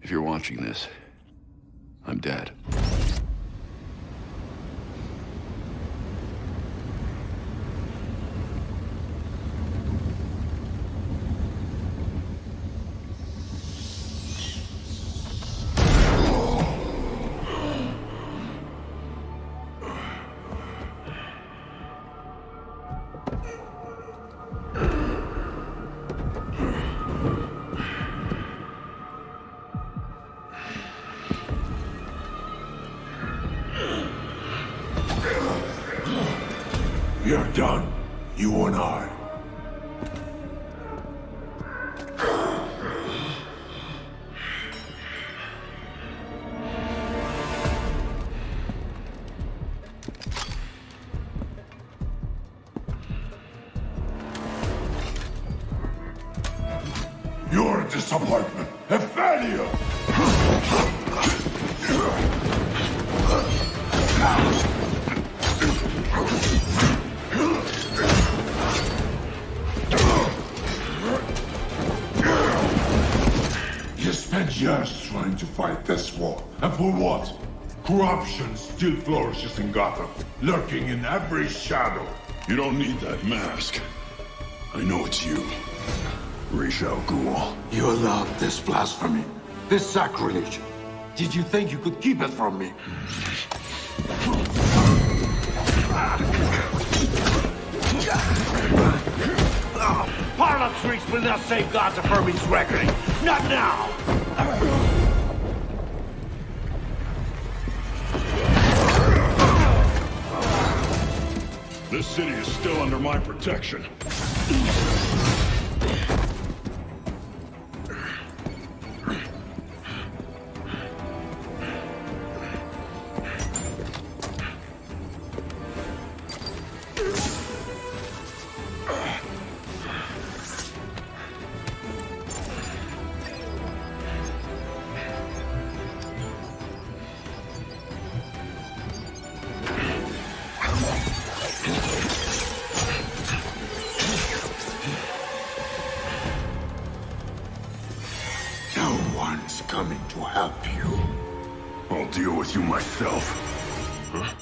If you're watching this, I'm dead. You're done, you and I. You're a disappointment, a failure! You spent years trying to fight this war, and for what? Corruption still flourishes in Gotham, lurking in every shadow. You don't need that mask. I know it's you. Ra's al Ghul. You allowed this blasphemy, this sacrilege. Did you think you could keep it from me? Parlor tricks will not save Gotham from his reckoning. Not now! This city is still under my protection. No one's coming to help you. I'll deal with you myself. Huh?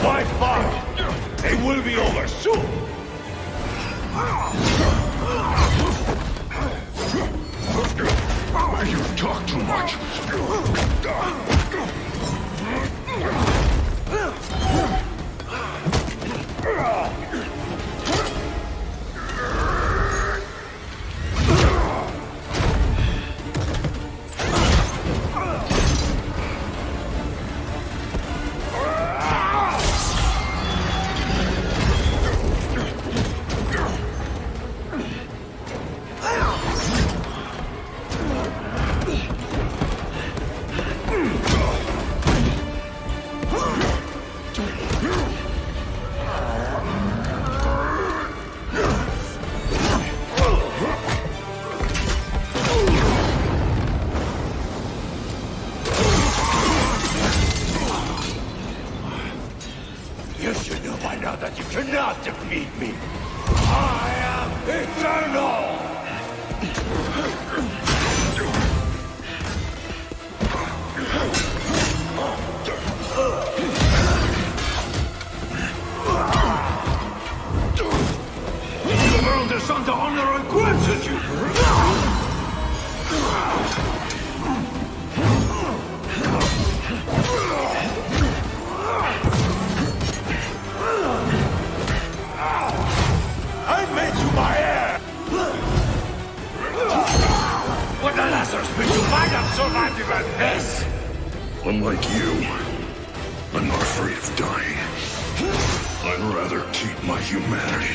Fight fast! It will be over soon! You talk too much. You should know by now that you cannot defeat me! I am eternal! The world is under honor and gratitude! I made you my heir! What the Lazarus made you might have survived even this! Unlike you, I'm not afraid of dying. I'd rather keep my humanity.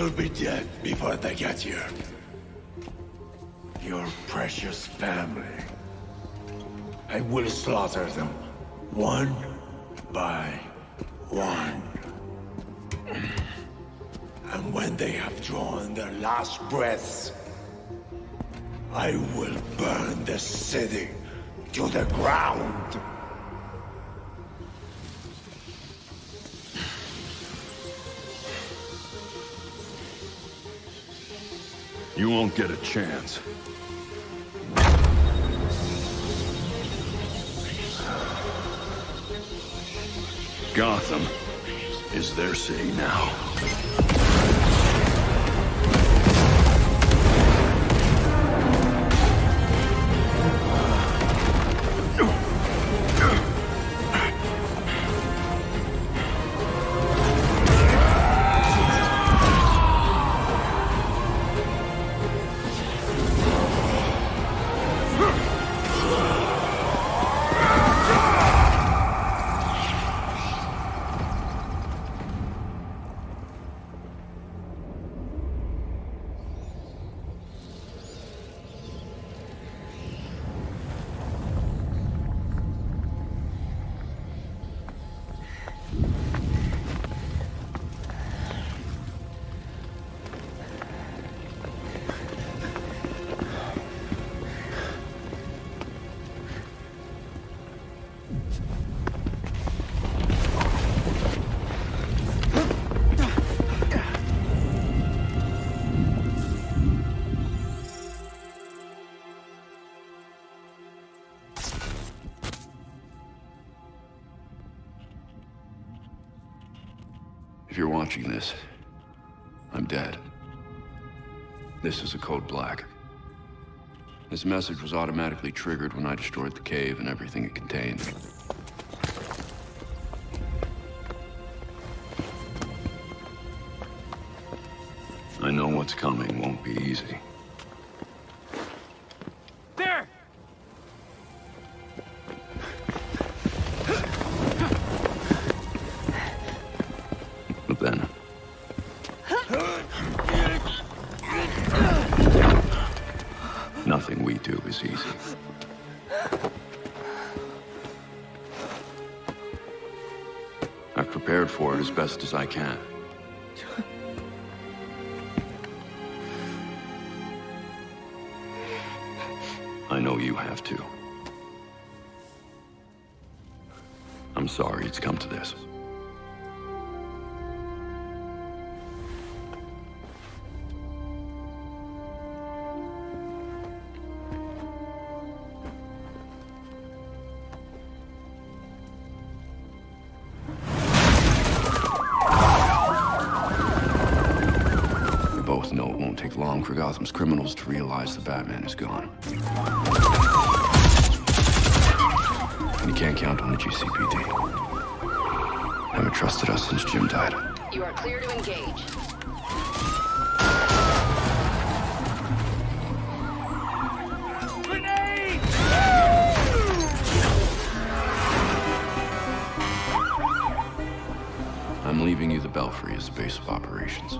You'll be dead before they get here. Your precious family. I will slaughter them, one by one. And when they have drawn their last breaths, I will burn the city to the ground. You won't get a chance. Gotham is their city now. If you're watching this, I'm dead. This is a code black. This message was automatically triggered when I destroyed the cave and everything it contained. I know what's coming won't be easy. There! But then... nothing we do is easy. I've prepared for it as best as I can. I know you have too. I'm sorry it's come to this. We both know it won't take long for Gotham's criminals to realize the Batman is gone. And you can't count on the GCPD. Haven't trusted us since Jim died. You are clear to engage. Grenade! I'm leaving you the Belfry as the base of operations.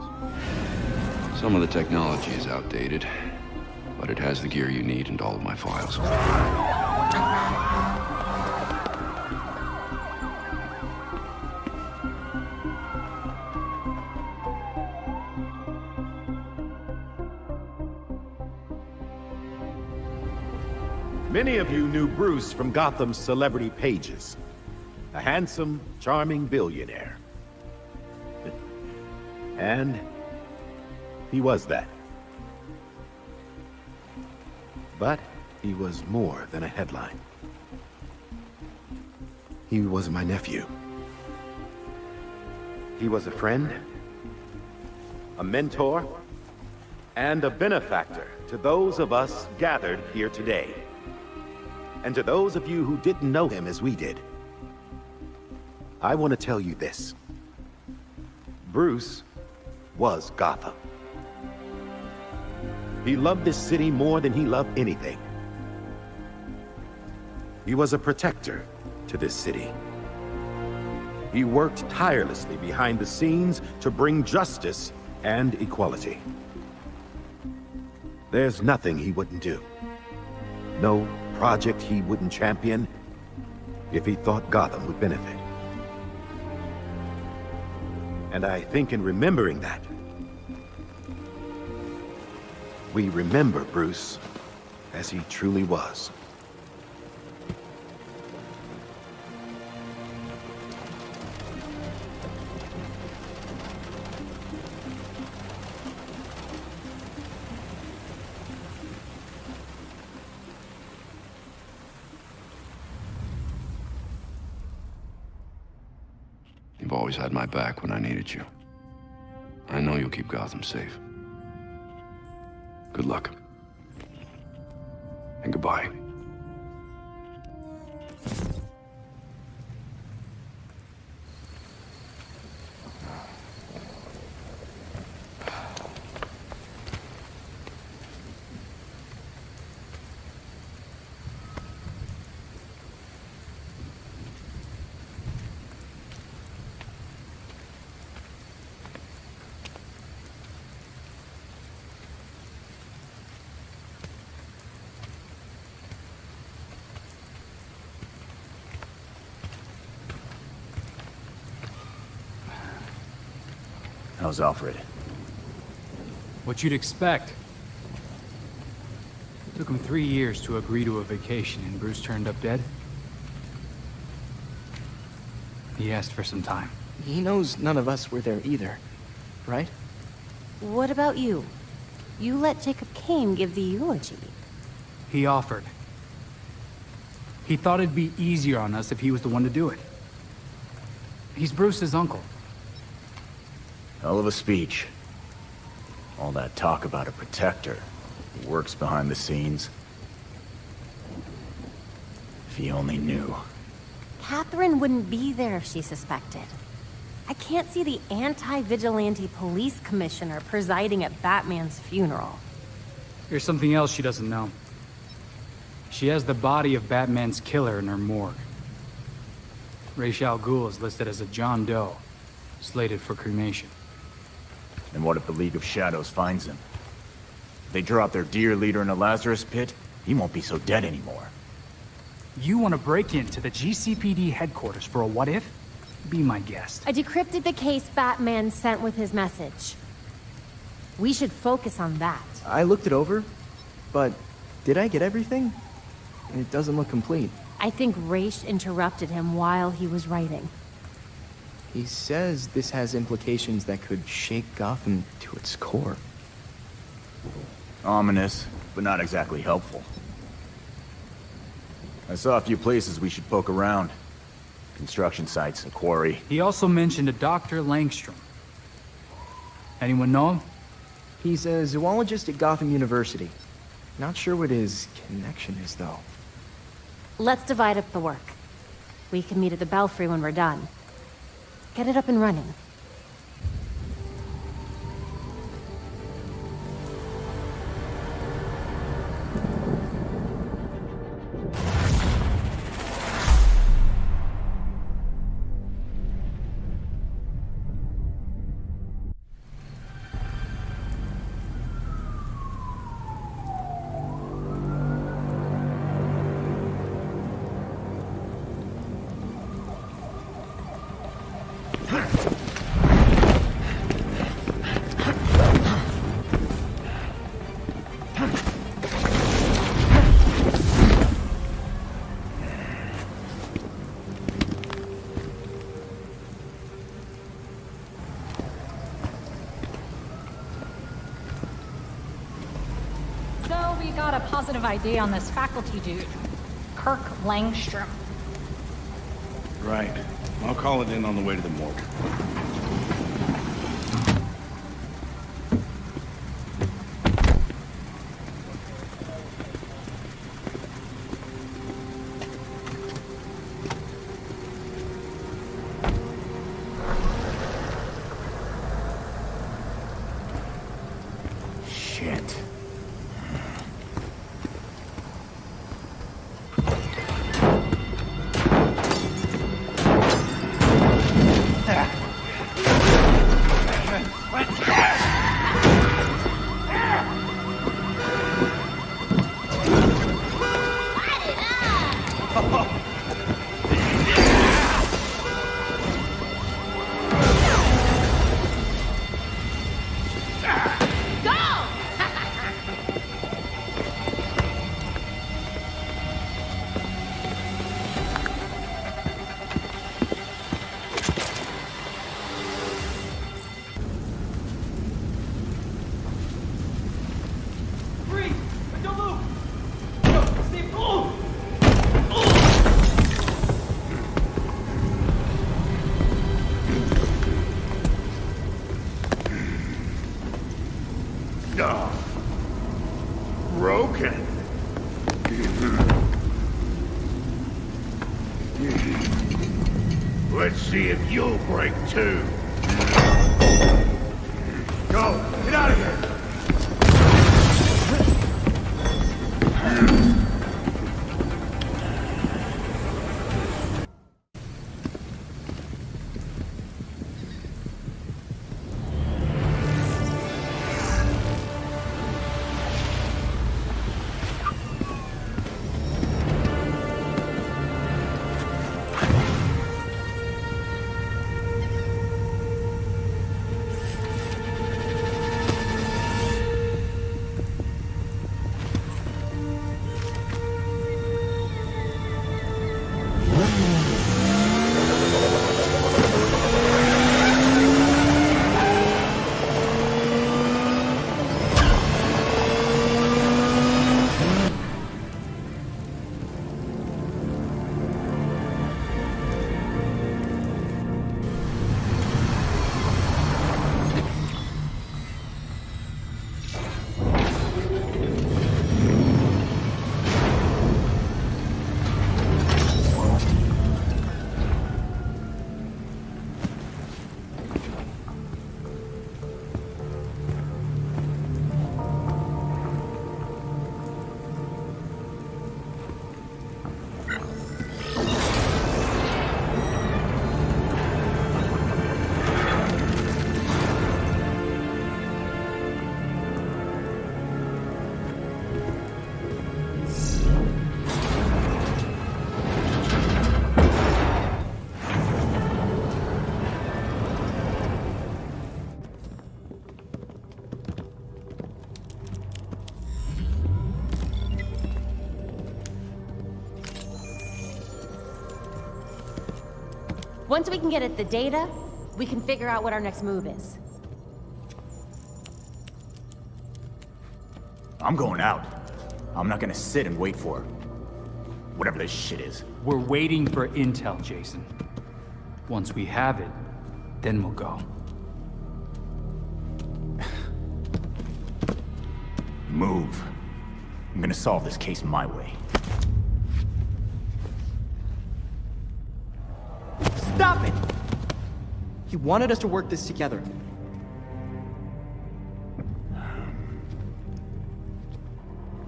Some of the technology is outdated, but it has the gear you need and all of my files. Many of you knew Bruce from Gotham's celebrity pages. A handsome, charming billionaire. And he was that. But he was more than a headline. He was my nephew. He was a friend, a mentor, and a benefactor to those of us gathered here today. And to those of you who didn't know him as we did, I want to tell you this. Bruce was Gotham. He loved this city more than he loved anything. He was a protector to this city. He worked tirelessly behind the scenes to bring justice and equality. There's nothing he wouldn't do. No project he wouldn't champion if he thought Gotham would benefit. And I think in remembering that, we remember Bruce as he truly was. You've always had my back when I needed you. I know you'll keep Gotham safe. Good luck. And goodbye. How's Alfred? What you'd expect. Took him 3 years to agree to a vacation, and Bruce turned up dead. He asked for some time. He knows none of us were there either, right? What about you? You let Jacob Kane give the eulogy. He offered. He thought it'd be easier on us if he was the one to do it. He's Bruce's uncle. Hell of a speech. All that talk about a protector who works behind the scenes. If he only knew. Catherine wouldn't be there if she suspected. I can't see the anti-vigilante police commissioner presiding at Batman's funeral. Here's something else she doesn't know. She has the body of Batman's killer in her morgue. Ra's al Ghul is listed as a John Doe, slated for cremation. And what if the League of Shadows finds him? If they drop their dear leader in a Lazarus pit, he won't be so dead anymore. You want to break into the GCPD headquarters for a what-if? Be my guest. I decrypted the case Batman sent with his message. We should focus on that. I looked it over, but did I get everything? It doesn't look complete. I think Ra's interrupted him while he was writing. He says this has implications that could shake Gotham to its core. Ominous, but not exactly helpful. I saw a few places we should poke around. Construction sites, a quarry. He also mentioned a Dr. Langstrom. Anyone know him? He's a zoologist at Gotham University. Not sure what his connection is, though. Let's divide up the work. We can meet at the Belfry when we're done. Get it up and running. Got a positive ID on this faculty dude, Kirk Langstrom. Right. I'll call it in on the way to the morgue. Shit. Broken. Let's see if you'll break too. Go! Get out of here! Once we can get at the data, we can figure out what our next move is. I'm going out. I'm not gonna sit and wait for whatever this shit is. We're waiting for intel, Jason. Once we have it, then we'll go. Move. I'm gonna solve this case my way. Stop it! He wanted us to work this together.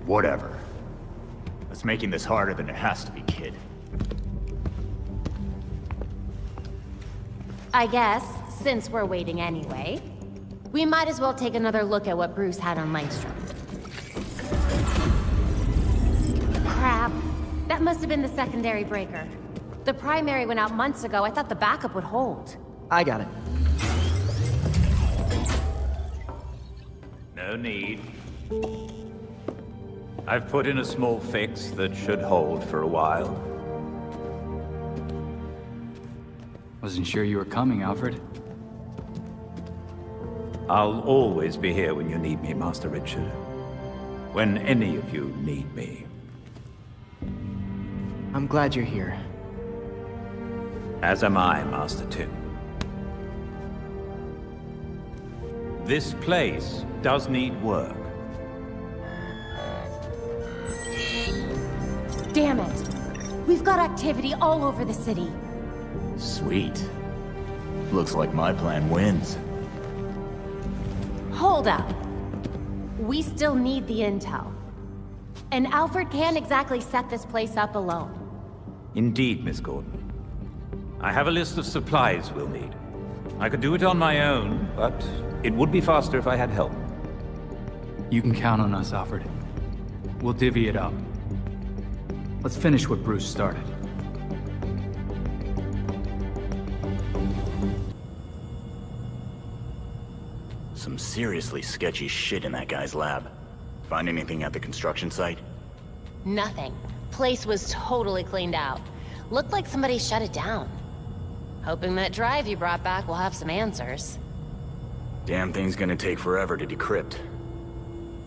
Whatever. It's making this harder than it has to be, kid. I guess, since we're waiting anyway, we might as well take another look at what Bruce had on Langstrom. Crap. That must have been the secondary breaker. The primary went out months ago. I thought the backup would hold. I got it. No need. I've put in a small fix that should hold for a while. Wasn't sure you were coming, Alfred. I'll always be here when you need me, Master Richard. When any of you need me. I'm glad you're here. As am I, Master Tim. This place does need work. Damn it! We've got activity all over the city. Sweet. Looks like my plan wins. Hold up. We still need the intel. And Alfred can't exactly set this place up alone. Indeed, Miss Gordon. I have a list of supplies we'll need. I could do it on my own, but it would be faster if I had help. You can count on us, Alfred. We'll divvy it up. Let's finish what Bruce started. Some seriously sketchy shit in that guy's lab. Find anything at the construction site? Nothing. Place was totally cleaned out. Looked like somebody shut it down. Hoping that drive you brought back will have some answers. Damn thing's gonna take forever to decrypt.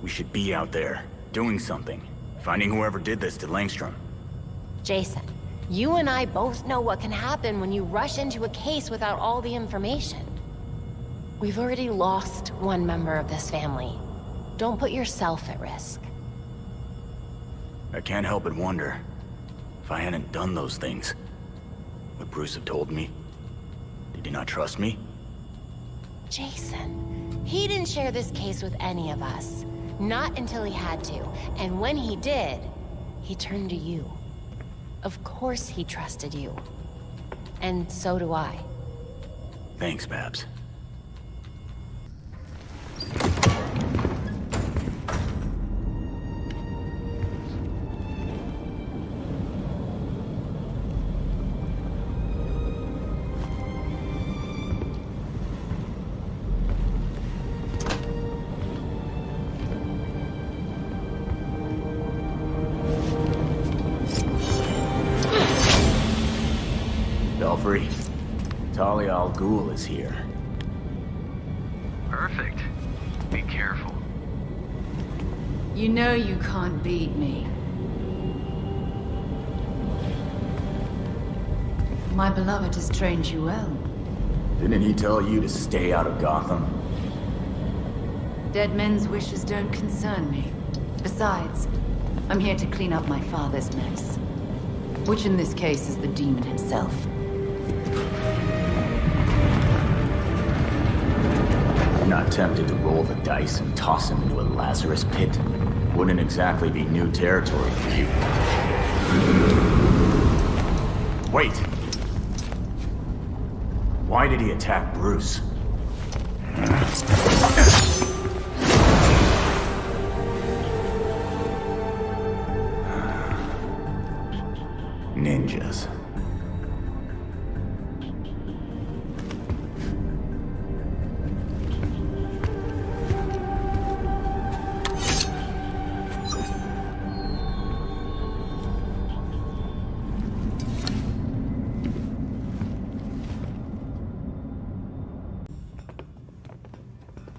We should be out there, doing something. Finding whoever did this to Langstrom. Jason, you and I both know what can happen when you rush into a case without all the information. We've already lost one member of this family. Don't put yourself at risk. I can't help but wonder, if I hadn't done those things, would Bruce have told me? Did he not trust me? Jason, he didn't share this case with any of us. Not until he had to. And when he did, he turned to you. Of course he trusted you. And so do I. Thanks, Babs. Belfry, Talia al Ghul is here. Perfect. Be careful. You know you can't beat me. My beloved has trained you well. Didn't he tell you to stay out of Gotham? Dead men's wishes don't concern me. Besides, I'm here to clean up my father's mess. Which in this case is the demon himself. Not tempted to roll the dice and toss him into a Lazarus pit? Wouldn't exactly be new territory for you. Wait! Why did he attack Bruce? Ninjas.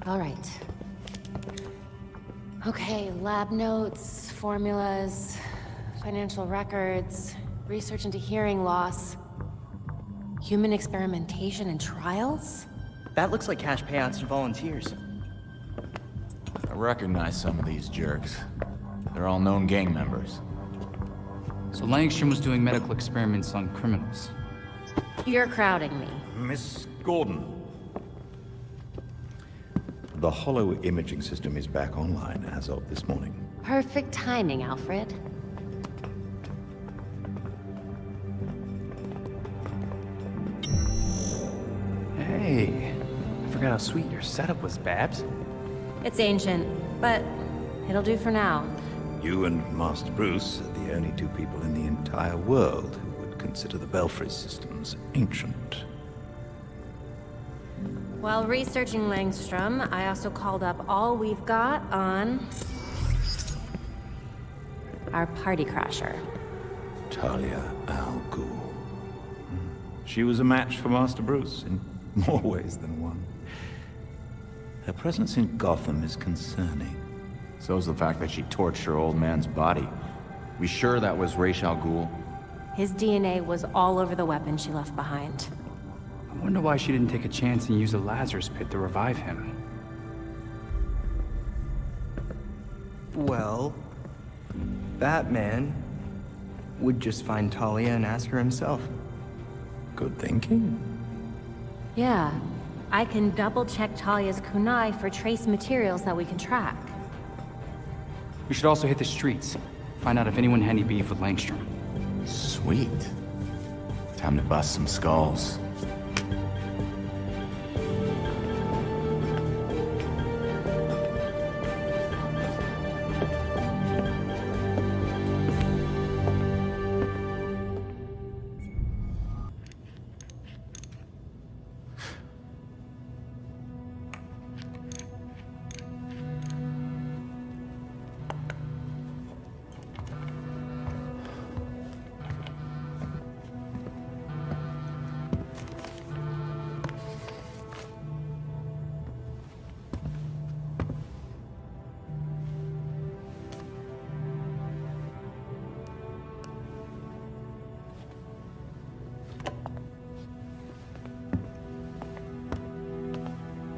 All right. Okay, lab notes, formulas, financial records, research into hearing loss, human experimentation and trials? That looks like cash payouts to volunteers. I recognize some of these jerks. They're all known gang members. So Langstrom was doing medical experiments on criminals. You're crowding me. Miss Gordon. The hollow imaging system is back online as of this morning. Perfect timing, Alfred. Hey, I forgot how sweet your setup was, Babs. It's ancient, but it'll do for now. You and Master Bruce are the only two people in the entire world who would consider the Belfry systems ancient. While researching Langstrom, I also called up all we've got on our party crasher. Talia al Ghul. She was a match for Master Bruce in more ways than one. Her presence in Gotham is concerning. So's the fact that she torched her old man's body. We sure that was Ra's al Ghul? His DNA was all over the weapon she left behind. I wonder why she didn't take a chance and use a Lazarus pit to revive him. Well, Batman would just find Talia and ask her himself. Good thinking. Yeah, I can double-check Talia's kunai for trace materials that we can track. We should also hit the streets. Find out if anyone had any beef with Langstrom. Sweet. Time to bust some skulls.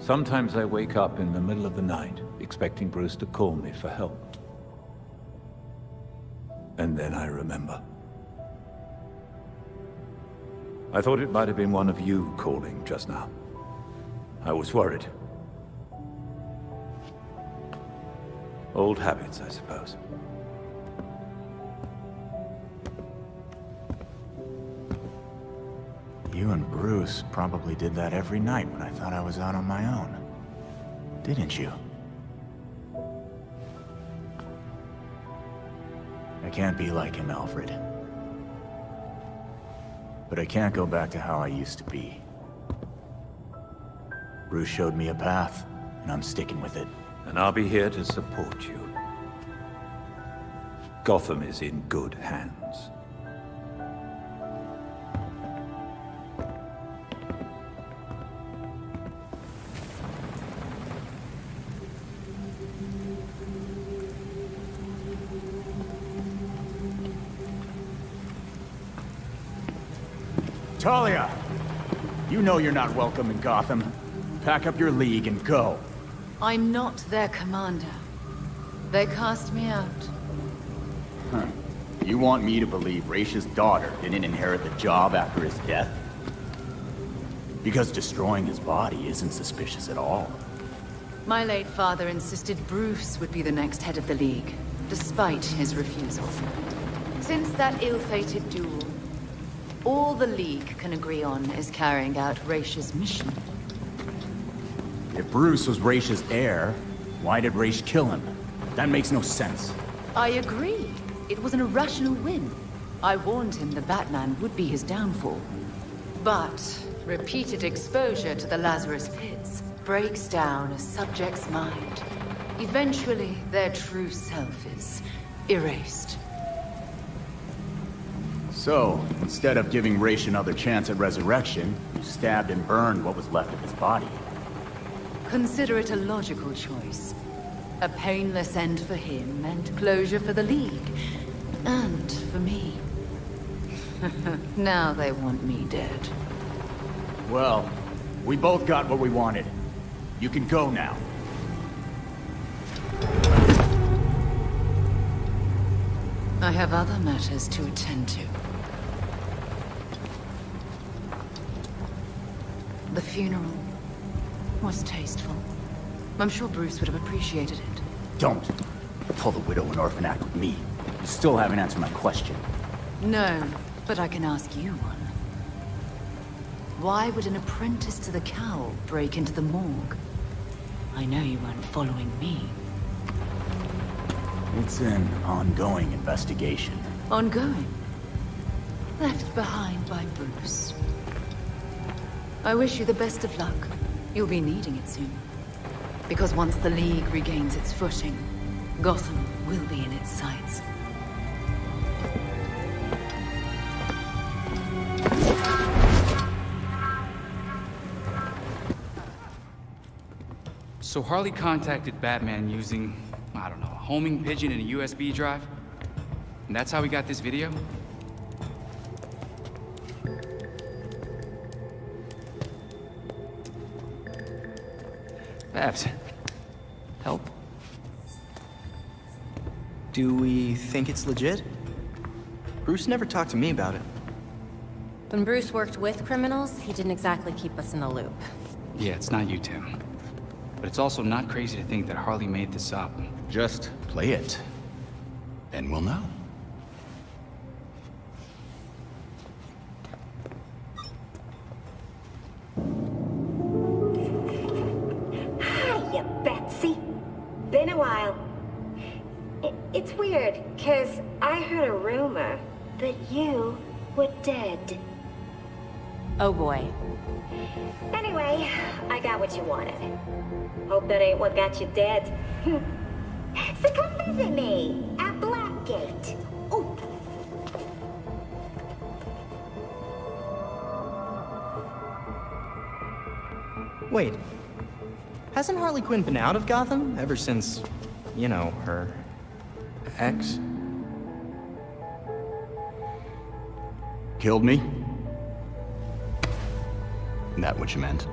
Sometimes I wake up in the middle of the night, expecting Bruce to call me for help. And then I remember. I thought it might have been one of you calling just now. I was worried. Old habits, I suppose. You and Bruce probably did that every night when I thought I was out on my own. Didn't you? I can't be like him, Alfred. But I can't go back to how I used to be. Bruce showed me a path, and I'm sticking with it. And I'll be here to support you. Gotham is in good hands. Talia! You know you're not welcome in Gotham. Pack up your league and go. I'm not their commander. They cast me out. Huh. You want me to believe Raish's daughter didn't inherit the job after his death? Because destroying his body isn't suspicious at all. My late father insisted Bruce would be the next head of the League, despite his refusal. Since that ill-fated duel, all the League can agree on is carrying out Raish's mission. If Bruce was Raish's heir, why did Raish kill him? That makes no sense. I agree. It was an irrational whim. I warned him the Batman would be his downfall. But repeated exposure to the Lazarus Pits breaks down a subject's mind. Eventually, their true self is erased. So, instead of giving Raish another chance at resurrection, you stabbed and burned what was left of his body. Consider it a logical choice. A painless end for him, and closure for the League. And for me. Now they want me dead. Well, we both got what we wanted. You can go now. I have other matters to attend to. The funeral was tasteful. I'm sure Bruce would have appreciated it. Don't pull the widow and orphan act with me. You still haven't answered my question. No, but I can ask you one. Why would an apprentice to the cowl break into the morgue? I know you weren't following me. It's an ongoing investigation. Ongoing? Left behind by Bruce. I wish you the best of luck. You'll be needing it soon. Because once the League regains its footing, Gotham will be in its sights. So Harley contacted Batman using, I don't know, a homing pigeon and a USB drive? And that's how we got this video? Babs, help? Do we think it's legit? Bruce never talked to me about it. When Bruce worked with criminals, he didn't exactly keep us in the loop. Yeah, it's not you, Tim. But it's also not crazy to think that Harley made this up. Just play it. Then we'll know. Hiya, Betsy. Been a while. It's weird, 'cause I heard a rumor that you were dead. Oh boy. Anyway, I got what you wanted. Hope that ain't what got you dead. So come visit me at Blackgate. Ooh. Wait. Hasn't Harley Quinn been out of Gotham ever since, you know, her ex? Killed me? That what you meant?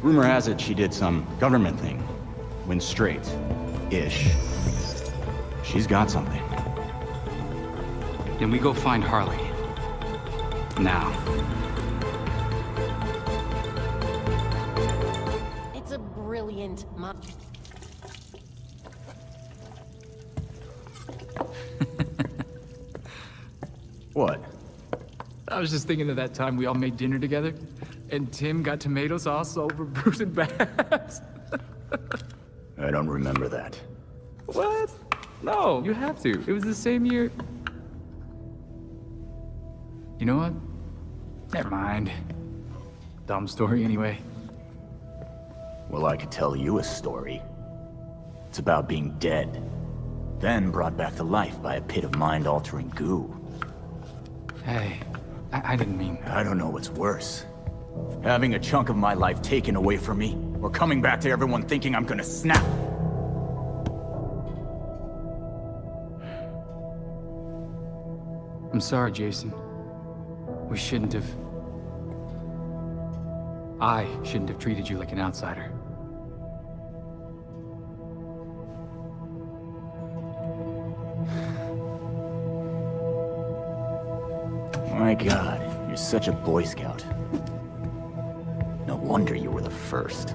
Rumor has it she did some government thing. Went straight-ish. She's got something. Then we go find Harley. Now. It's a brilliant What? I was just thinking of that time we all made dinner together, and Tim got tomato sauce all over Bruce and Babs. I don't remember that. What? No, you have to. It was the same year. You know what? Never mind. Dumb story anyway. Well, I could tell you a story. It's about being dead, then brought back to life by a pit of mind-altering goo. Hey, I didn't mean... I don't know what's worse. Having a chunk of my life taken away from me, or coming back to everyone thinking I'm gonna snap. I'm sorry, Jason. We shouldn't have... I shouldn't have treated you like an outsider. My God, you're such a Boy Scout. No wonder you were the first.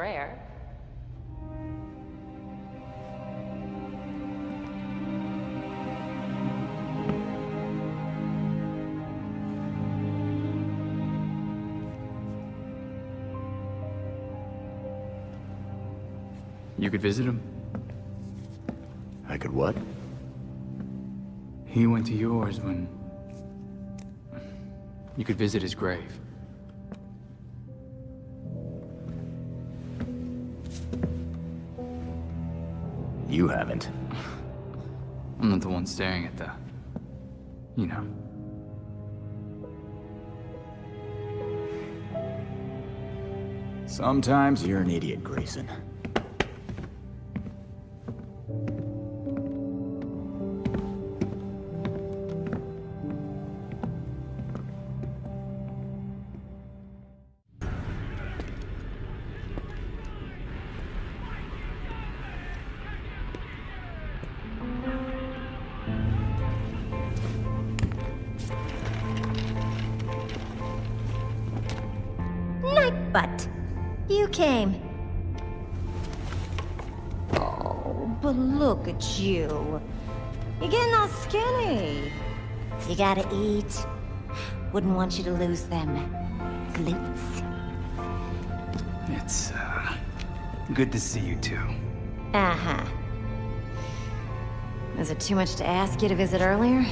rare. You could visit him. I could what? He went to yours when... You could visit his grave. You haven't. I'm not the one staring at the... You know. Sometimes you're an idiot, Grayson. But you came. Oh, but look at you. You're getting all skinny. You gotta eat. Wouldn't want you to lose them glutes. It's, good to see you too. Uh-huh. Is it too much to ask you to visit earlier?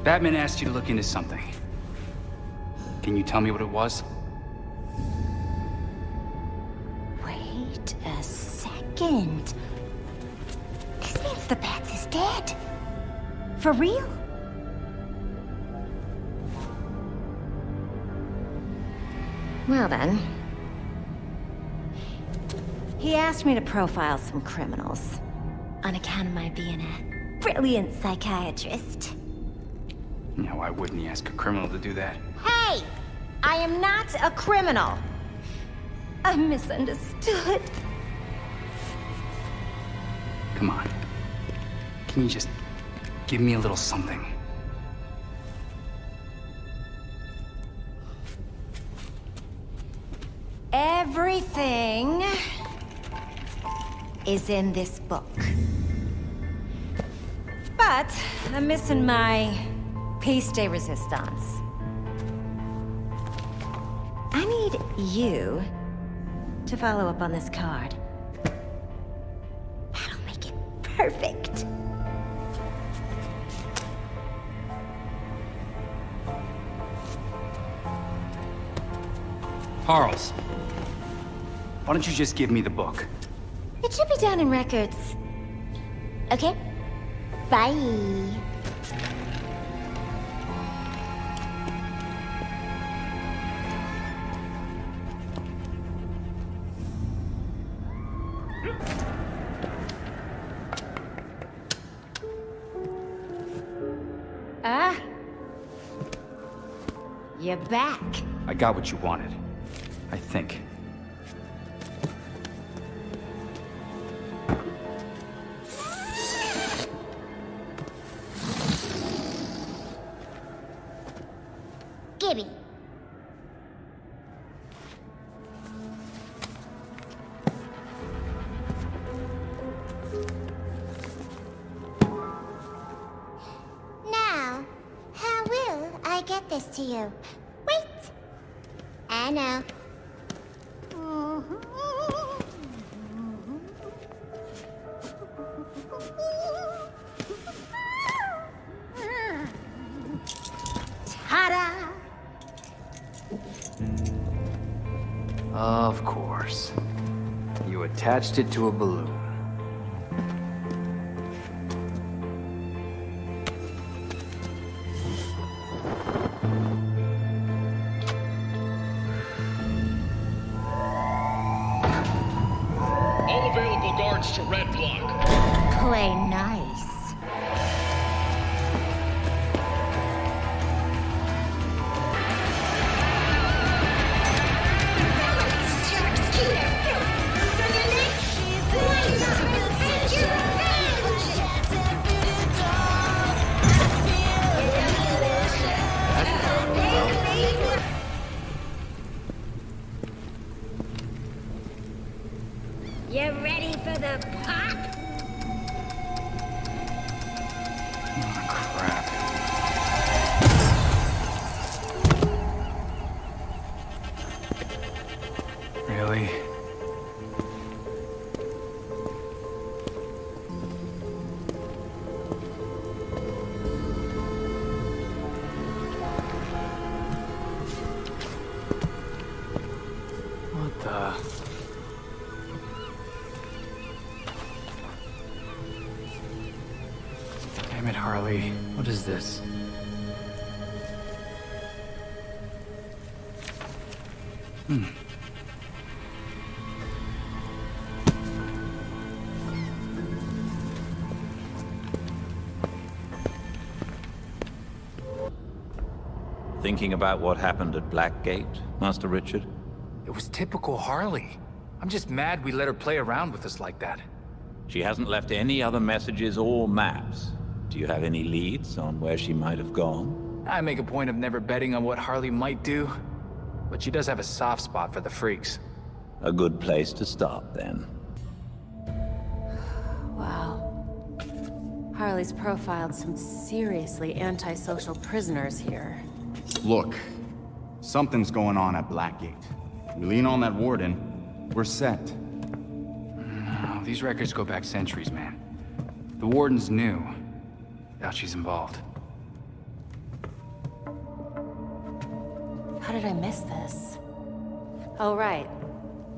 Batman asked you to look into something. Can you tell me what it was? Wait a second. This means the Bats is dead. For real? Well then. He asked me to profile some criminals. On account of my being a brilliant psychiatrist. Yeah, why wouldn't he ask a criminal to do that? Hey! I am not a criminal. I'm misunderstood. Come on. Can you just give me a little something? Everything is in this book. But I'm missing my piece de resistance. I need you to follow up on this card. That'll make it perfect. Charles, why don't you just give me the book? It should be down in records. Okay? Bye. You're back. I got what you wanted. I think. Gimme. Now, how will I get this to you? Wait. I know. Ta-da! Of course. You attached it to a balloon. All available guards to red block. Play nice. You ready for the pop? Really? What the? Damn it, Harley. What is this? Thinking about what happened at Blackgate, Master Richard? It was typical Harley. I'm just mad we let her play around with us like that. She hasn't left any other messages or maps. Do you have any leads on where she might have gone? I make a point of never betting on what Harley might do, but she does have a soft spot for the freaks. A good place to start, then. Wow. Harley's profiled some seriously antisocial prisoners here. Look, something's going on at Blackgate. We lean on that warden, we're set. Oh, these records go back centuries, man. The warden's new. Doubt she's involved. How did I miss this? Oh, right.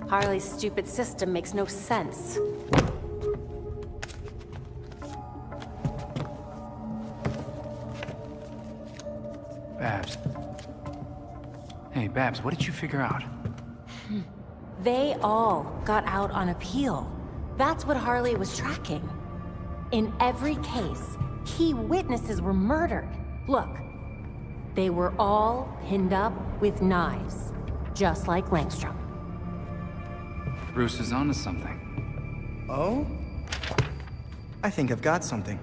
Harley's stupid system makes no sense. Babs. Hey, Babs, what did you figure out? They all got out on appeal. That's what Harley was tracking. In every case, key witnesses were murdered. Look, they were all pinned up with knives, just like Langstrom. Bruce is onto something. Oh? I think I've got something.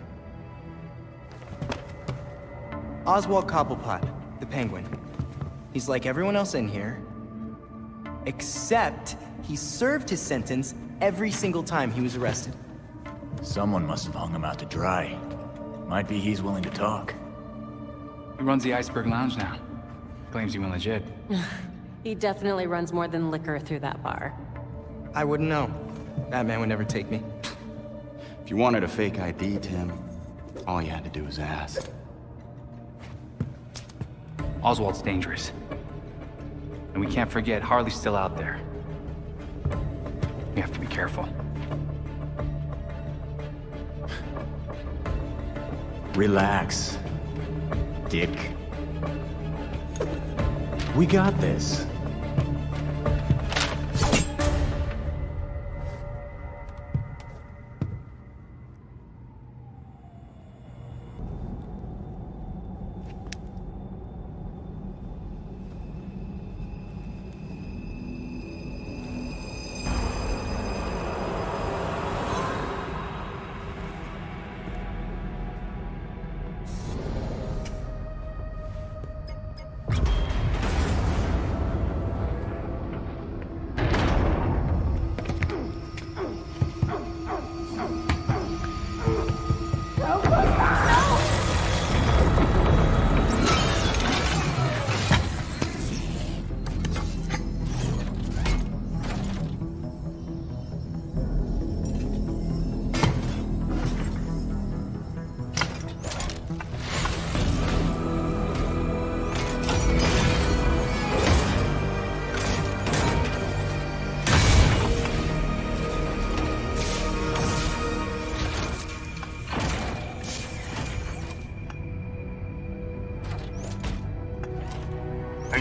Oswald Cobblepot, the Penguin. He's like everyone else in here, except he served his sentence every single time he was arrested. Someone must have hung him out to dry. Might be he's willing to talk. He runs the Iceberg Lounge now. Claims he went legit. He definitely runs more than liquor through that bar. I wouldn't know. That man would never take me. If you wanted a fake ID, Tim, all you had to do was ask. Oswald's dangerous. And we can't forget Harley's still out there. We have to be careful. Relax, Dick. We got this.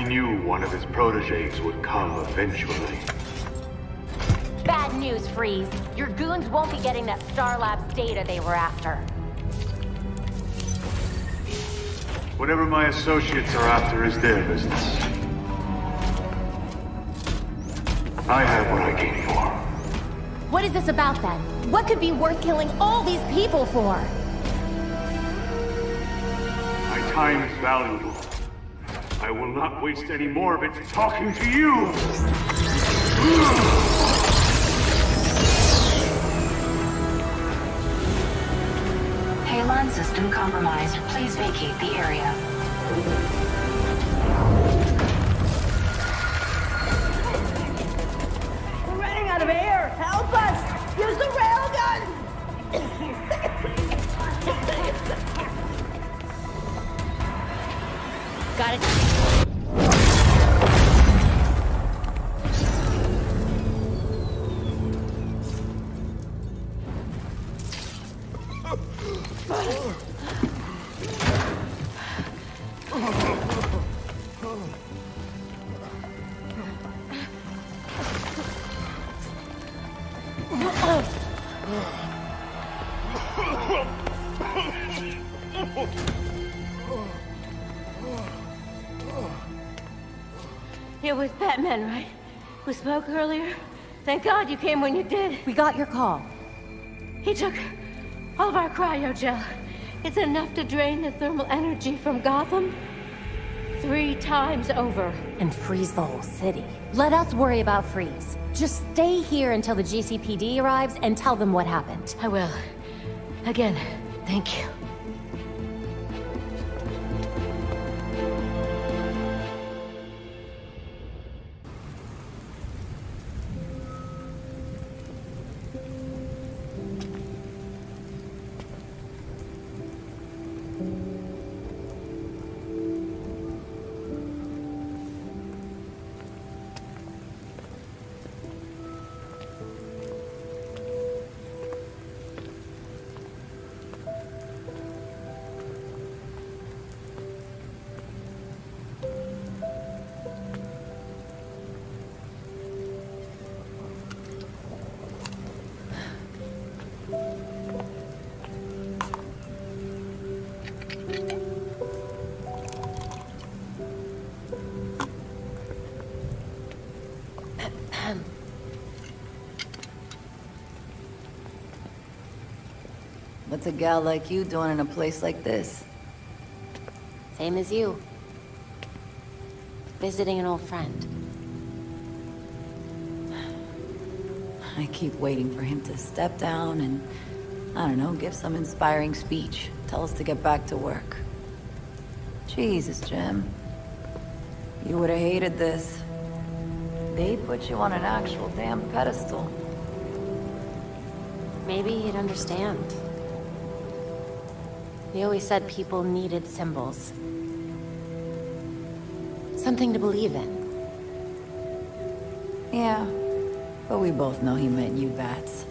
He knew one of his proteges would come eventually. Bad news, Freeze. Your goons won't be getting that Star Labs data they were after. Whatever my associates are after is their business. I have what I came for. What is this about then? What could be worth killing all these people for? My time is valuable. I will not waste any more of it talking to you! Halon system compromised. Please vacate the area. We're running out of air! Help us! Use the railgun! Got it. It was Batman, right? Who spoke earlier? Thank God you came when you did. We got your call. He took all of our cryogel. It's enough to drain the thermal energy from Gotham 3 times over. And freeze the whole city. Let us worry about Freeze. Just stay here until the GCPD arrives and tell them what happened. I will. Again, thank you. What's a gal like you doing in a place like this? Same as you. Visiting an old friend. I keep waiting for him to step down and, I don't know, give some inspiring speech. Tell us to get back to work. Jesus, Jim. You would have hated this. They put you on an actual damn pedestal. Maybe he'd understand. He always said people needed symbols. Something to believe in. Yeah, but we both know he meant you bats.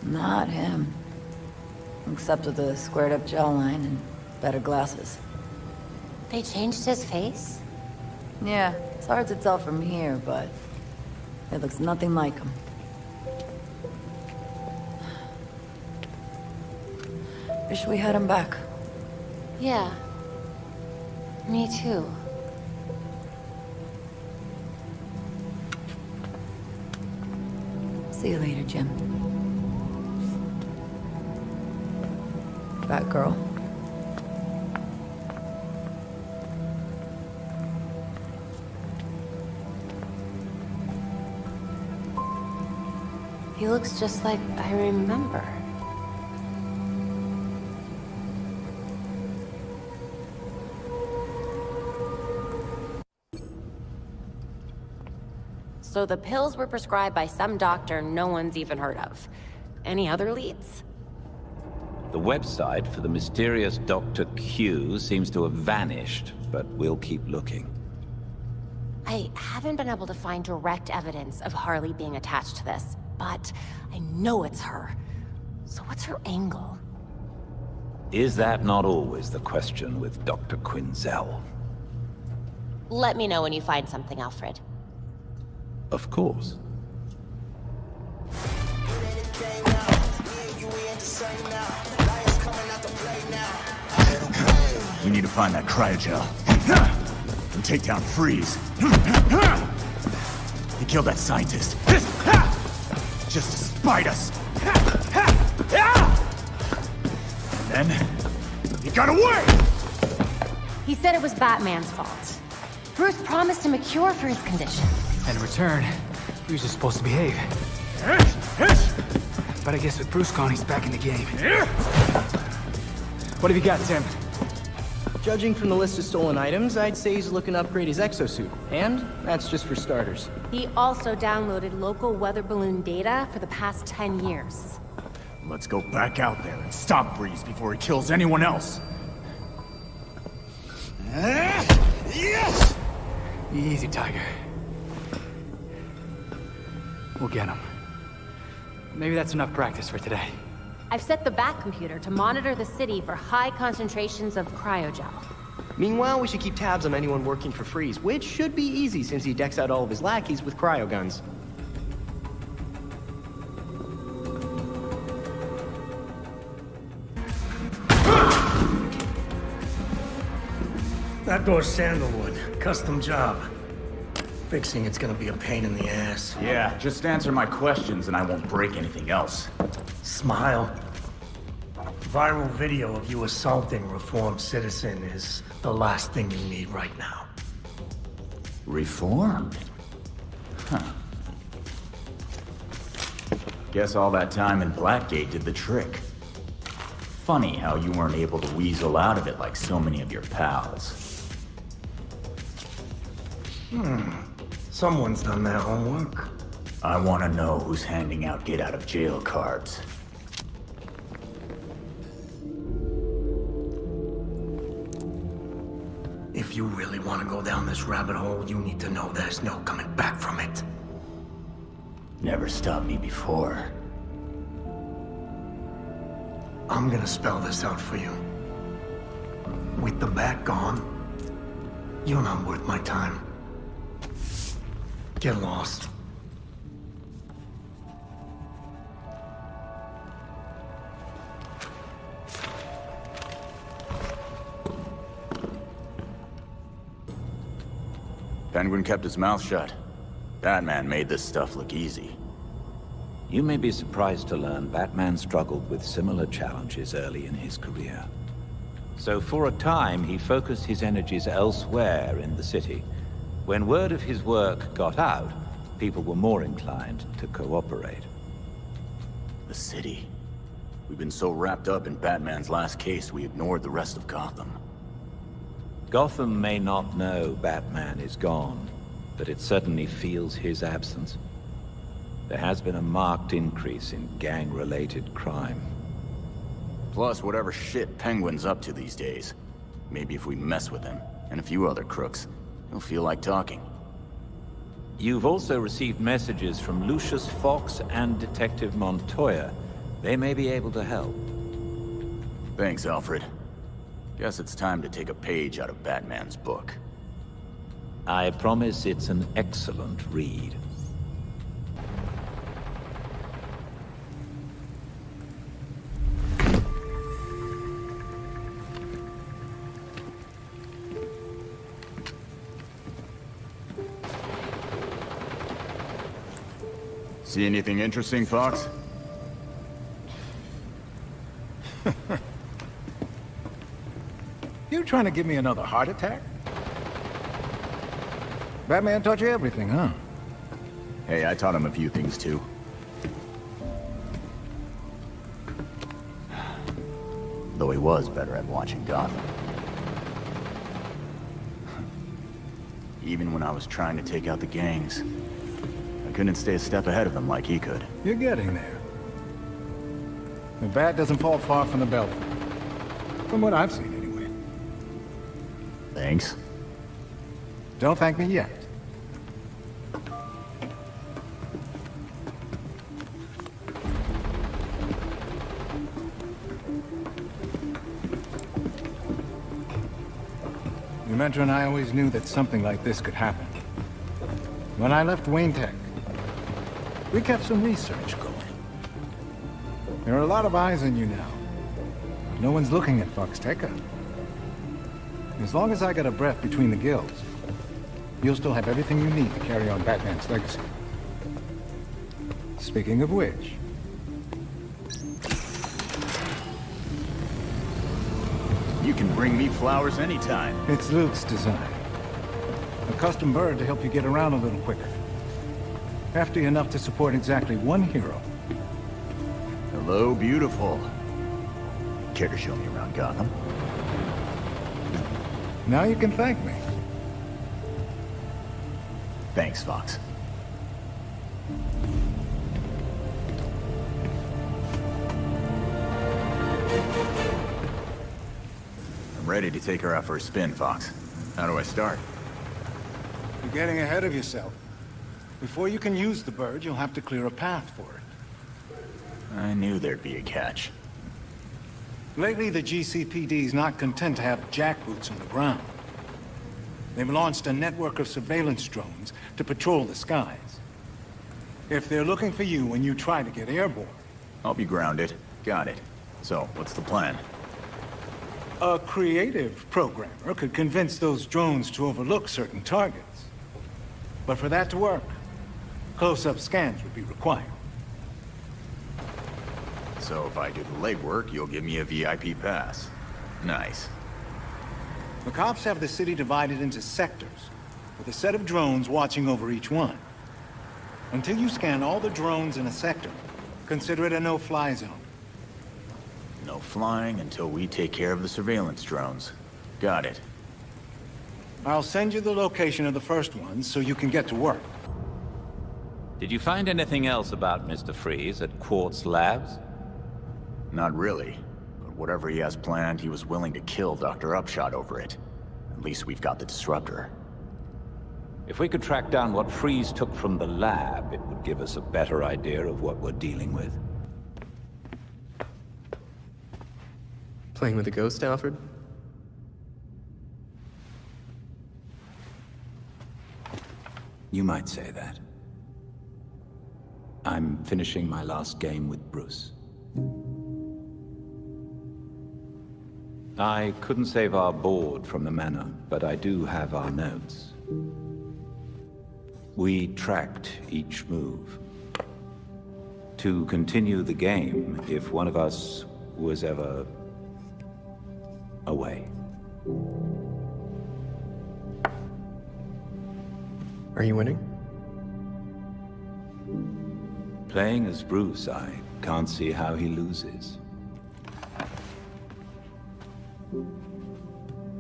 Not him. Except with the squared-up jawline and better glasses. They changed his face? Yeah, it's hard to tell from here, but it looks nothing like him. Wish we had him back. Yeah. Me too. See you later, Jim. Batgirl. He looks just like I remember. So the pills were prescribed by some doctor no one's even heard of. Any other leads? The website for the mysterious Dr. Q seems to have vanished, but we'll keep looking. I haven't been able to find direct evidence of Harley being attached to this, but I know it's her. So what's her angle? Is that not always the question with Dr. Quinzel? Let me know when you find something, Alfred. Of course. We need to find that cryogel. And take down Freeze. He killed that scientist. Just to spite us. And then, he got away! He said it was Batman's fault. Bruce promised him a cure for his condition. And in return, Bruce is supposed to behave. But I guess with Bruce gone, he's back in the game. What have you got, Tim? Judging from the list of stolen items, I'd say he's looking to upgrade his exosuit. And that's just for starters. He also downloaded local weather balloon data for the past 10 years. Let's go back out there and stop Freeze before he kills anyone else. Yes! Easy, Tiger. We'll get him. Maybe that's enough practice for today. I've set the Bat computer to monitor the city for high concentrations of cryogel. Meanwhile, we should keep tabs on anyone working for Freeze, which should be easy since he decks out all of his lackeys with cryo guns. That door's sandalwood. Custom job. Fixing it's gonna be a pain in the ass. Yeah, just answer my questions and I won't break anything else. Smile. Viral video of you assaulting a reformed citizen is the last thing you need right now. Reformed? Huh. Guess all that time in Blackgate did the trick. Funny how you weren't able to weasel out of it like so many of your pals. Someone's done their homework. I want to know who's handing out get-out-of-jail cards. If you really want to go down this rabbit hole, you need to know there's no coming back from it. Never stopped me before. I'm gonna spell this out for you. With the Bat gone, you're not worth my time. Get lost. Penguin kept his mouth shut. Batman made this stuff look easy. You may be surprised to learn Batman struggled with similar challenges early in his career. So for a time, he focused his energies elsewhere in the city. When word of his work got out, people were more inclined to cooperate. The city. We've been so wrapped up in Batman's last case, we ignored the rest of Gotham. Gotham may not know Batman is gone, but it certainly feels his absence. There has been a marked increase in gang-related crime. Plus, whatever shit Penguin's up to these days. Maybe if we mess with him, and a few other crooks, he'll feel like talking. You've also received messages from Lucius Fox and Detective Montoya. They may be able to help. Thanks, Alfred. Guess it's time to take a page out of Batman's book. I promise it's an excellent read. See anything interesting, Fox? You trying to give me another heart attack? Batman taught you everything, huh? Hey, I taught him a few things too. Though he was better at watching Gotham. Even when I was trying to take out the gangs, I couldn't stay a step ahead of them like he could. You're getting there. The bat doesn't fall far from the belfry. From what I've seen, anyway. Thanks. Don't thank me yet. Dementor and I always knew that something like this could happen. When I left Wayne Tech, we kept some research going. There are a lot of eyes on you now. But no one's looking at Foxteca. As long as I got a breath between the gills, you'll still have everything you need to carry on Batman's legacy. Speaking of which... You can bring me flowers anytime. It's Luke's design. A custom bird to help you get around a little quicker. Hefty enough to support exactly one hero. Hello, beautiful. Care to show me around Gotham? Now you can thank me. Thanks, Fox. I'm ready to take her out for a spin, Fox. How do I start? You're getting ahead of yourself. Before you can use the bird, you'll have to clear a path for it. I knew there'd be a catch. Lately, the GCPD's not content to have jackboots on the ground. They've launched a network of surveillance drones to patrol the skies. If they're looking for you when you try to get airborne... I'll be grounded. Got it. So, what's the plan? A creative programmer could convince those drones to overlook certain targets. But for that to work, close-up scans would be required. So if I do the legwork, you'll give me a VIP pass. Nice. The cops have the city divided into sectors, with a set of drones watching over each one. Until you scan all the drones in a sector, consider it a no-fly zone. No flying until we take care of the surveillance drones. Got it. I'll send you the location of the first one so you can get to work. Did you find anything else about Mr. Freeze at Quartz Labs? Not really. But whatever he has planned, he was willing to kill Dr. Upshot over it. At least we've got the disruptor. If we could track down what Freeze took from the lab, it would give us a better idea of what we're dealing with. Playing with a ghost, Alfred? You might say that. I'm finishing my last game with Bruce. I couldn't save our board from the manor, but I do have our notes. We tracked each move. To continue the game if one of us was ever away. Are you winning? Playing as Bruce, I can't see how he loses.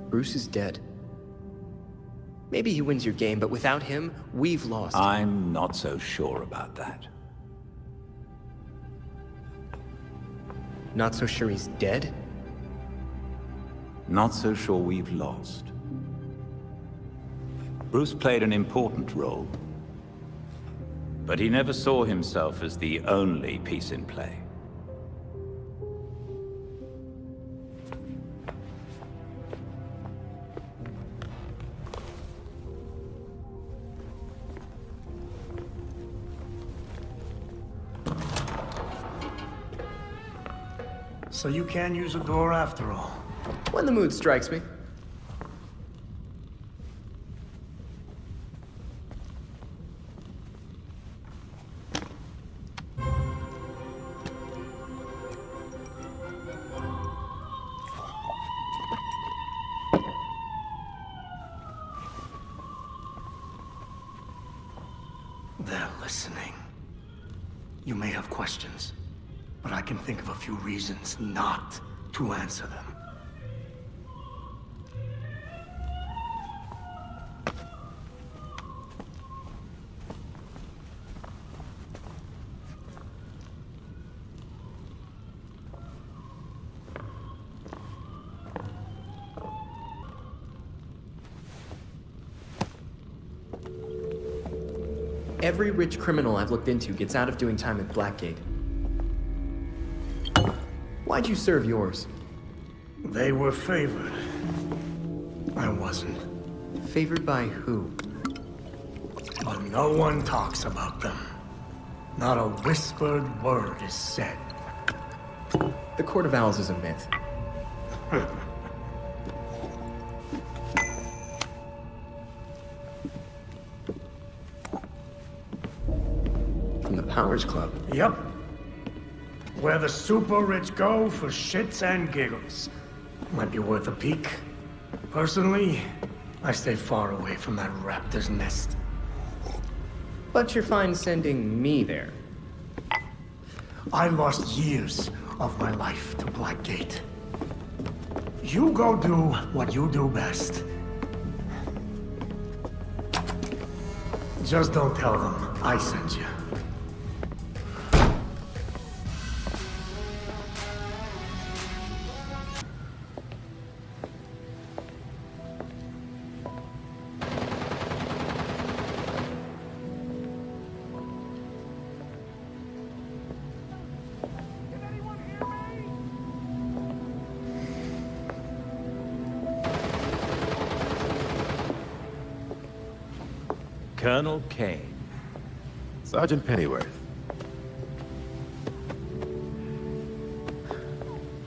Bruce is dead. Maybe he wins your game, but without him, we've lost. I'm not so sure about that. Not so sure he's dead? Not so sure we've lost. Bruce played an important role, but he never saw himself as the only piece in play. So you can use a door after all. When the mood strikes me. They're listening. You may have questions, but I can think of a few reasons not to answer them. Every rich criminal I've looked into gets out of doing time at Blackgate. Why'd you serve yours? They were favored. I wasn't. Favored by who? But no one talks about them. Not a whispered word is said. The Court of Owls is a myth. From the Powers Club? Yep. Where the super rich go for shits and giggles. Might be worth a peek. Personally, I stay far away from that raptor's nest. But you're fine sending me there. I lost years of my life to Blackgate. You go do what you do best. Just don't tell them I sent you. Colonel Kane. Sergeant Pennyworth.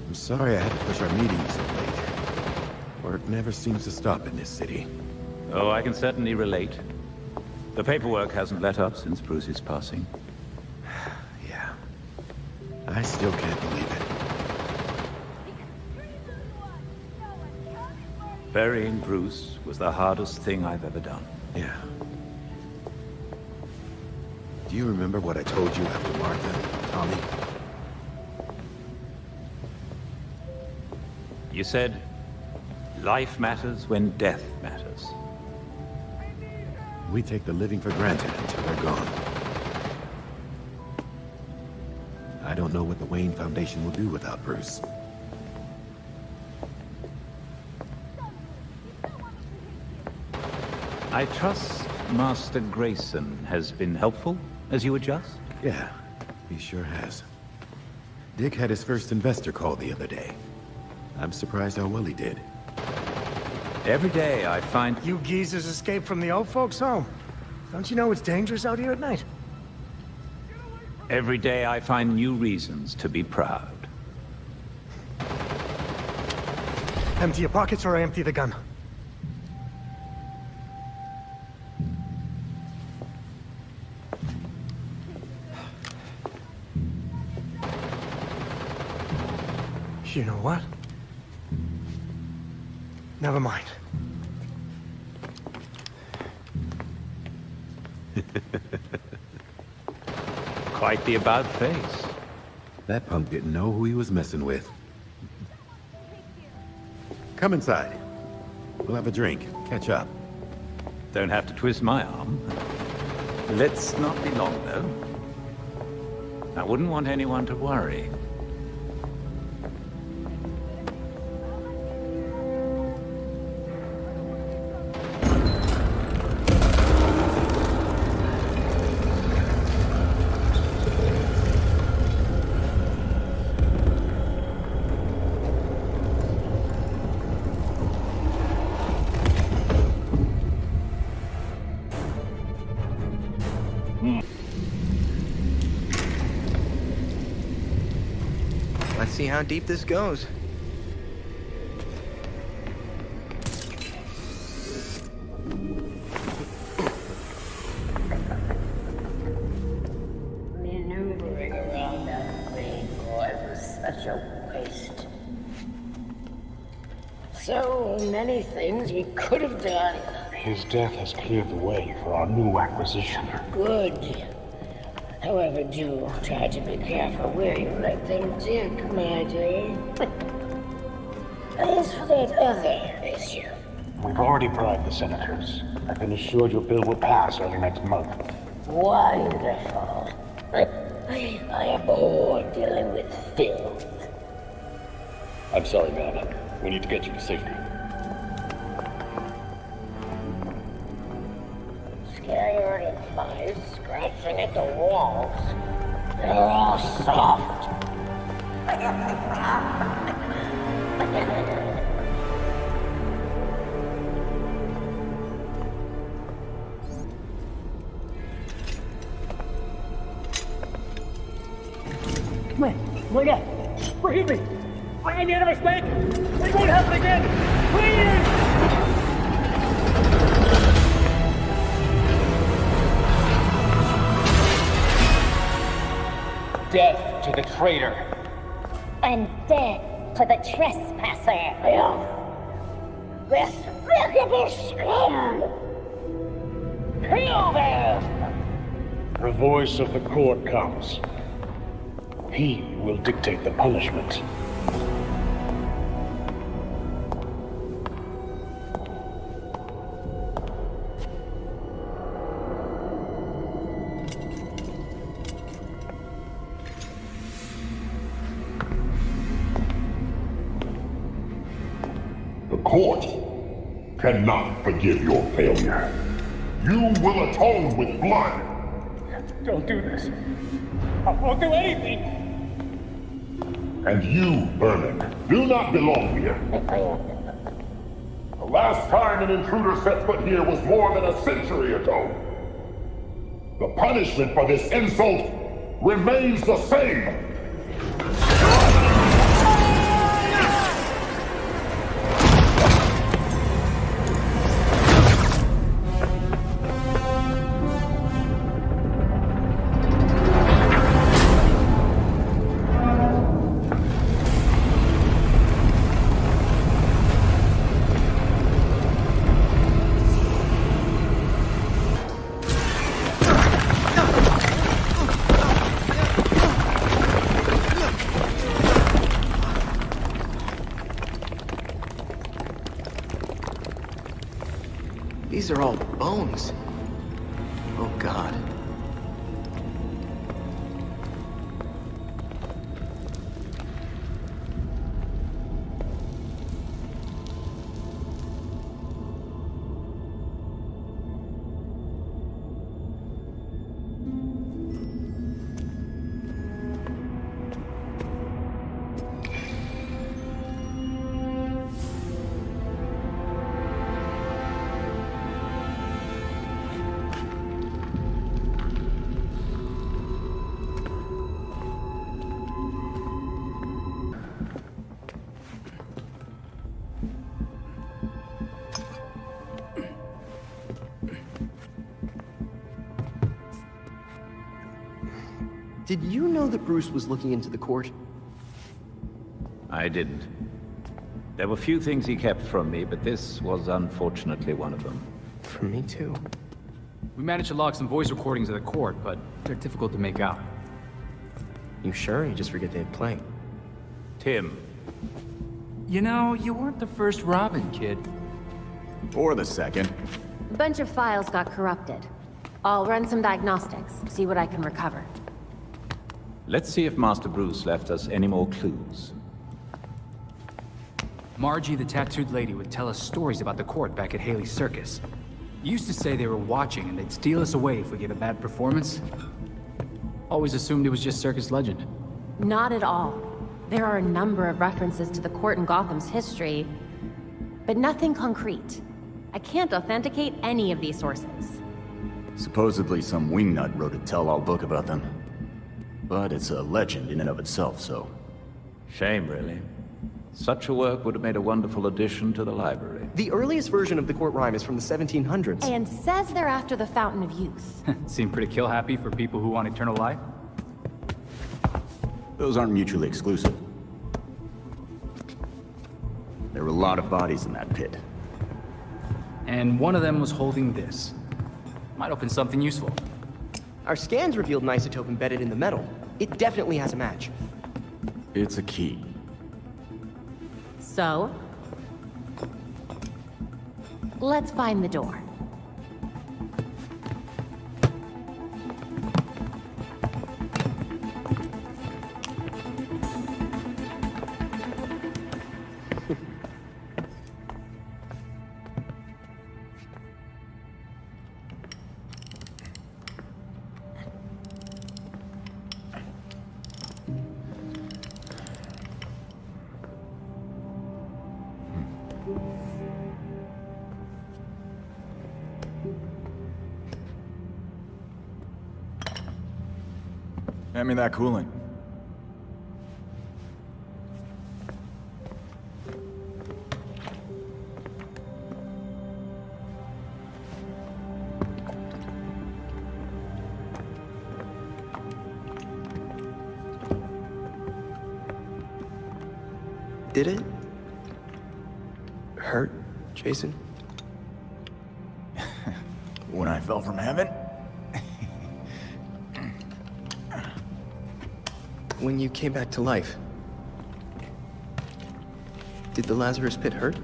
I'm sorry I had to push our meeting so late. Work never seems to stop in this city. Oh, I can certainly relate. The paperwork hasn't let up since Bruce's passing. Yeah. I still can't believe it. Burying Bruce was the hardest thing I've ever done. Yeah. Do you remember what I told you after Martha and Tommy? You said, life matters when death matters. We take the living for granted until they're gone. I don't know what the Wayne Foundation will do without Bruce. I trust Master Grayson has been helpful as you adjust? Yeah, he sure has. Dick had his first investor call the other day. I'm surprised how well he did. Every day I find... You geezers escaped from the old folks' home. Don't you know it's dangerous out here at night? Every day I find new reasons to be proud. Empty your pockets or I empty the gun. You know what? Never mind. Quite the about face. That punk didn't know who he was messing with. Come inside. We'll have a drink, catch up. Don't have to twist my arm. Let's not be long, though. I wouldn't want anyone to worry. Let's see how deep this goes. Maneuvering around that grave was such a waste. So many things we could have done. His death has cleared the way for our new acquisition. Good. However, do try to be careful where you let them dig, my dear. As for that other issue... We've already bribed the senators. I've been assured your bill will pass early next month. Wonderful. I abhor dealing with filth. I'm sorry, ma'am. We need to get you to safety. Scared of flies scratching at the walls. They're all soft. Forgive me! I made a mistake! It won't happen again! Please! Death to the traitor! And death to the trespasser! Despicable scum! Kill them! The voice of the court comes. He will dictate the punishment. The court cannot forgive your failure. You will atone with blood. Don't do this. I won't do anything! And you, Vermin, do not belong here. The last time an intruder set foot here was more than a century ago. The punishment for this insult remains the same. These are all bones. Oh, God. Did you know that Bruce was looking into the court? I didn't. There were few things he kept from me, but this was unfortunately one of them. From me too. We managed to log some voice recordings of the court, but they're difficult to make out. You sure? You just forget they had playing. Tim. You know, you weren't the first Robin, kid. Or the second. A bunch of files got corrupted. I'll run some diagnostics, see what I can recover. Let's see if Master Bruce left us any more clues. Margie, the tattooed lady, would tell us stories about the court back at Haley's Circus. Used to say they were watching and they'd steal us away if we gave a bad performance. Always assumed it was just circus legend. Not at all. There are a number of references to the court in Gotham's history, but nothing concrete. I can't authenticate any of these sources. Supposedly some wingnut wrote a tell-all book about them. But it's a legend in and of itself, so... Shame, really. Such a work would have made a wonderful addition to the library. The earliest version of the court rhyme is from the 1700s. And says they're after the Fountain of Youth. Seem pretty kill-happy for people who want eternal life? Those aren't mutually exclusive. There were a lot of bodies in that pit. And one of them was holding this. Might open something useful. Our scans revealed an isotope embedded in the metal. It definitely has a match. It's a key. So? Let's find the door. Hand me that cooling. Did it hurt, Jason? When I fell from heaven? When you came back to life, did the Lazarus pit hurt?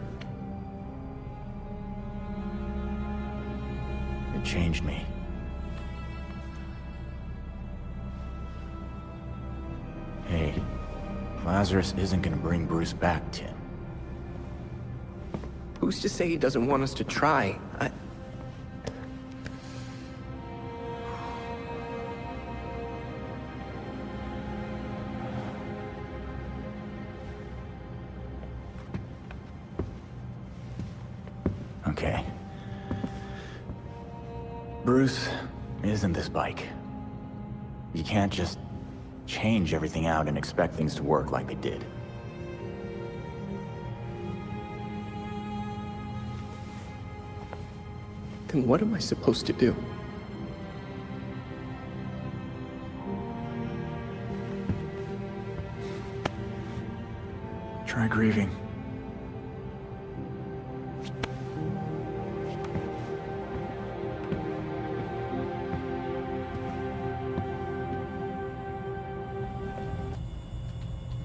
It changed me. Hey, Lazarus isn't gonna bring Bruce back, Tim. Who's to say he doesn't want us to try? Okay. Bruce isn't this bike. You can't just change everything out and expect things to work like they did. Then what am I supposed to do? Try grieving.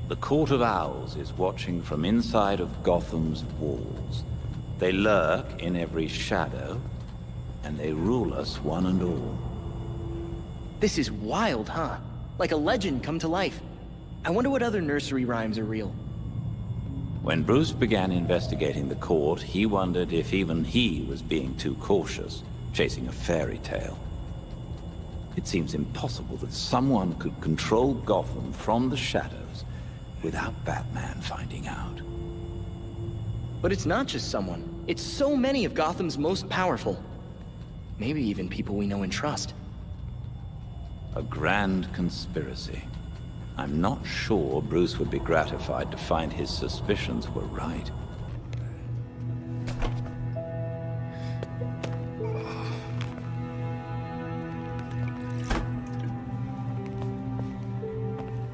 The Court of Owls is watching from inside of Gotham's walls. They lurk in every shadow, and they rule us one and all. This is wild, huh? Like a legend come to life. I wonder what other nursery rhymes are real. When Bruce began investigating the court, he wondered if even he was being too cautious, chasing a fairy tale. It seems impossible that someone could control Gotham from the shadows without Batman finding out. But it's not just someone. It's so many of Gotham's most powerful. Maybe even people we know and trust. A grand conspiracy. I'm not sure Bruce would be gratified to find his suspicions were right.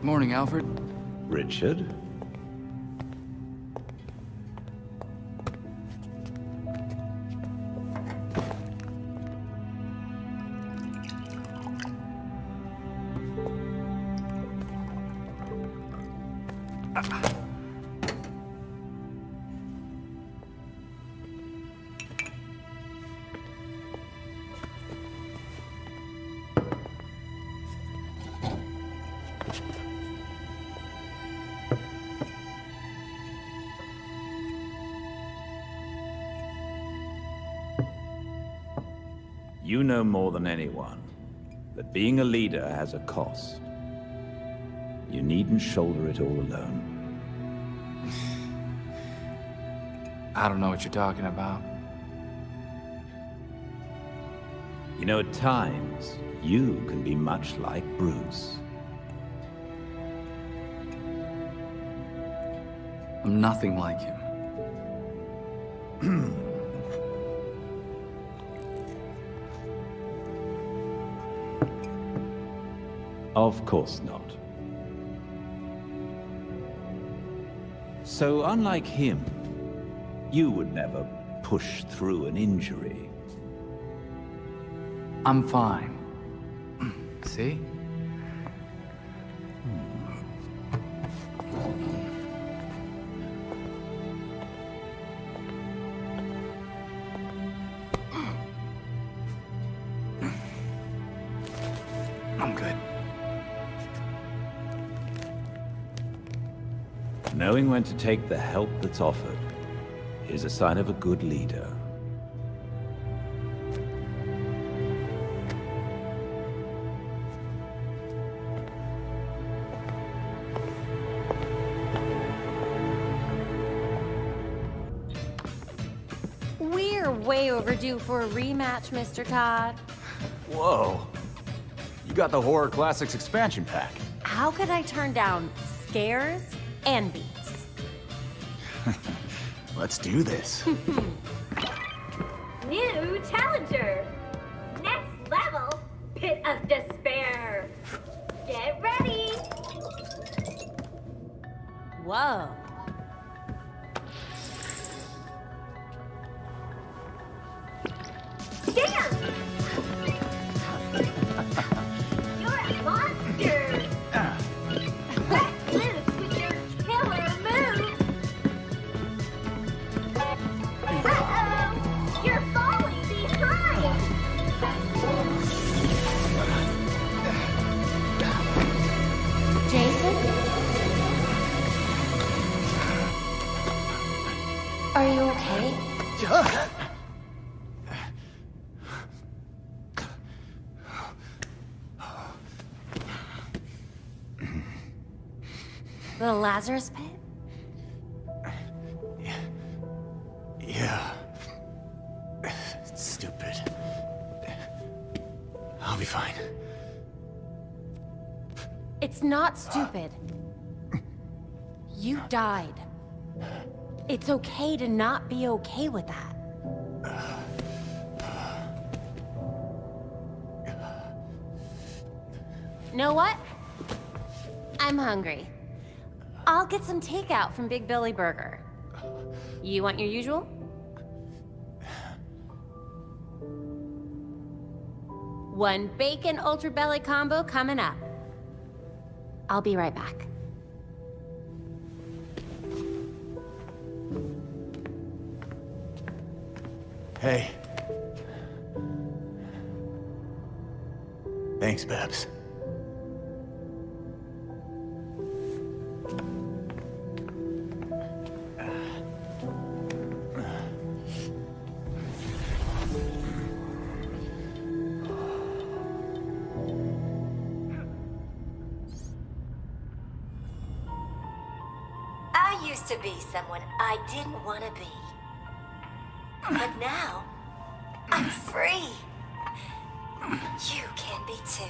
Morning, Alfred. Richard? You know more than anyone that being a leader has a cost. You needn't shoulder it all alone. I don't know what you're talking about. You know, at times, you can be much like Bruce. I'm nothing like him. Of course not. So, unlike him, you would never push through an injury. I'm fine. See? I'm good. Knowing when to take the help that's offered is a sign of a good leader. We're way overdue for a rematch, Mr. Todd. Whoa. You got the Horror Classics expansion pack. How could I turn down scares and beats? Let's do this. New challenger! Next level, Pit of Despair! Get ready! Whoa. Damn! You're a monster! Let loose with your killer moves! Uh-oh! You're falling behind! Jason? Are you okay? The Lazarus pit? Yeah. It's stupid. I'll be fine. It's not stupid. You died. It's okay to not be okay with that. Know what? I'm hungry. I'll get some takeout from Big Billy Burger. You want your usual? One bacon ultra belly combo coming up. I'll be right back. Hey. Thanks, Babs. I used to be someone I didn't want to be. But now, I'm free. You can be too.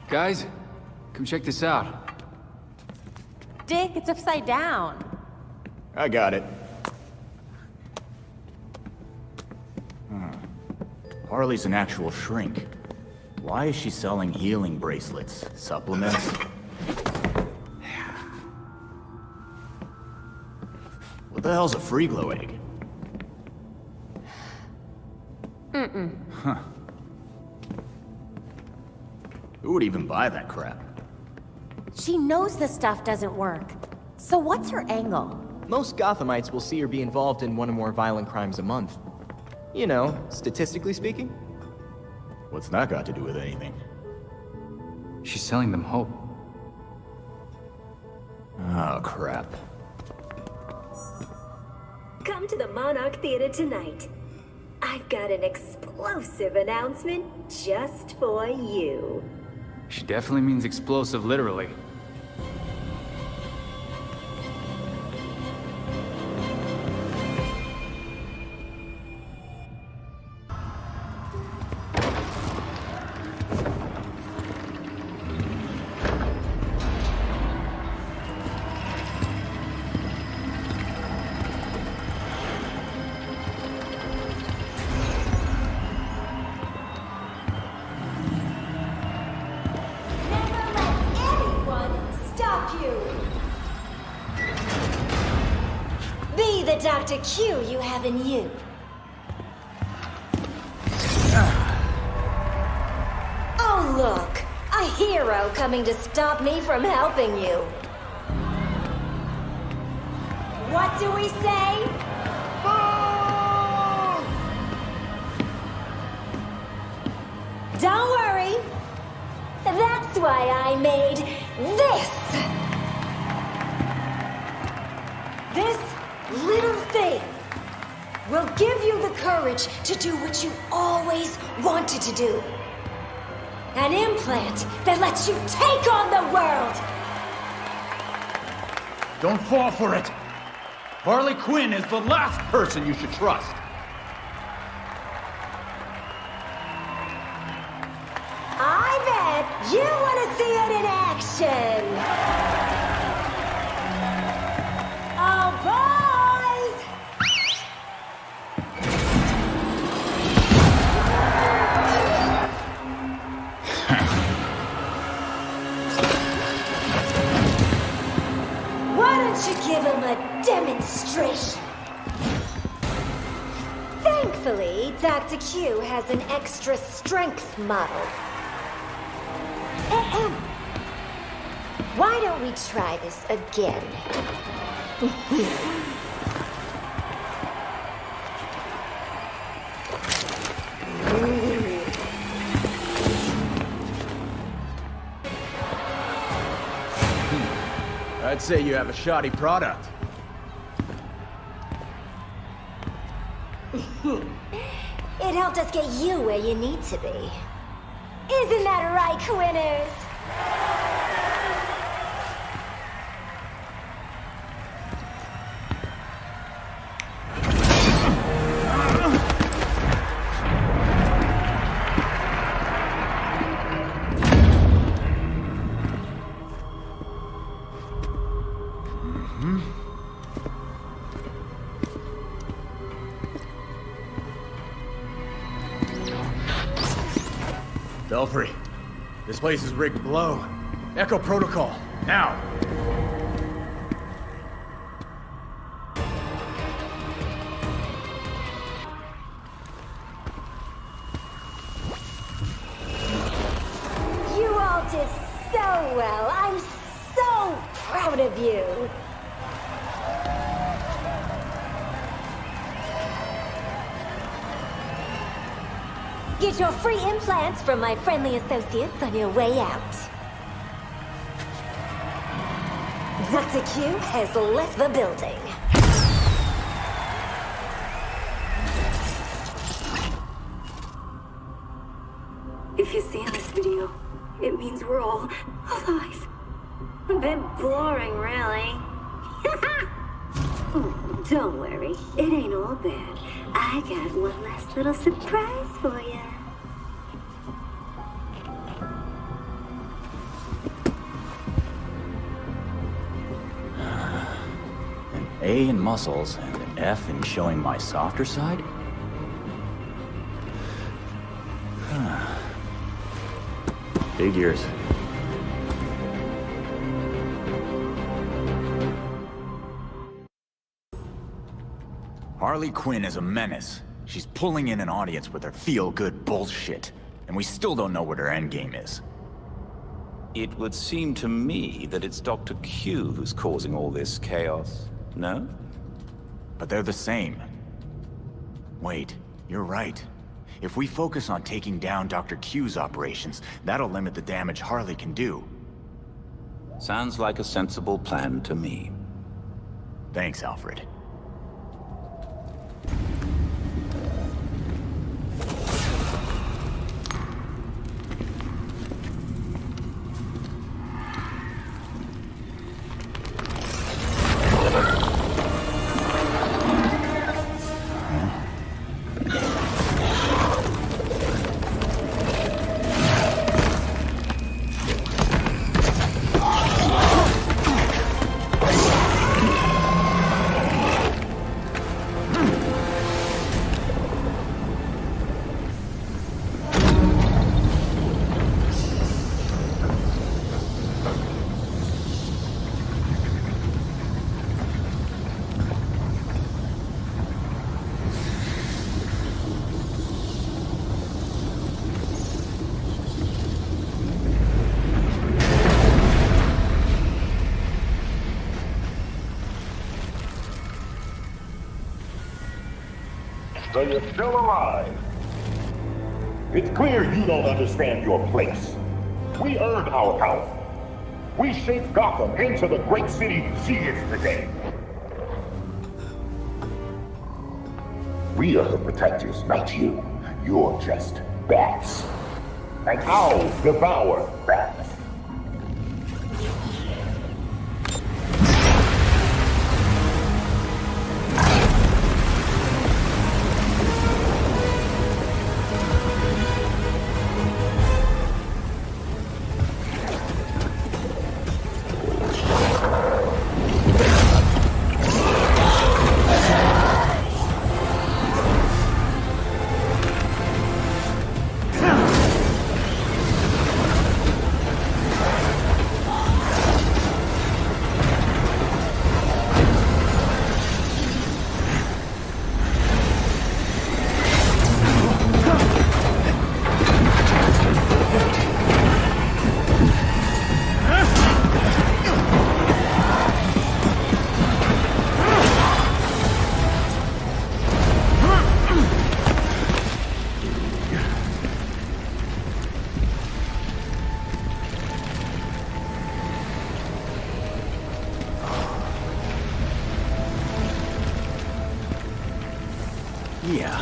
Guys, come check this out. Dick, it's upside down. I got it. Harley's an actual shrink. Why is she selling healing bracelets? Supplements? What the hell's a free glow egg? Mm-mm. Huh. Who would even buy that crap? She knows this stuff doesn't work. So what's her angle? Most Gothamites will see her be involved in one or more violent crimes a month. You know, statistically speaking. What's that got to do with anything? She's selling them hope. Oh, crap. Come to the Monarch Theater tonight. I've got an explosive announcement just for you. She definitely means explosive, literally. Be the Dr. Q you have in you. Oh, look! A hero coming to stop me from helping you. What do we say? Don't worry. That's why I made this. This little thing will give you the courage to do what you always wanted to do. An implant that lets you take on the world. Don't fall for it. Harley Quinn is the last person you should trust. I bet you want to see it in action. Oh, boys! Why don't you give him a demonstration. Thankfully, Dr. Q has an extra strength model. Why don't we try this again? I'd say you have a shoddy product. It helped us get you where you need to be. Isn't that right, Quinners? Belfry, this place is rigged below. Echo protocol, now! You all did so well. I'm so proud of you. Get your free implants from my friendly associates on your way out. Dr. Q has left the building. If you see in this video, it means we're all alive. A bit boring, really. Oh, don't worry, it ain't all bad. I got one last little surprise for you. An A in muscles and an F in showing my softer side? Figures. Harley Quinn is a menace. She's pulling in an audience with her feel-good bullshit. And we still don't know what her endgame is. It would seem to me that it's Dr. Q who's causing all this chaos, no? But they're the same. Wait, you're right. If we focus on taking down Dr. Q's operations, that'll limit the damage Harley can do. Sounds like a sensible plan to me. Thanks, Alfred. So you're still alive. It's clear you don't understand your place. We earned our power. We shaped Gotham into the great city she is today. We are the protectors, not you. You're just bats. And I'll devour bats. Yeah.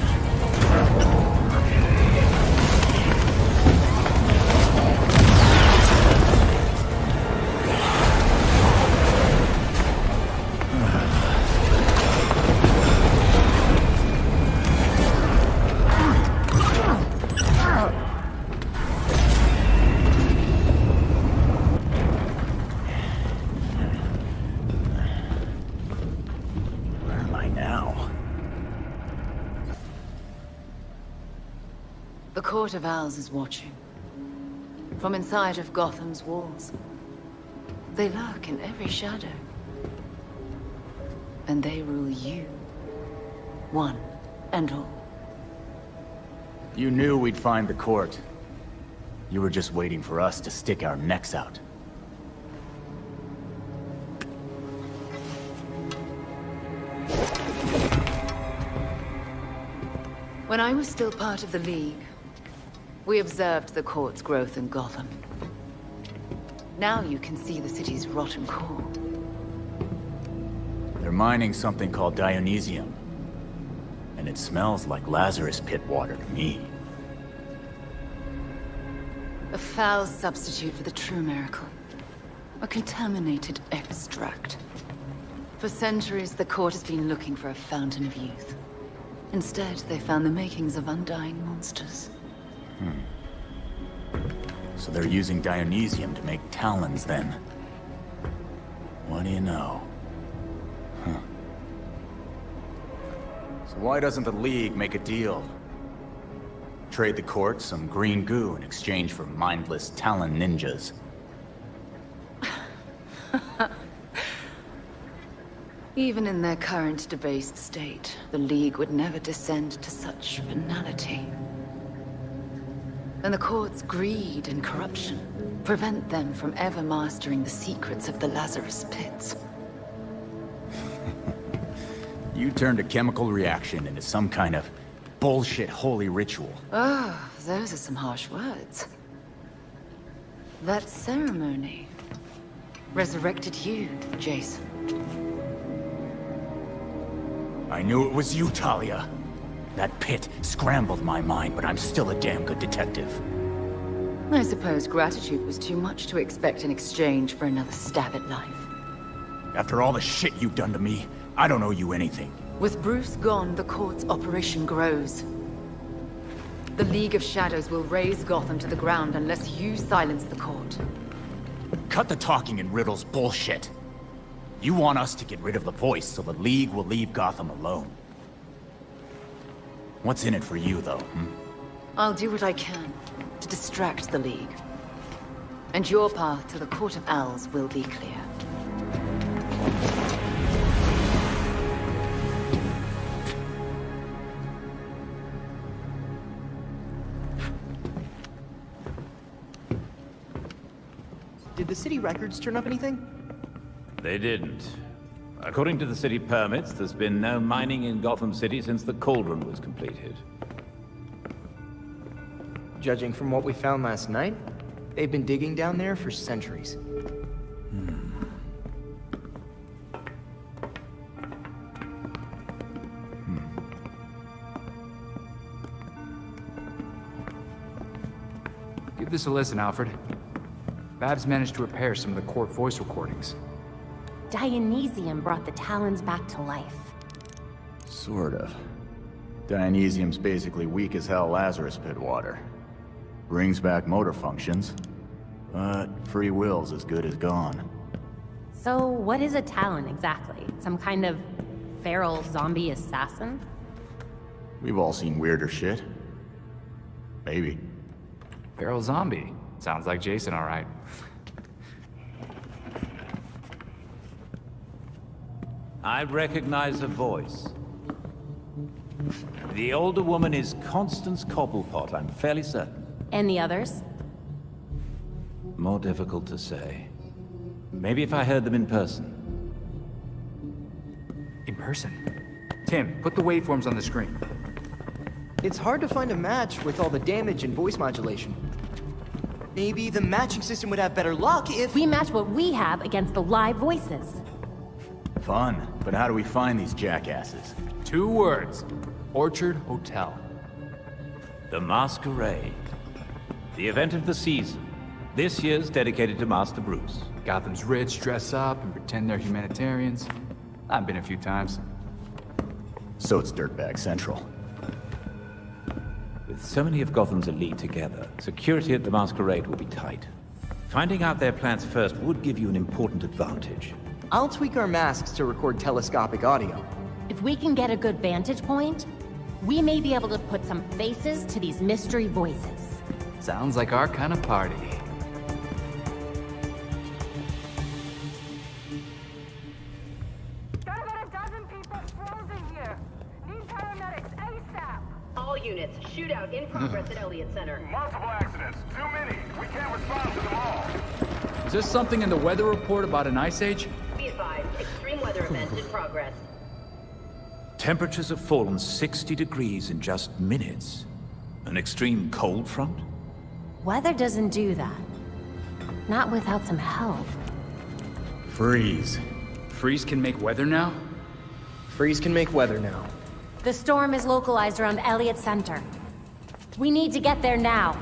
The Court of Owls is watching. From inside of Gotham's walls. They lurk in every shadow. And they rule you. One and all. You knew we'd find the court. You were just waiting for us to stick our necks out. When I was still part of the League, we observed the court's growth in Gotham. Now you can see the city's rotten core. They're mining something called Dionysium. And it smells like Lazarus Pit water to me. A foul substitute for the true miracle. A contaminated extract. For centuries, the court has been looking for a fountain of youth. Instead, they found the makings of undying monsters. So they're using Dionysium to make talons, then. What do you know? So why doesn't the League make a deal? Trade the court some green goo in exchange for mindless talon ninjas. Even in their current debased state, the League would never descend to such venality. And the court's greed and corruption prevent them from ever mastering the secrets of the Lazarus Pits. You turned a chemical reaction into some kind of bullshit holy ritual. Oh, those are some harsh words. That ceremony resurrected you, Jason. I knew it was you, Talia. That pit scrambled my mind, but I'm still a damn good detective. I suppose gratitude was too much to expect in exchange for another stab at life. After all the shit you've done to me, I don't owe you anything. With Bruce gone, the court's operation grows. The League of Shadows will raze Gotham to the ground unless you silence the court. Cut the talking in riddles bullshit. You want us to get rid of the voice so the League will leave Gotham alone. What's in it for you, though, I'll do what I can to distract the League. And your path to the Court of Owls will be clear. Did the city records turn up anything? They didn't. According to the city permits, there's been no mining in Gotham City since the Cauldron was completed. Judging from what we found last night, they've been digging down there for centuries. Give this a listen, Alfred. Babs managed to repair some of the court voice recordings. Dionysium brought the Talons back to life. Sort of. Dionysium's basically weak as hell Lazarus Pit water. Brings back motor functions, but free will's as good as gone. So what is a Talon exactly? Some kind of feral zombie assassin? We've all seen weirder shit. Maybe. Feral zombie. Sounds like Jason, all right. I recognize a voice. The older woman is Constance Cobblepot, I'm fairly certain. And the others? More difficult to say. Maybe if I heard them in person. In person? Tim, put the waveforms on the screen. It's hard to find a match with all the damage and voice modulation. Maybe the matching system would have better luck if... We match what we have against the live voices. Fun, but how do we find these jackasses? 2 words. Orchard Hotel. The Masquerade. The event of the season. This year's dedicated to Master Bruce. Gotham's rich dress up and pretend they're humanitarians. I've been a few times. So it's Dirtbag Central. With so many of Gotham's elite together, security at the Masquerade will be tight. Finding out their plans first would give you an important advantage. I'll tweak our masks to record telescopic audio. If we can get a good vantage point, we may be able to put some faces to these mystery voices. Sounds like our kind of party. All units, shootout in progress at Elliott Center. Multiple accidents. Too many. We can't respond to them all. Is there something in the weather report about an ice age? Be advised, extreme weather event in progress. Temperatures have fallen 60 degrees in just minutes. An extreme cold front? Weather doesn't do that. Not without some help. Freeze. Freeze can make weather now? Freeze can make weather now. The storm is localized around Elliott Center. We need to get there now.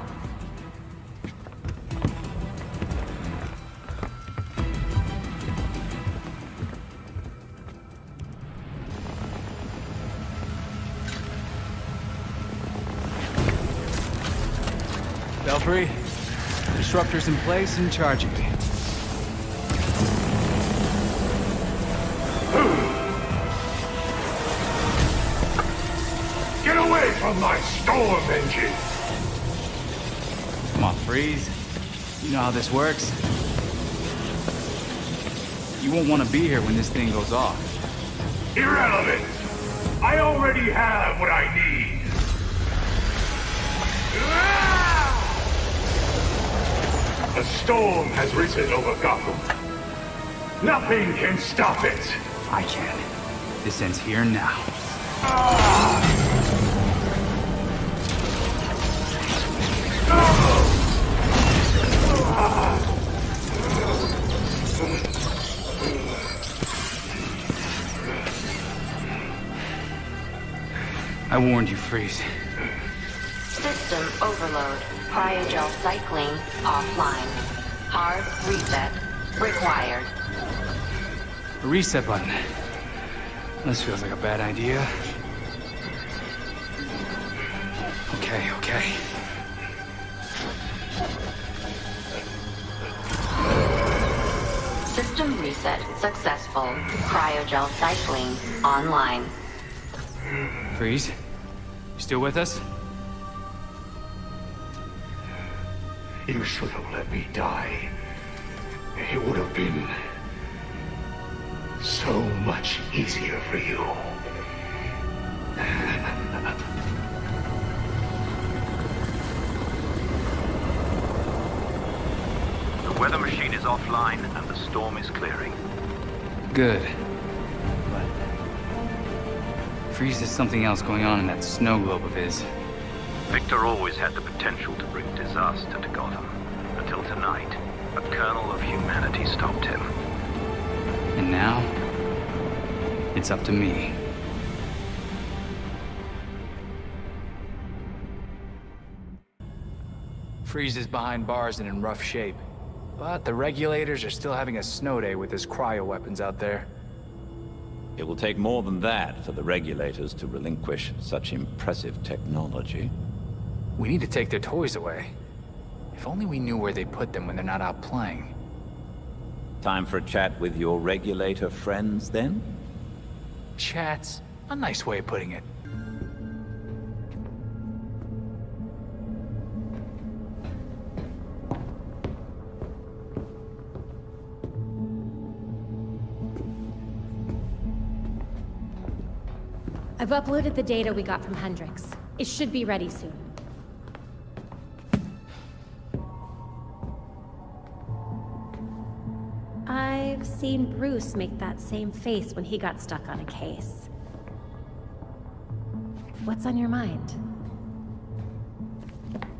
Belfry, disruptors in place and charging me. Get away from my storm engine! Come on, Freeze. You know how this works. You won't want to be here when this thing goes off. Irrelevant! I already have what I need! A storm has risen over Gotham. Nothing can stop it! I can. This ends here now. I warned you, Freeze. System overload. Cryogel cycling offline. Hard reset required. A reset button. This feels like a bad idea. Okay. System reset successful. Cryogel cycling online. Freeze? You still with us? You should have let me die. It would have been so much easier for you. The weather machine is offline and the storm is clearing. Good. But Freeze has something else going on in that snow globe of his. Victor always had the potential to bring disaster to Gotham. Until tonight, a kernel of humanity stopped him. And now, it's up to me. Freeze is behind bars and in rough shape. But the regulators are still having a snow day with his cryo weapons out there. It will take more than that for the regulators to relinquish such impressive technology. We need to take their toys away. If only we knew where they put them when they're not out playing. Time for a chat with your regulator friends, then? Chats? A nice way of putting it. I've uploaded the data we got from Hendrix. It should be ready soon. I've seen Bruce make that same face when he got stuck on a case. What's on your mind?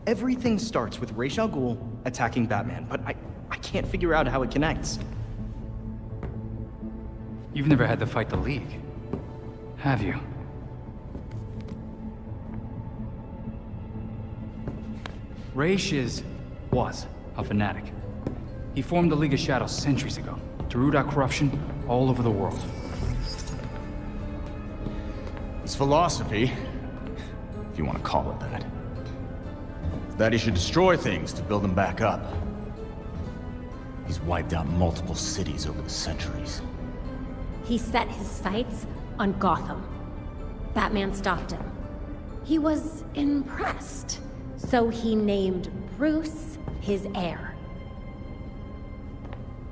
Everything starts with Ra's al Ghul attacking Batman, but I can't figure out how it connects. You've never had to fight the League, have you? Raish was a fanatic. He formed the League of Shadows centuries ago to root out corruption all over the world. His philosophy, if you want to call it that, is that he should destroy things to build them back up. He's wiped out multiple cities over the centuries. He set his sights on Gotham. Batman stopped him. He was impressed, so he named Bruce his heir.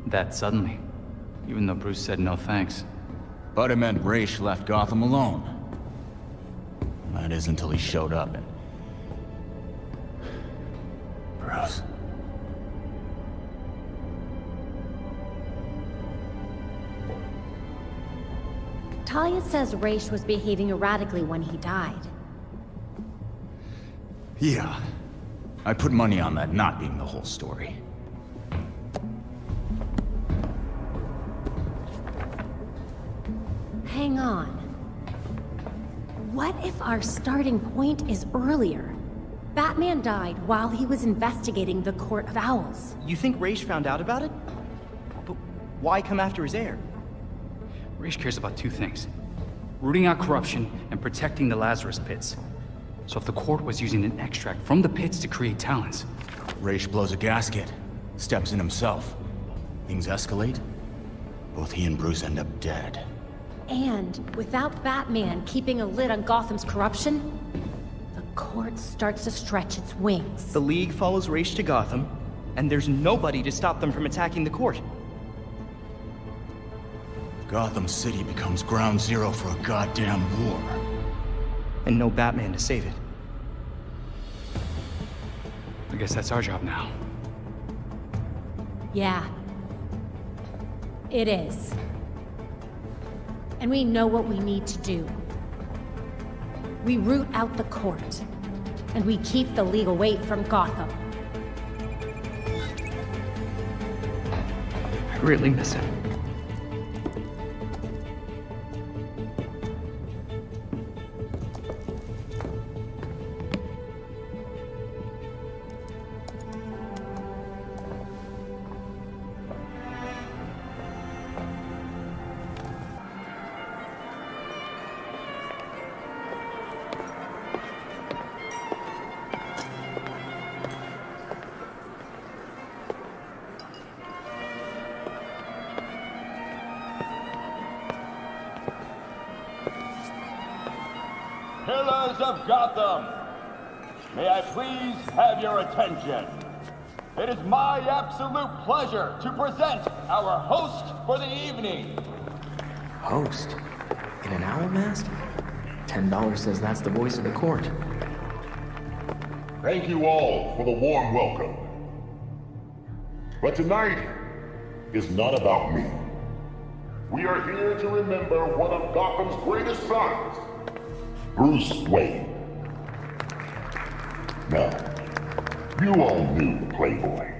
That suddenly, even though Bruce said no thanks. But it meant Raish left Gotham alone. That is until he showed up and... Bruce. Talia says Raish was behaving erratically when he died. Yeah. I put money on that not being the whole story. Hang on. What if our starting point is earlier? Batman died while he was investigating the Court of Owls. You think Raish found out about it? But why come after his heir? Raish cares about two things: rooting out corruption and protecting the Lazarus Pits. So if the court was using an extract from the pits to create talents... Raish blows a gasket, steps in himself. Things escalate. Both he and Bruce end up dead. And without Batman keeping a lid on Gotham's corruption, the court starts to stretch its wings. The League follows Raish to Gotham, and there's nobody to stop them from attacking the court. Gotham City becomes ground zero for a goddamn war. And no Batman to save it. I guess that's our job now. Yeah. It is. And we know what we need to do. We root out the court, and we keep the League away from Gotham. I really miss him. Pillars of Gotham, may I please have your attention? It is my absolute pleasure to present our host for the evening. Host? In an owl mask? $10 says that's the voice of the court. Thank you all for the warm welcome. But tonight is not about me. We are here to remember one of Gotham's greatest sons, Bruce Wayne. Now, you all knew the Playboy.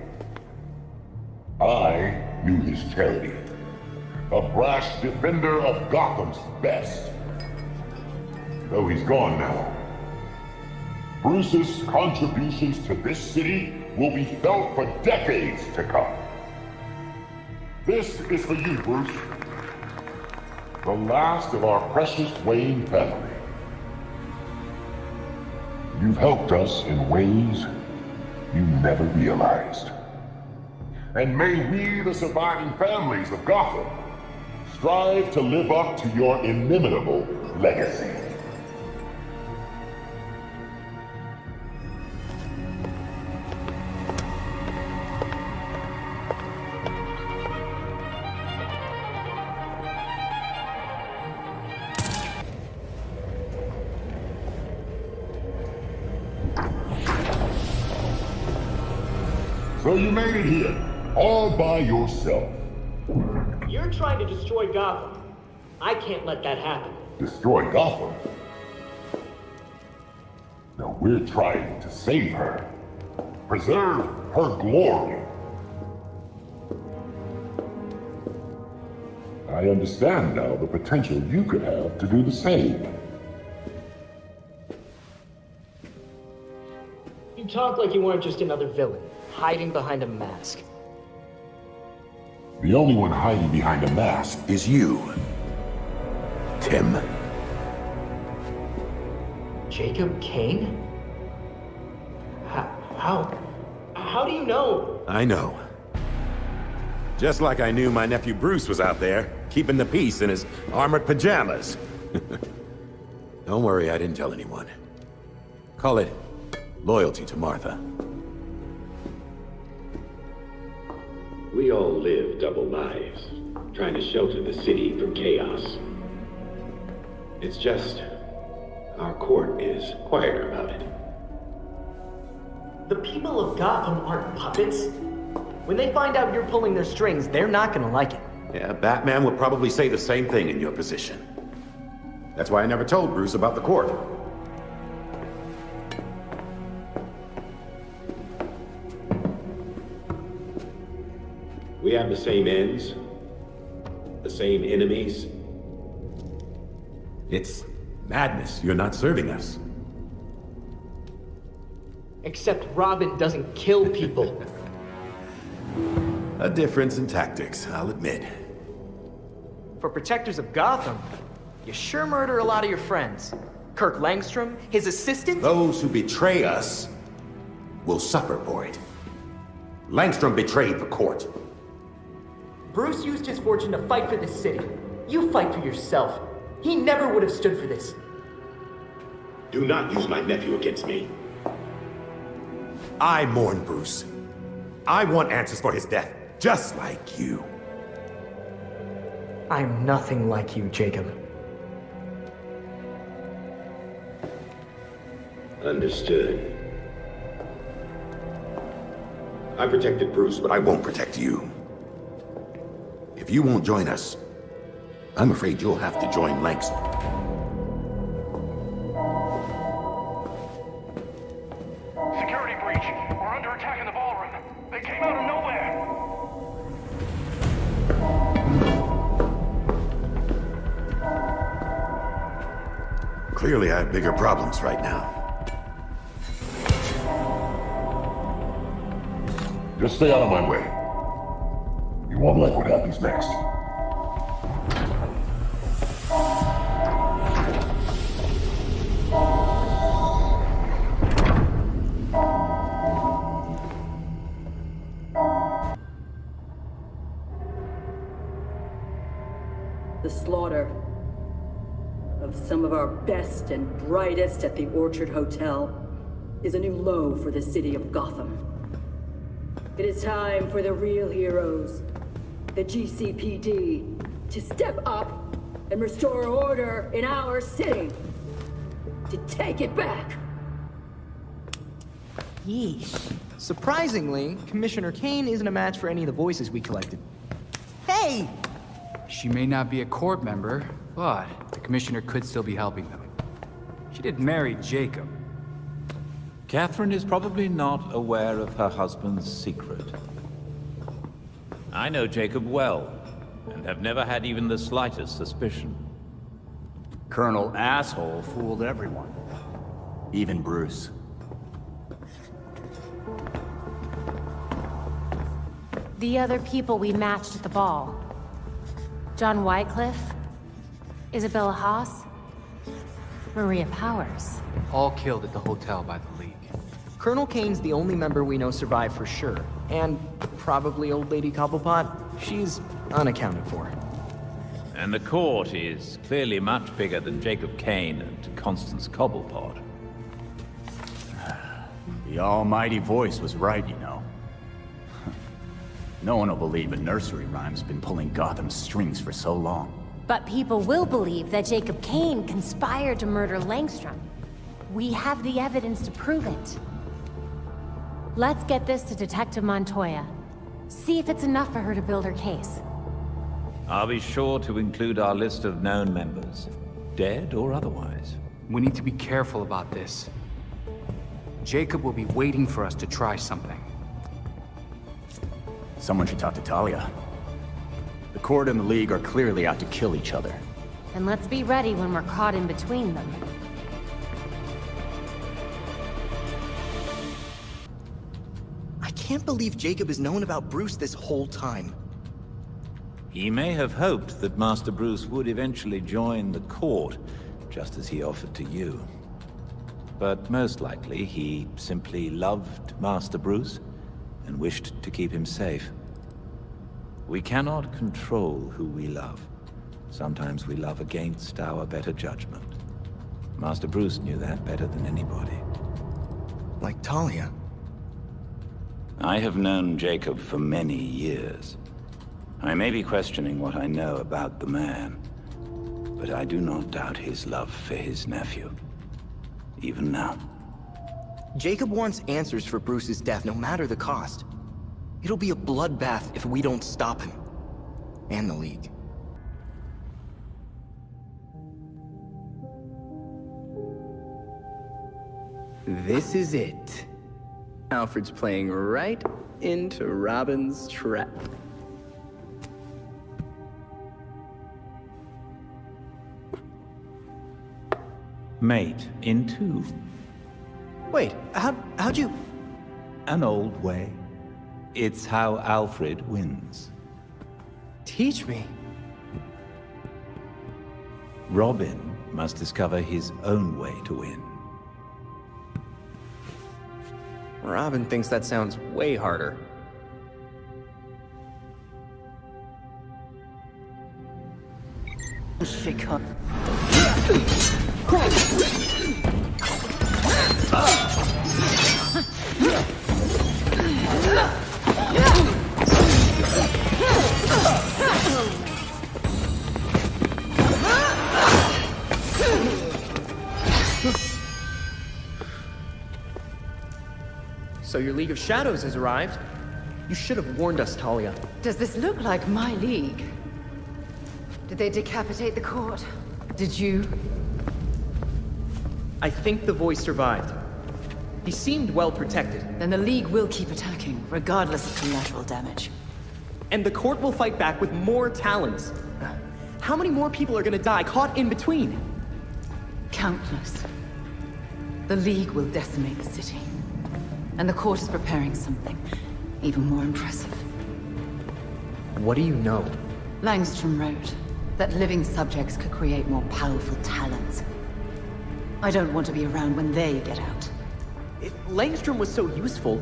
I knew his charity. A brash defender of Gotham's best. Though he's gone now, Bruce's contributions to this city will be felt for decades to come. This is for you, Bruce. The last of our precious Wayne family. You've helped us in ways you never realized. And may we, the surviving families of Gotham, strive to live up to your inimitable legacy. So you made it here, all by yourself. You're trying to destroy Gotham. I can't let that happen. Destroy Gotham? No, we're trying to save her. Preserve her glory. I I understand now the potential you could have to do the same. You talk like you weren't just another villain, hiding behind a mask. The only one hiding behind a mask is you, Tim. Jacob Kane? How do you know? I know. Just like I knew my nephew Bruce was out there, keeping the peace in his armored pajamas. Don't worry, I didn't tell anyone. Call it loyalty to Martha. We all live double lives, trying to shelter the city from chaos. It's just, our court is quieter about it. The people of Gotham aren't puppets. When they find out you're pulling their strings, they're not gonna like it. Yeah, Batman would probably say the same thing in your position. That's why I never told Bruce about the court. We have the same ends, the same enemies. It's madness. You're not serving us. Except Robin doesn't kill people. A difference in tactics, I'll admit. For protectors of Gotham, you sure murder a lot of your friends. Kirk Langstrom, his assistant? Those who betray us will suffer for it. Langstrom betrayed the court. Bruce used his fortune to fight for this city. You fight for yourself. He never would have stood for this. Do not use my nephew against me. I mourn Bruce. I want answers for his death, just like you. I'm nothing like you, Jacob. Understood. I protected Bruce, but I won't protect you. If you won't join us, I'm afraid you'll have to join Langstrom. Security breach. We're under attack in the ballroom. They came out of nowhere. Clearly, I have bigger problems right now. Just stay out of my way. You won't like what happens next. The slaughter of some of our best and brightest at the Orchard Hotel is a new low for the city of Gotham. It is time for the real heroes, the GCPD, to step up and restore order in our city. To take it back. Yeesh. Surprisingly, Commissioner Kane isn't a match for any of the voices we collected. Hey! She may not be a court member, but the commissioner could still be helping them. She did marry Jacob. Catherine is probably not aware of her husband's secret. I know Jacob well, and have never had even the slightest suspicion. Colonel Asshole fooled everyone. Even Bruce. The other people we matched at the ball. John Wycliffe, Isabella Haas, Maria Powers. All killed at the hotel by the League. Colonel Kane's the only member we know survived for sure. And probably Old Lady Cobblepot. She's unaccounted for. And the court is clearly much bigger than Jacob Kane and Constance Cobblepot. The almighty voice was right, you know. No one will believe a nursery rhyme's been pulling Gotham's strings for so long. But people will believe that Jacob Kane conspired to murder Langstrom. We have the evidence to prove it. Let's get this to Detective Montoya. See if it's enough for her to build her case. I'll be sure to include our list of known members, dead or otherwise. We need to be careful about this. Jacob will be waiting for us to try something. Someone should talk to Talia. The Court and the League are clearly out to kill each other. And let's be ready when we're caught in between them. I can't believe Jacob has known about Bruce this whole time. He may have hoped that Master Bruce would eventually join the court, just as he offered to you. But most likely, he simply loved Master Bruce and wished to keep him safe. We cannot control who we love. Sometimes we love against our better judgment. Master Bruce knew that better than anybody. Like Talia. I have known Jacob for many years. I may be questioning what I know about the man, but I do not doubt his love for his nephew. Even now. Jacob wants answers for Bruce's death, no matter the cost. It'll be a bloodbath if we don't stop him. And the League. This is it. Alfred's playing right into Robin's trap. Mate in two. Wait, how'd you... An old way. It's how Alfred wins. Teach me. Robin must discover his own way to win. Robin thinks that sounds way harder. She can't. So your League of Shadows has arrived? You should have warned us, Talia. Does this look like my league? Did they decapitate the court? Did you? I think the voice survived. He seemed well protected. Then the League will keep attacking, regardless of collateral damage. And the court will fight back with more talons. How many more people are gonna die caught in between? Countless. The League will decimate the city. And the court is preparing something even more impressive. What do you know? Langstrom wrote that living subjects could create more powerful talents. I don't want to be around when they get out. If Langstrom was so useful,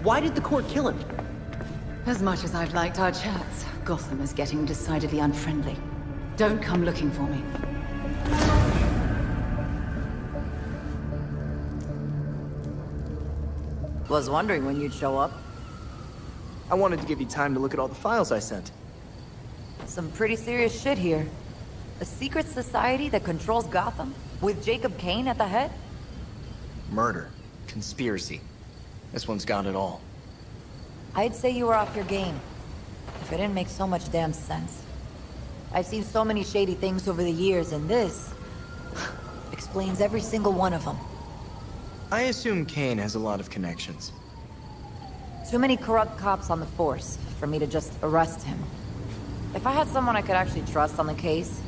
why did the court kill him? As much as I've liked our chats, Gotham is getting decidedly unfriendly. Don't come looking for me. Was wondering when you'd show up. I wanted to give you time to look at all the files I sent. Some pretty serious shit here. A secret society that controls Gotham, with Jacob Kane at the head? Murder. Conspiracy. This one's got it all. I'd say you were off your game. If it didn't make so much damn sense. I've seen so many shady things over the years, and this explains every single one of them. I assume Kane has a lot of connections. Too many corrupt cops on the force for me to just arrest him. If I had someone I could actually trust on the case,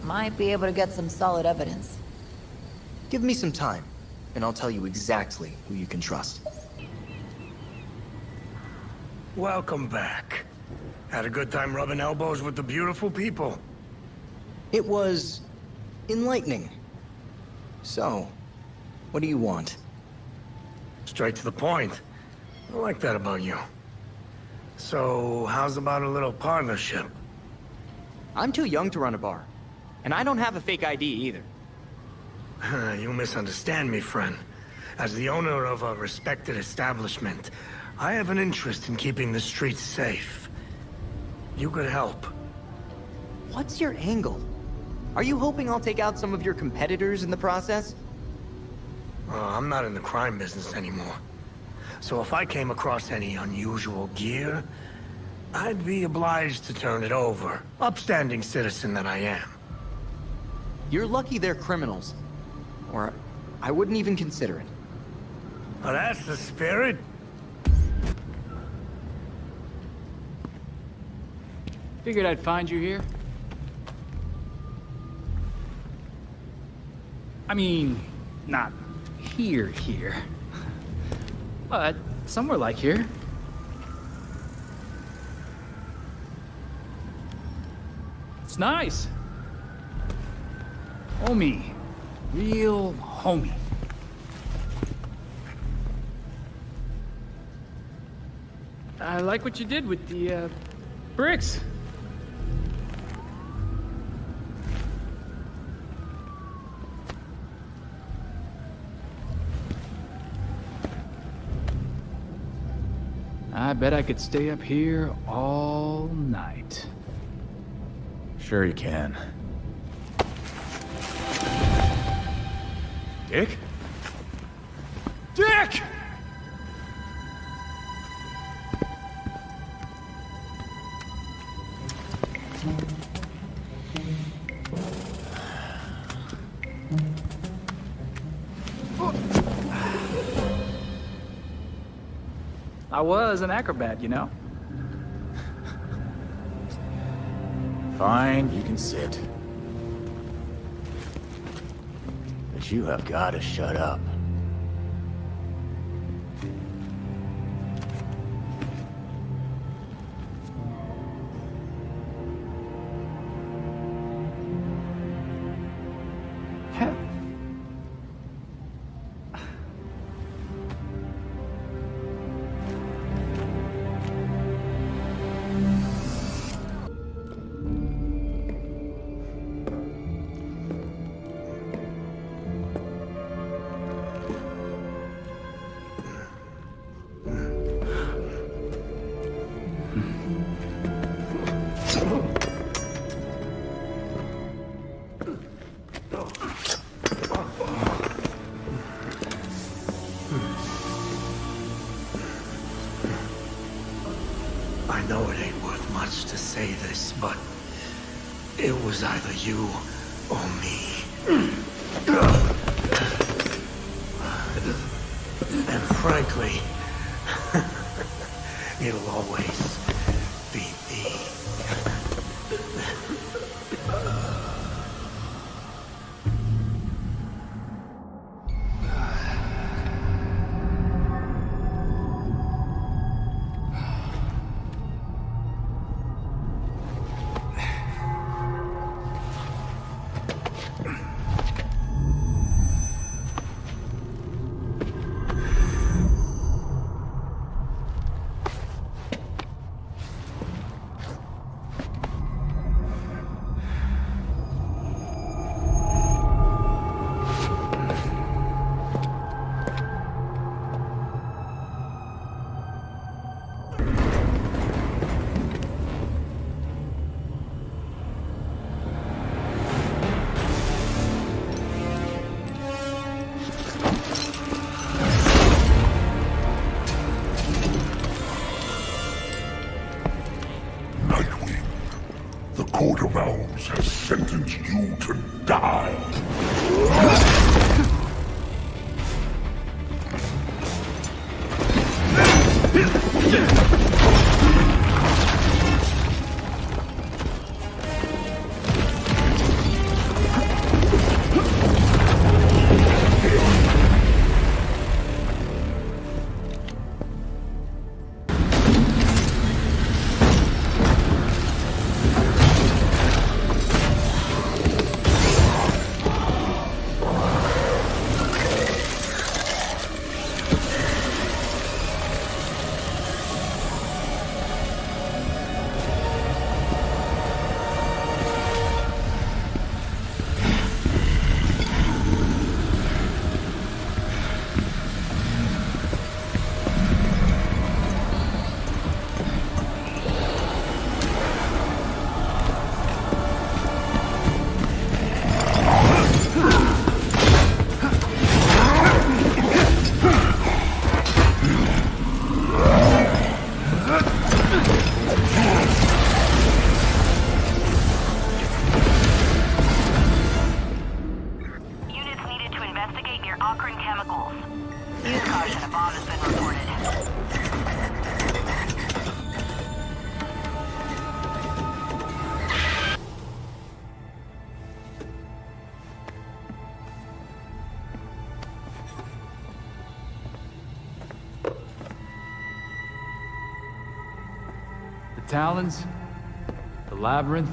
might be able to get some solid evidence. Give me some time, and I'll tell you exactly who you can trust. Welcome back. Had a good time rubbing elbows with the beautiful people. It was enlightening. So, what do you want? Straight to the point. I like that about you. So, how's about a little partnership? I'm too young to run a bar. And I don't have a fake ID either. You misunderstand me, friend. As the owner of a respected establishment, I have an interest in keeping the streets safe. You could help. What's your angle? Are you hoping I'll take out some of your competitors in the process? I'm not in the crime business anymore. So if I came across any unusual gear, I'd be obliged to turn it over. Upstanding citizen that I am. You're lucky they're criminals. Or I wouldn't even consider it. Well, that's the spirit. Figured I'd find you here. I mean, not here. But somewhere like here. It's nice. Homie. Real homie. I like what you did with the, bricks. I bet I could stay up here all night. Sure you can. Dick? Dick! I was an acrobat, you know? Fine, you can sit. But you have got to shut up. I know it ain't worth much to say this, but it was either you or me. And frankly, it'll always be me. The Court of Owls has sentenced you to die. Talons, the Labyrinth,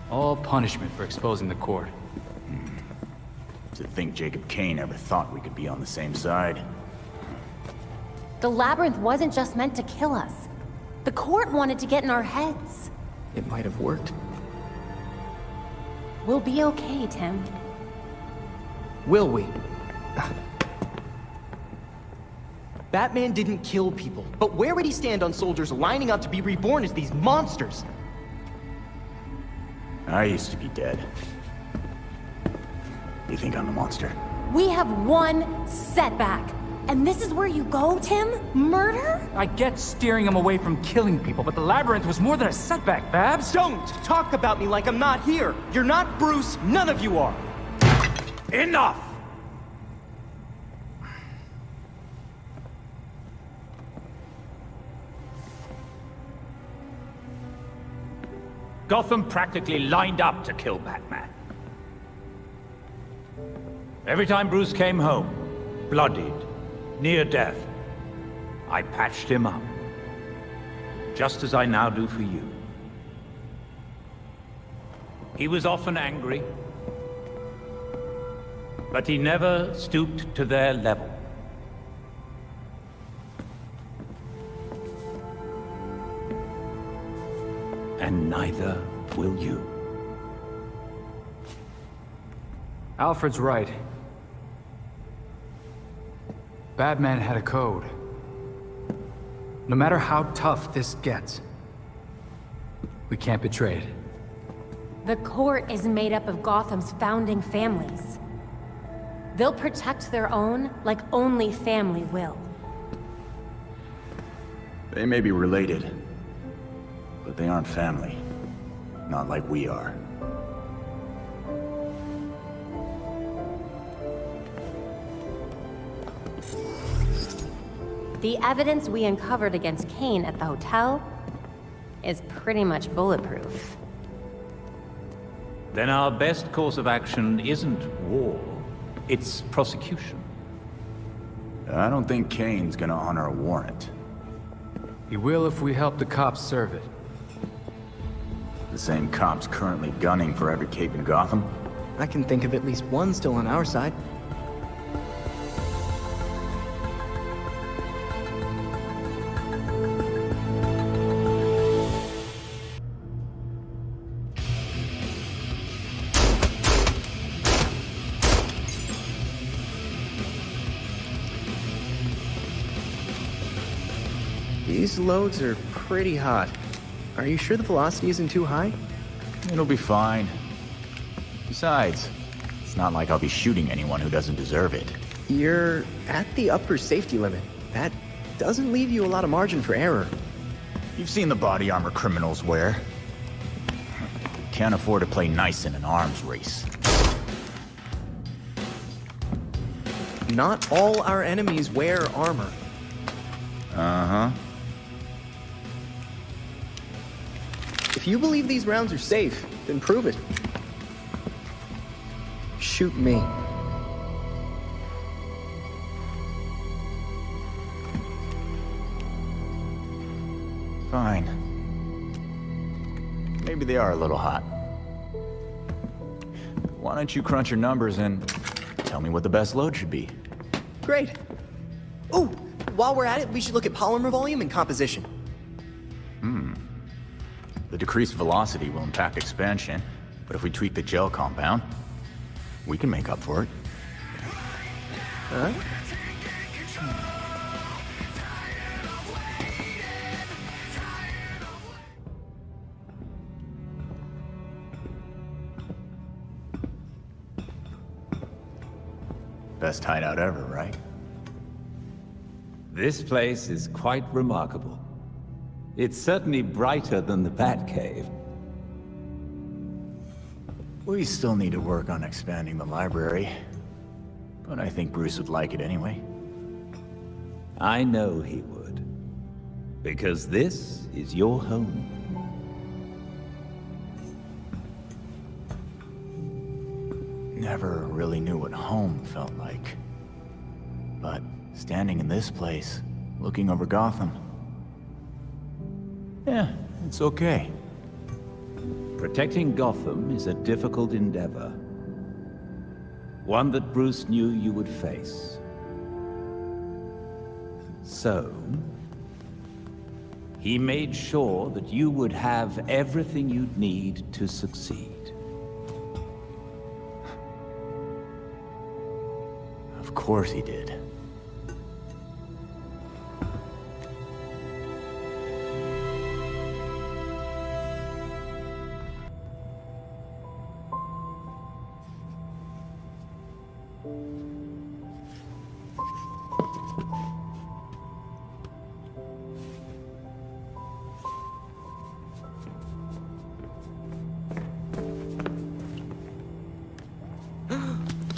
all punishment for exposing the court. To think Jacob Kane ever thought we could be on the same side. The Labyrinth wasn't just meant to kill us. The court wanted to get in our heads. It might have worked. We'll be okay, Tim. Will we? Batman didn't kill people, but where would he stand on soldiers lining up to be reborn as these monsters? I used to be dead. You think I'm the monster? We have one setback. And this is where you go, Tim? Murder? I get steering him away from killing people, but the Labyrinth was more than a setback, Babs. Don't talk about me like I'm not here. You're not Bruce, none of you are. Enough! Gotham practically lined up to kill Batman. Every time Bruce came home, bloodied, near death, I patched him up. Just as I now do for you. He was often angry, but he never stooped to their level. And neither will you. Alfred's right. Batman had a code. No matter how tough this gets, we can't betray it. The court is made up of Gotham's founding families. They'll protect their own like only family will. They may be related, but they aren't family. Not like we are. The evidence we uncovered against Kane at the hotel is pretty much bulletproof. Then our best course of action isn't war, it's prosecution. I don't think Kane's gonna honor a warrant. He will if we help the cops serve it. The same cops currently gunning for every cape in Gotham? I can think of at least one still on our side. These loads are pretty hot. Are you sure the velocity isn't too high? It'll be fine. Besides, it's not like I'll be shooting anyone who doesn't deserve it. You're at the upper safety limit. That doesn't leave you a lot of margin for error. You've seen the body armor criminals wear. Can't afford to play nice in an arms race. Not all our enemies wear armor. Uh-huh. If you believe these rounds are safe, then prove it. Shoot me. Fine. Maybe they are a little hot. Why don't you crunch your numbers and tell me what the best load should be? Great. Oh, while we're at it, we should look at polymer volume and composition. The decreased velocity will impact expansion, but if we tweak the gel compound, we can make up for it. Huh? Best hideout ever, right? This place is quite remarkable. It's certainly brighter than the Batcave. We still need to work on expanding the library, but I think Bruce would like it anyway. I know he would. Because this is your home. Never really knew what home felt like. But standing in this place, looking over Gotham, Yeah, it's okay. Protecting Gotham is a difficult endeavor. One that Bruce knew you would face. So, he made sure that you would have everything you'd need to succeed. Of course he did.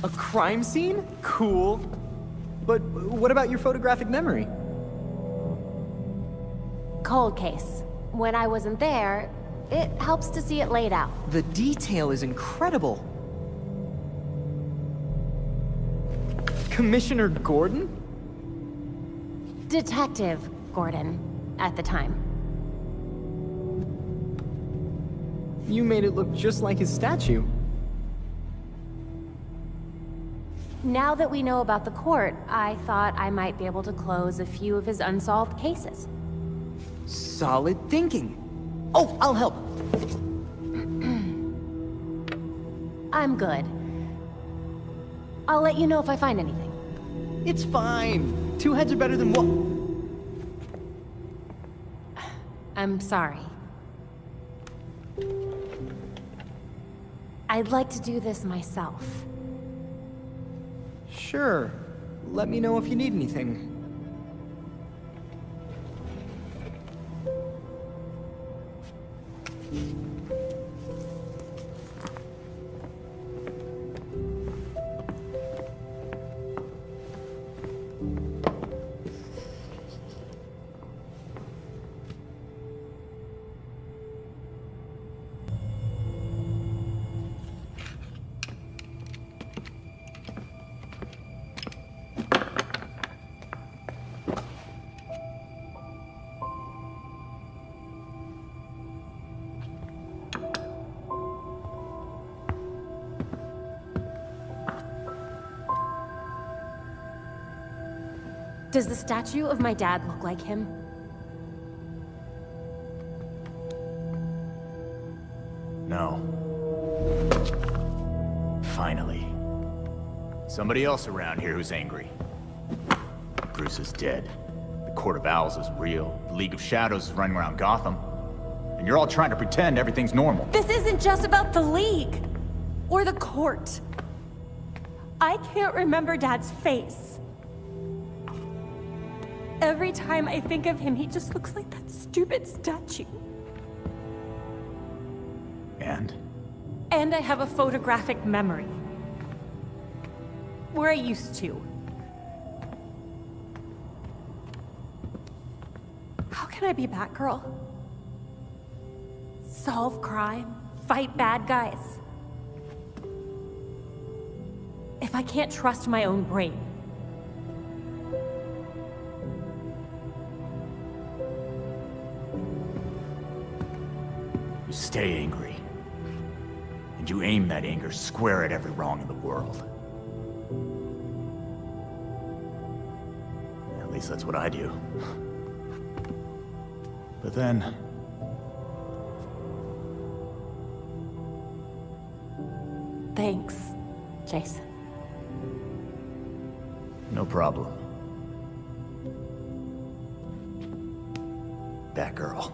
A crime scene? Cool. But what about your photographic memory? Cold case. When I wasn't there, it helps to see it laid out. The detail is incredible. Commissioner Gordon? Detective Gordon, at the time. You made it look just like his statue. Now that we know about the court, I thought I might be able to close a few of his unsolved cases. Solid thinking. Oh, I'll help. I'm good. I'll let you know if I find anything. It's fine. Two heads are better than one. I'm sorry. I'd like to do this myself. Sure. Let me know if you need anything. Does the statue of my dad look like him? No. Finally. Somebody else around here who's angry. Bruce is dead. The Court of Owls is real. The League of Shadows is running around Gotham. And you're all trying to pretend everything's normal. This isn't just about the League. Or the court. I can't remember Dad's face. Every time I think of him, he just looks like that stupid statue. And? And I have a photographic memory. Where I used to. How can I be Batgirl? Solve crime, fight bad guys. If I can't trust my own brain. You stay angry. And you aim that anger square at every wrong in the world. At least that's what I do. But then... Thanks, Jason. No problem. Batgirl.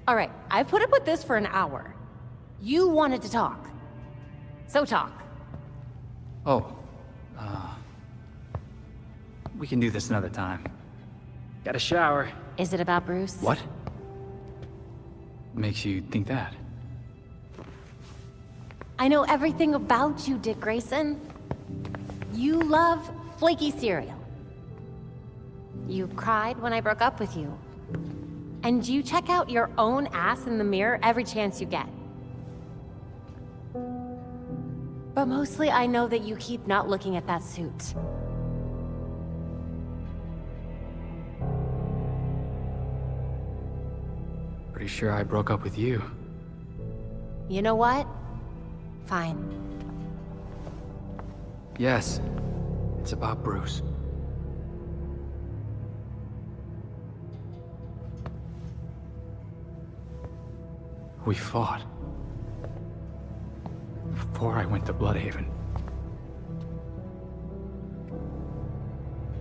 All right, I've put up with this for an hour. You wanted to talk. So talk. Oh, we can do this another time. Got a shower. Is it about Bruce? What? Makes you think that? I know everything about you, Dick Grayson. You love flaky cereal. You cried when I broke up with you. And you check out your own ass in the mirror every chance you get. But mostly I know that you keep not looking at that suit. Pretty sure I broke up with you. You know what? Fine. Yes, it's about Bruce. We fought. Before I went to Bloodhaven.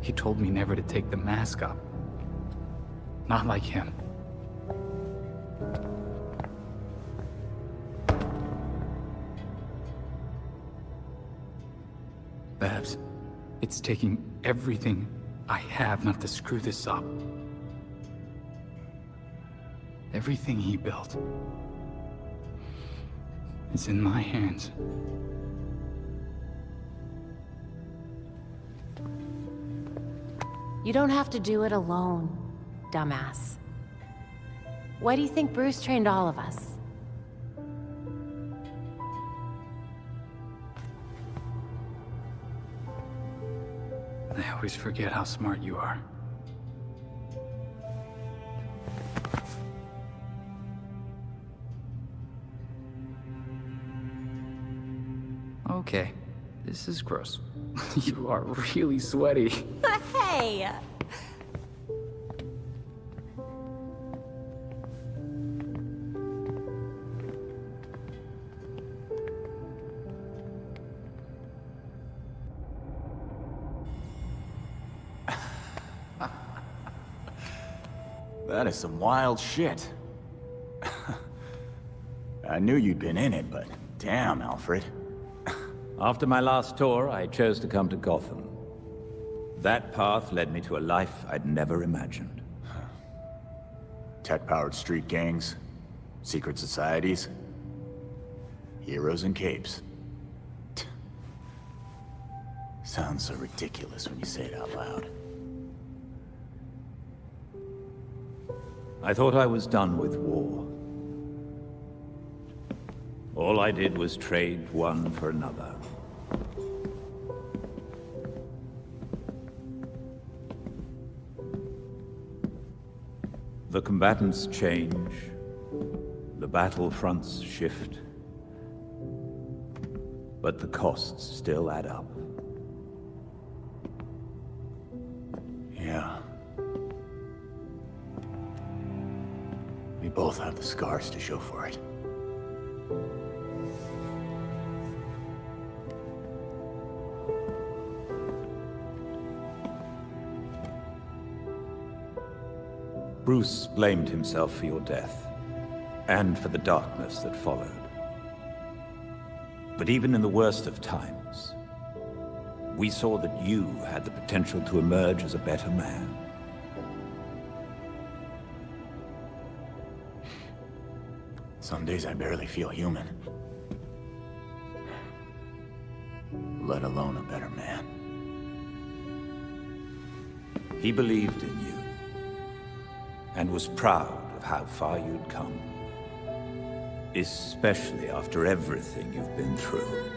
He told me never to take the mask up. Not like him. Babs, it's taking everything I have not to screw this up. Everything he built. It's in my hands. You don't have to do it alone, dumbass. Why do you think Bruce trained all of us? I always forget how smart you are. Okay, this is gross. You are really sweaty. Hey! That is some wild shit. I knew you'd been in it, but damn, Alfred. After my last tour, I chose to come to Gotham. That path led me to a life I'd never imagined. Tech-powered street gangs, secret societies, heroes in capes. Sounds so ridiculous when you say it out loud. I thought I was done with war. All I did was trade one for another. The combatants change, the battlefronts shift, but the costs still add up. Yeah. We both have the scars to show for it. Bruce blamed himself for your death, and for the darkness that followed. But even in the worst of times, we saw that you had the potential to emerge as a better man. Some days I barely feel human. Let alone a better man. He believed in you, and was proud of how far you'd come. Especially after everything you've been through.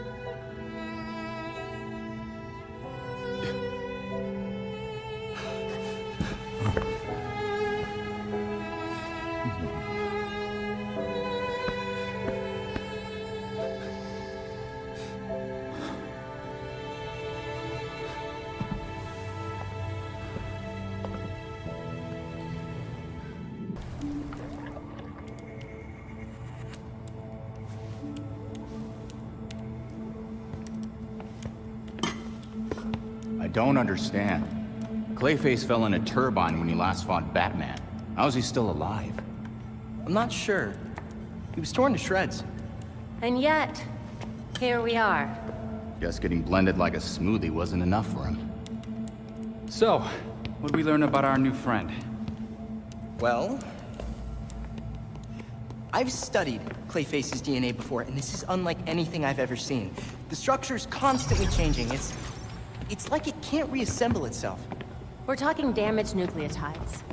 I don't understand. Clayface fell in a turbine when he last fought Batman. How is he still alive? I'm not sure. He was torn to shreds. And yet, Here we are. Guess getting blended like a smoothie wasn't enough for him. So, what'd we learn about our new friend? Well, I've studied Clayface's DNA before, and this is unlike anything I've ever seen. The structure's constantly changing. It's like it can't reassemble itself. We're talking damaged nucleotides,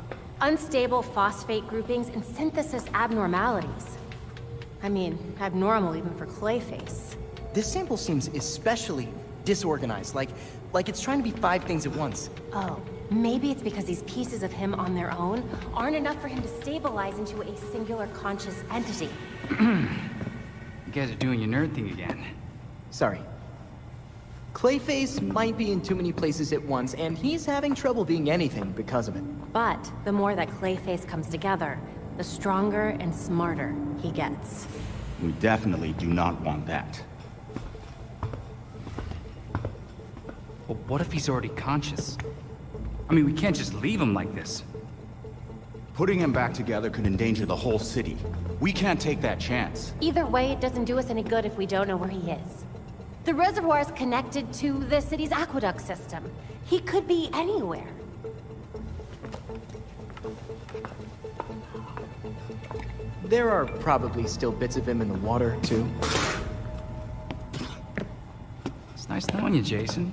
unstable phosphate groupings, and synthesis abnormalities. I mean, abnormal even for Clayface. This sample seems especially disorganized, like it's trying to be 5 things at once. Oh, maybe it's because these pieces of him on their own aren't enough for him to stabilize into a singular conscious entity. You guys are doing your nerd thing again. Sorry. Clayface might be in too many places at once, and he's having trouble being anything because of it. But the more that Clayface comes together, the stronger and smarter he gets. We definitely do not want that. Well, what if he's already conscious? I mean, we can't just leave him like this. Putting him back together could endanger the whole city. We can't take that chance. Either way, it doesn't do us any good if we don't know where he is. The reservoir is connected to the city's aqueduct system. He could be anywhere. There are probably still bits of him in the water, too. It's nice knowing you, Jason.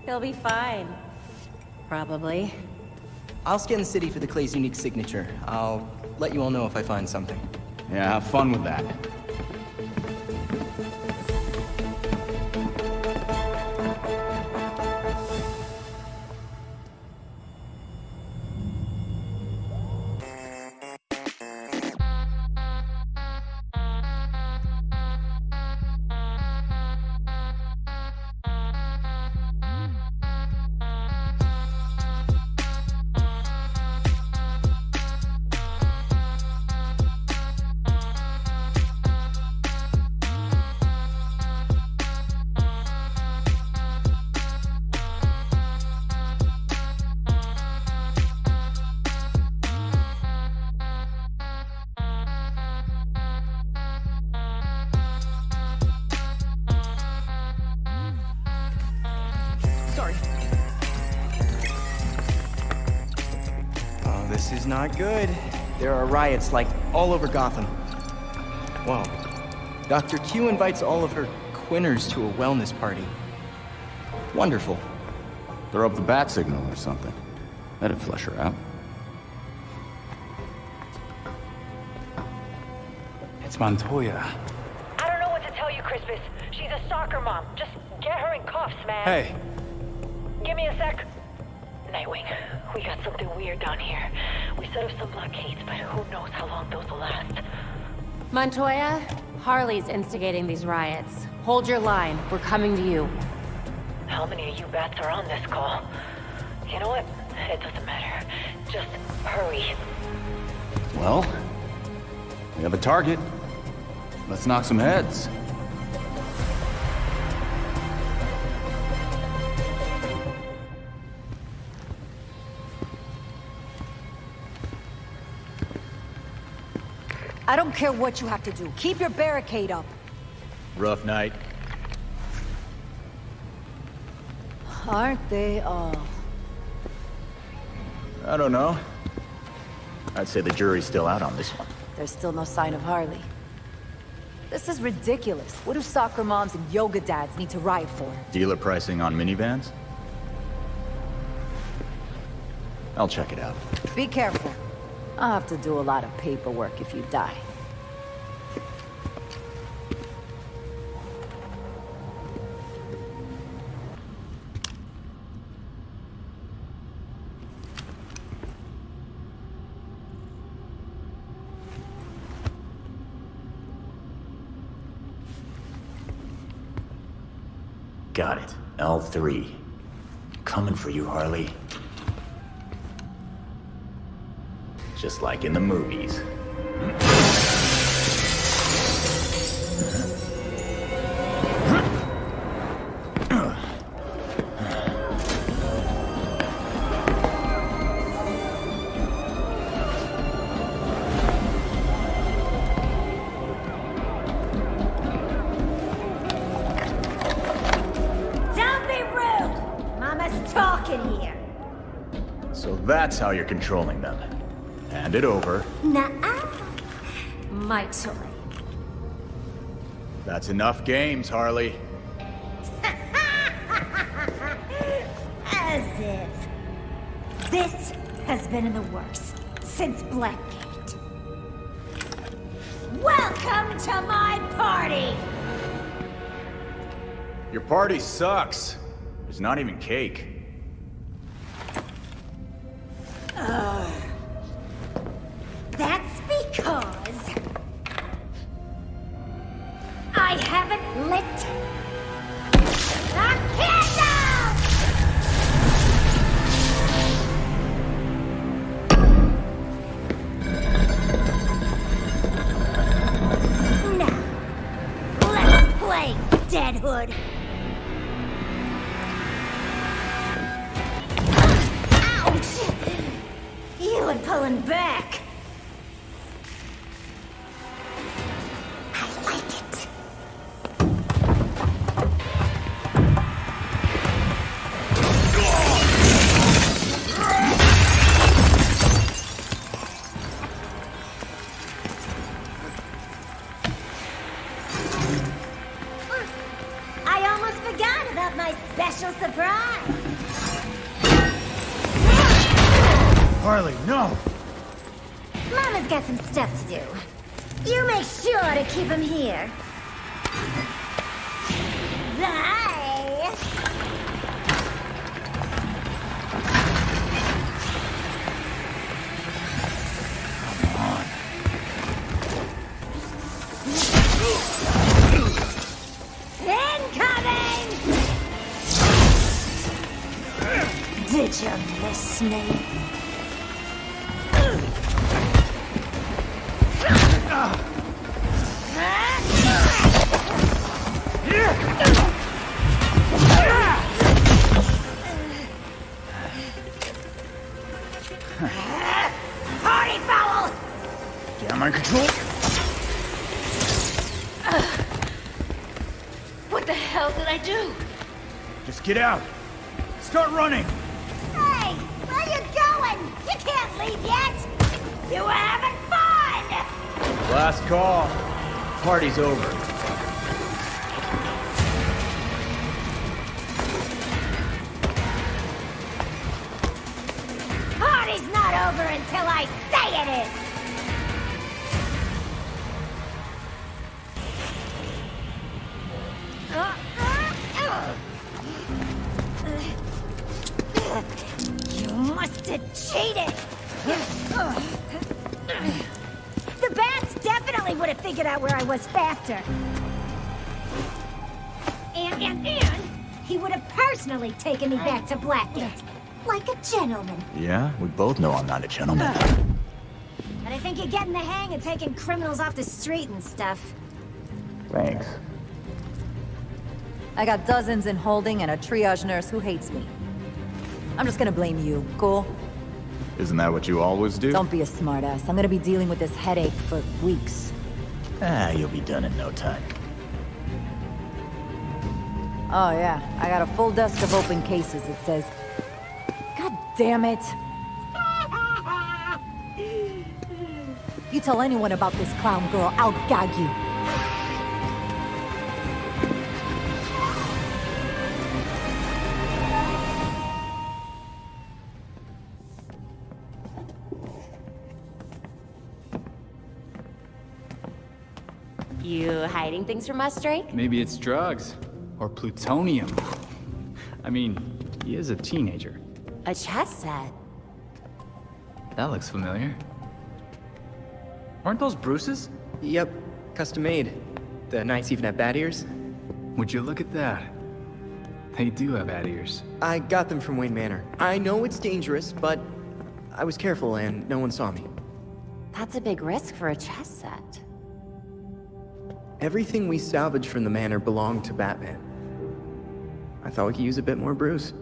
He'll be fine. Probably. I'll scan the city for the Clay's unique signature. I'll let you all know if I find something. Yeah, have fun with that. This is not good. There are riots, like, all over Gotham. Whoa. Dr. Q invites all of her quinners to a wellness party. Wonderful. Throw up the bat signal or something. That'd flush her out. It's Montoya. I don't know what to tell you, Crispus. She's a soccer mom. Just get her in cuffs, man. Hey. Give me a sec. Nightwing, we got something weird down here. We set up some blockades, but who knows how long those will last. Montoya, Harley's instigating these riots. Hold your line. We're coming to you. How many of you bats are on this call? You know what? It doesn't matter. Just hurry. Well, we have a target. Let's knock some heads. I don't care what you have to do. Keep your barricade up. Rough night. Aren't they all? I don't know. I'd say the jury's still out on this one. There's still no sign of Harley. This is ridiculous. What do soccer moms and yoga dads need to riot for? Dealer pricing on minivans? I'll check it out. Be careful. I'll have to do a lot of paperwork if you die. Got it. L3. Coming for you, Harley. Just like in the movies. So that's how you're controlling them. Hand it over. Nuh-uh. My toy. That's enough games, Harley. As if. This has been in the works since Blackgate. Welcome to my party! Your party sucks. There's not even cake. That's because I haven't lit the candle! Now, let's play, Deadhood. You were pulling back. I like it. I almost forgot about my special surprise. Harley, no! Mama's got some stuff to do. You make sure to keep him here. Bye! Incoming! Did you miss me? Party foul! Damn, my control. What the hell did I do? Just get out. Start running. Hey, where you going? You can't leave yet. You were having fun. Last call. Party's over. Party's not over until I say it is. You must have cheated! The bats definitely would have figured out where I was faster. And he would have personally taken me back to Blackgate. Like a gentleman. Yeah, we both know I'm not a gentleman. But I think you're getting the hang of taking criminals off the street and stuff. Thanks. I got dozens in holding and a triage nurse who hates me. I'm just gonna blame you, cool? Isn't that what you always do? Don't be a smartass. I'm gonna be dealing with this headache for weeks. Ah, you'll be done in no time. Oh yeah, I got a full desk of open cases, it says. God damn it! You tell anyone about this clown girl, I'll gag you. You hiding things from us, Drake? Maybe it's drugs. Or plutonium. I mean, he is a teenager. A chess set. That looks familiar. Aren't those Bruce's? Yep, custom made. The knights even have bat ears. Would you look at that? They do have bat ears. I got them from Wayne Manor. I know it's dangerous, but I was careful and no one saw me. That's a big risk for a chess set. Everything we salvaged from the manor belonged to Batman. I thought we could use a bit more Bruce.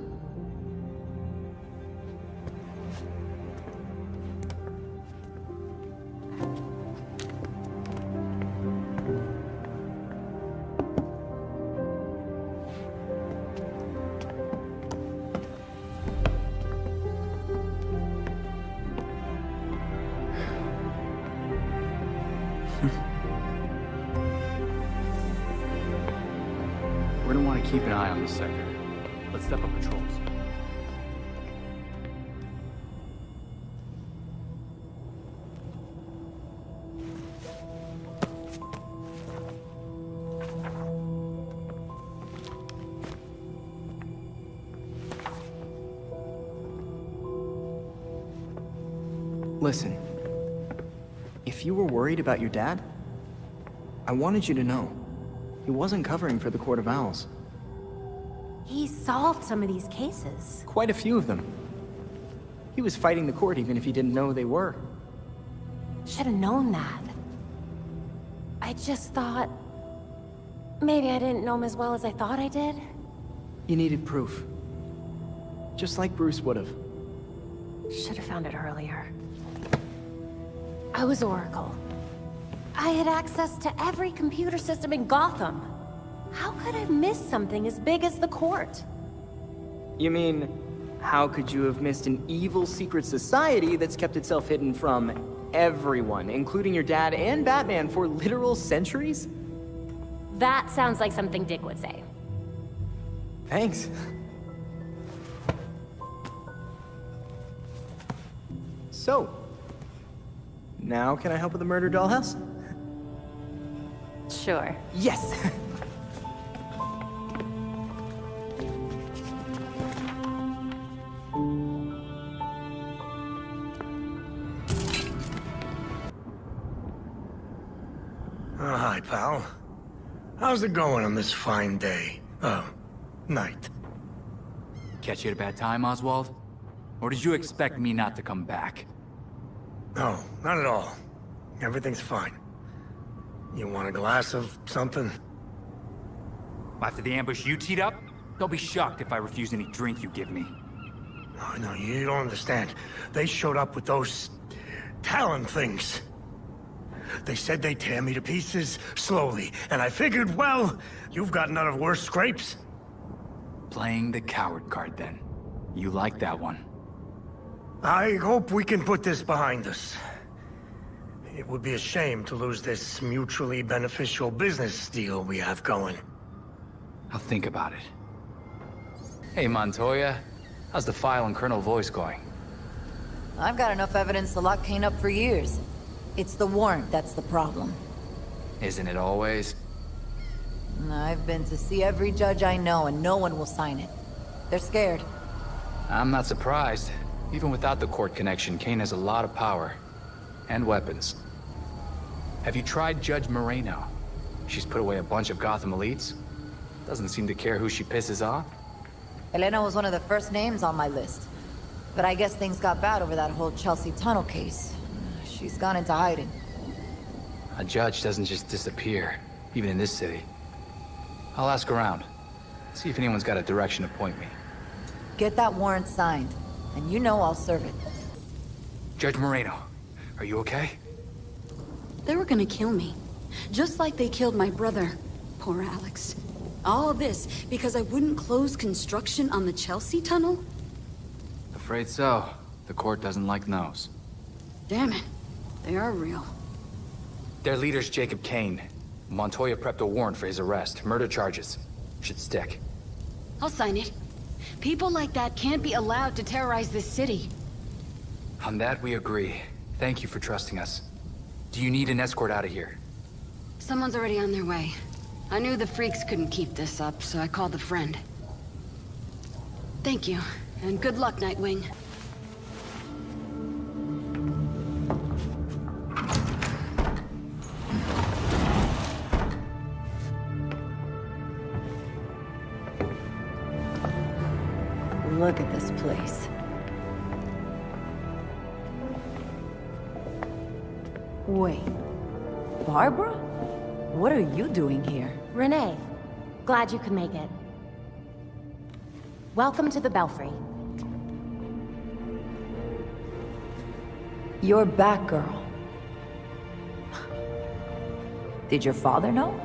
We're gonna want to keep an eye on this sector. Let's step up patrols. Listen, if you were worried about your dad, I wanted you to know, he wasn't covering for the Court of Owls. He solved some of these cases. Quite a few of them. He was fighting the court even if he didn't know they were. Should have known that. I just thought... maybe I didn't know him as well as I thought I did? You needed proof. Just like Bruce would have. Should have found it earlier. I was Oracle. I had access to every computer system in Gotham. How could I have missed something as big as the court? You mean, how could you have missed an evil secret society that's kept itself hidden from everyone, including your dad and Batman, for literal centuries? That sounds like something Dick would say. Thanks. So, now can I help with the murder dollhouse? Sure. Yes! Oh, hi, pal. How's it going on this fine day? Night. Catch you at a bad time, Oswald? Or did you expect me not to come back? No, not at all. Everything's fine. You want a glass of something? After the ambush you teed up? Don't be shocked if I refuse any drink you give me. Oh, no, you don't understand. They showed up with those... Talon things. They said they'd tear me to pieces, slowly, and I figured, well, you've got none of worse scrapes. Playing the coward card, then. You like that one. I hope we can put this behind us. It would be a shame to lose this mutually beneficial business deal we have going. I'll think about it. Hey, Montoya. How's the file on Colonel Voice going? I've got enough evidence to lock Kane up for years. It's the warrant that's the problem. Isn't it always? I've been to see every judge I know, and no one will sign it. They're scared. I'm not surprised. Even without the court connection, Kane has a lot of power. And weapons. Have you tried Judge Moreno? She's put away a bunch of Gotham elites. Doesn't seem to care who she pisses off. Elena was one of the first names on my list. But I guess things got bad over that whole Chelsea Tunnel case. She's gone into hiding. A judge doesn't just disappear, even in this city. I'll ask around. See if anyone's got a direction to point me. Get that warrant signed, and you know I'll serve it. Judge Moreno, are you okay? They were gonna kill me. Just like they killed my brother. Poor Alex. All this because I wouldn't close construction on the Chelsea Tunnel? Afraid so. The court doesn't like no's. Damn it. They are real. Their leader's Jacob Kane. Montoya prepped a warrant for his arrest. Murder charges. Should stick. I'll sign it. People like that can't be allowed to terrorize this city. On that, we agree. Thank you for trusting us. Do you need an escort out of here? Someone's already on their way. I knew the freaks couldn't keep this up, so I called a friend. Thank you, and good luck, Nightwing. Look at this place. Wait. Barbara? What are you doing here? Renee, glad you could make it. Welcome to the Belfry. You're Batgirl. Did your father know?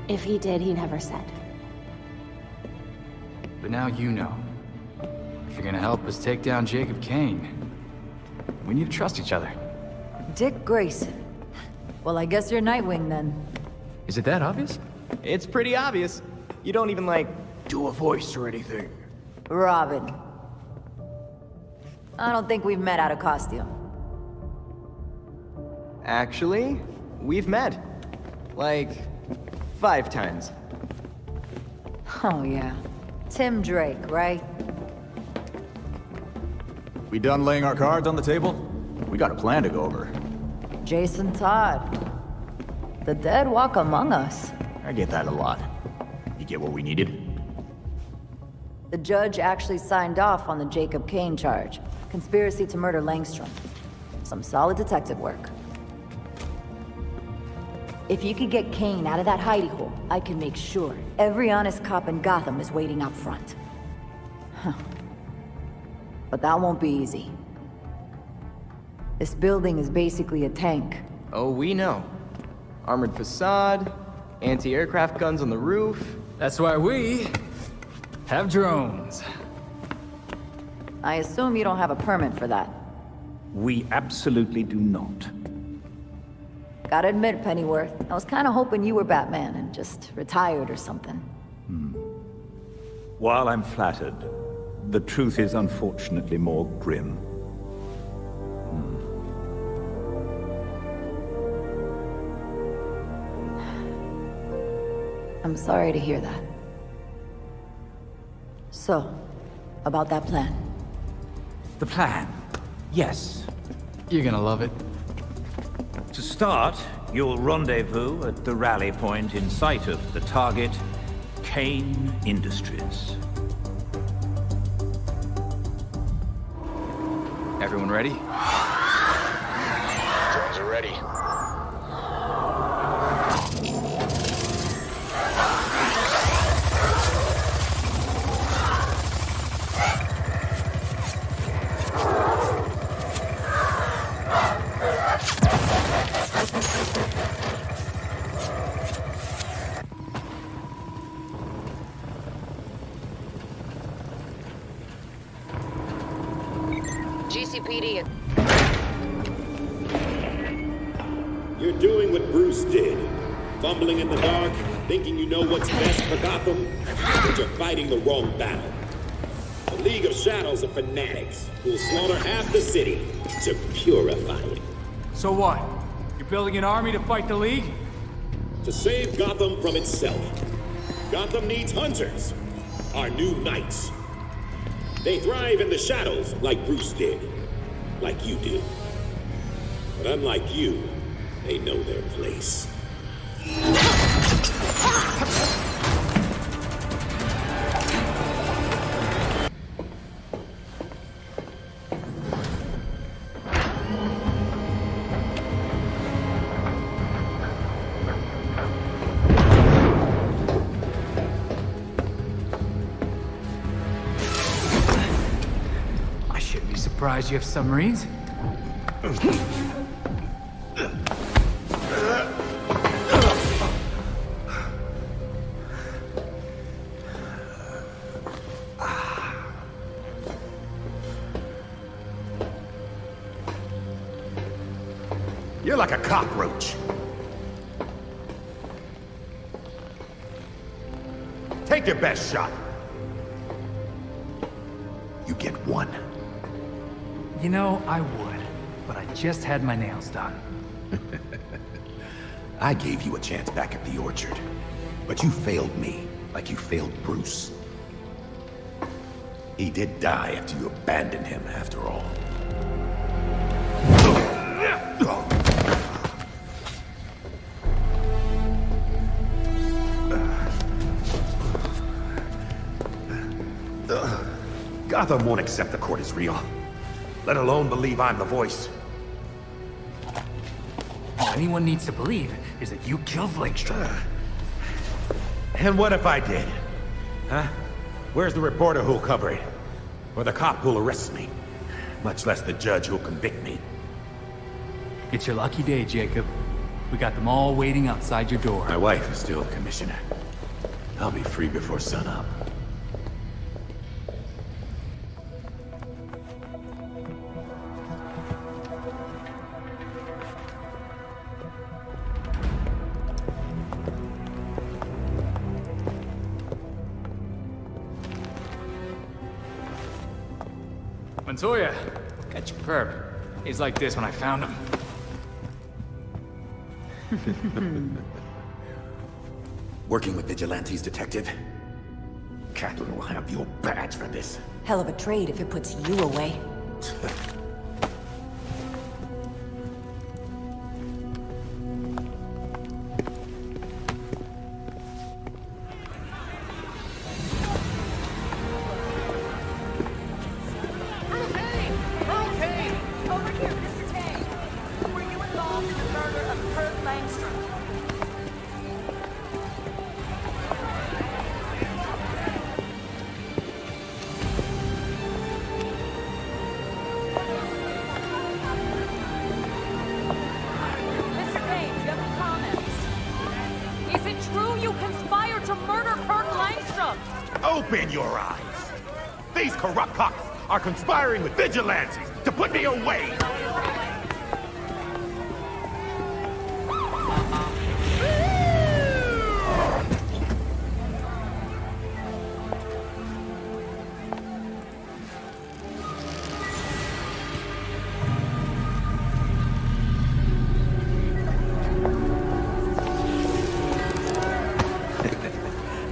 If he did, he never said. But now you know. If you're gonna help us take down Jacob Kane, we need to trust each other. Dick Grayson. Well, I guess you're Nightwing then. Is it that obvious? It's pretty obvious. You don't even, like, do a voice or anything. Robin. I don't think we've met out of costume. Actually, we've met. Like, 5 times. Oh, yeah. Tim Drake, right? We done laying our cards on the table? We got a plan to go over. Jason Todd. The dead walk among us. I get that a lot. You get what we needed? The judge actually signed off on the Jacob Kane charge. Conspiracy to murder Langstrom. Some solid detective work. If you could get Kane out of that hidey hole, I can make sure every honest cop in Gotham is waiting out front. Huh. But that won't be easy. This building is basically a tank. Oh, we know. Armored facade, anti-aircraft guns on the roof. That's why we have drones. I assume you don't have a permit for that. We absolutely do not. Gotta admit, Pennyworth, I was kinda hoping you were Batman and just retired or something. While I'm flattered, the truth is unfortunately more grim. I'm sorry to hear that. So, about that plan. The plan? Yes. You're gonna love it. To start, you'll rendezvous at the rally point in sight of the target, Kane Industries. Everyone ready? Drones are ready. GCPD. You're doing what Bruce did. Fumbling in the dark, thinking you know what's best for Gotham, but you're fighting the wrong battle. The League of Shadows are fanatics who will slaughter half the city to purify it. So what? You're building an army to fight the League? To save Gotham from itself. Gotham needs hunters, our new knights. They thrive in the shadows like Bruce did, like you do. But unlike you, they know their place. I shouldn't be surprised you have submarines. You're like a cockroach. Take your best shot. You get one. You know, I would, but I just had my nails done. I gave you a chance back at the orchard, but you failed me, like you failed Bruce. He did die after you abandoned him, after all. Gotham won't accept the court is real, let alone believe I'm the voice. All anyone needs to believe is that you killed Langstrom. And what if I did? Huh? Where's the reporter who'll cover it? Or the cop who'll arrest me? Much less the judge who'll convict me. It's your lucky day, Jacob. We got them all waiting outside your door. My wife is still commissioner. I'll be free before sunup. Montoya, catch your perp. He's like this when I found him. Working with vigilantes, Detective. Catherine will have your badge for this. Hell of a trade if it puts you away. Open your eyes! These corrupt cops are conspiring with vigilantes to put me away!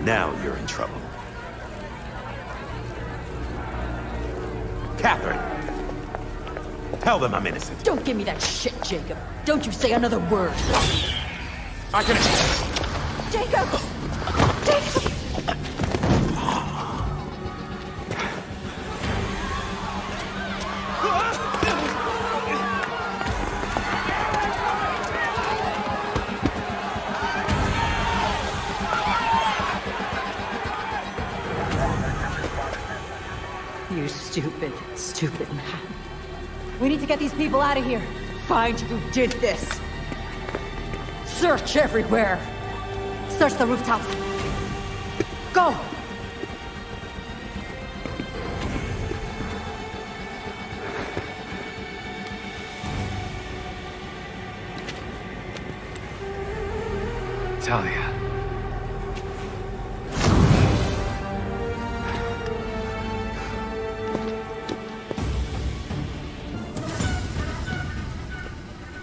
Now you're in trouble. Catherine! Tell them I'm innocent. Don't give me that shit, Jacob. Don't you say another word. I can... Jacob! Jacob! You stupid, stupid man. We need to get these people out of here. Find who did this. Search everywhere. Search the rooftops. Go! Talia.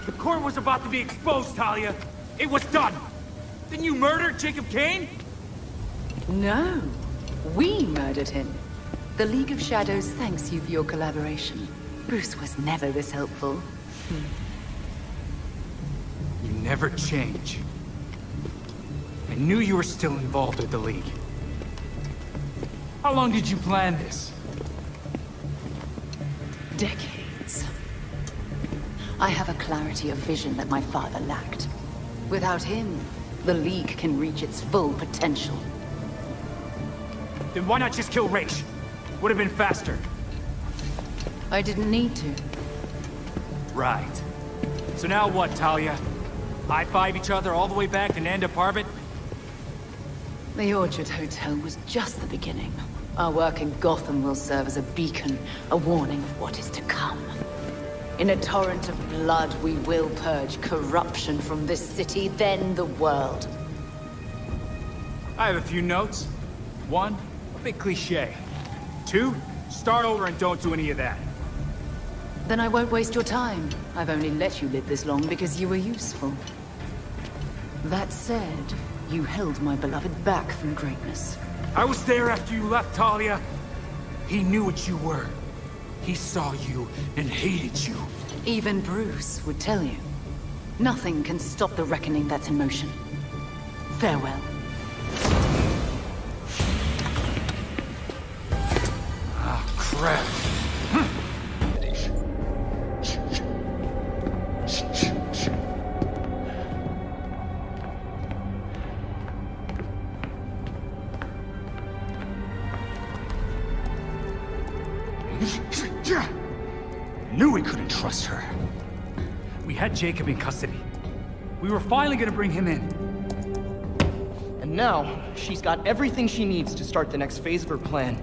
The court was about to be exposed, Talia. It was done. Didn't you murder Jacob Kane? No. We murdered him. The League of Shadows thanks you for your collaboration. Bruce was never this helpful. You never change. I knew you were still involved with the League. How long did you plan this? Decades. I have a clarity of vision that my father lacked. Without him, the League can reach its full potential. Then why not just kill Raish? Would have been faster. I didn't need to. Right. So now what, Talia? High-five each other all the way back to Nanda Parbat? The Orchard Hotel was just the beginning. Our work in Gotham will serve as a beacon, a warning of what is to come. In a torrent of blood, we will purge corruption from this city, then the world. I have a few notes. 1, a bit cliché. 2, start over and don't do any of that. Then I won't waste your time. I've only let you live this long because you were useful. That said, you held my beloved back from greatness. I was there after you left, Talia. He knew what you were. He saw you and hated you. Even Bruce would tell you. Nothing can stop the reckoning that's in motion. Farewell. Ah, crap. Knew we couldn't trust her. We had Jacob in custody. We were finally gonna bring him in. And now, she's got everything she needs to start the next phase of her plan.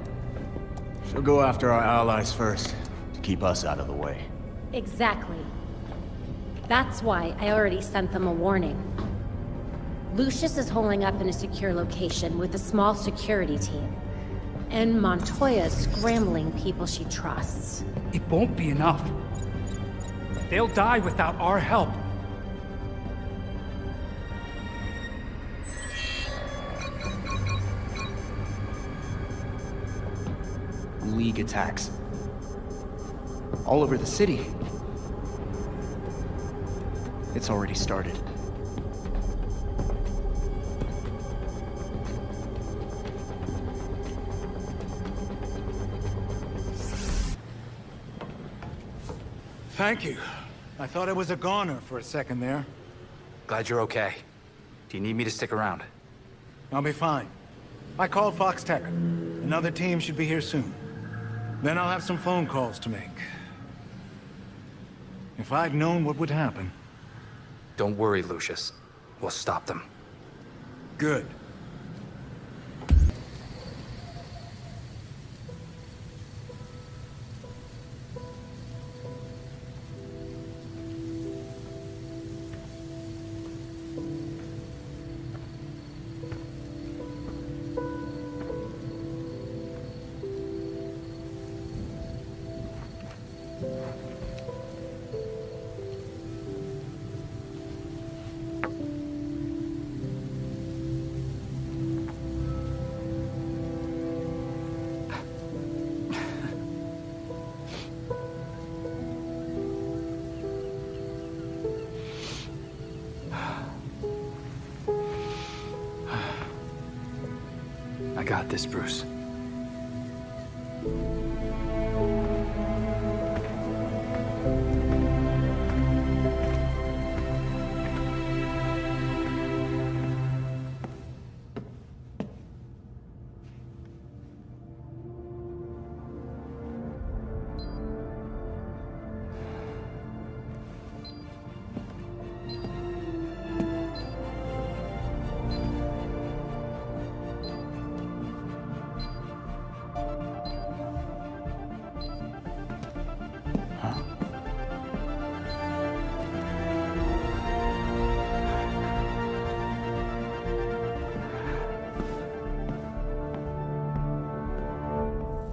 She'll go after our allies first, to keep us out of the way. Exactly. That's why I already sent them a warning. Lucius is holding up in a secure location with a small security team. And Montoya's scrambling people she trusts. It won't be enough. They'll die without our help. League attacks. All over the city. It's already started. Thank you. I thought I was a goner for a second there. Glad you're okay. Do you need me to stick around? I'll be fine. I called Fox Tech. Another team should be here soon. Then I'll have some phone calls to make. If I'd known what would happen. Don't worry, Lucius. We'll stop them. Good. I got this, Bruce.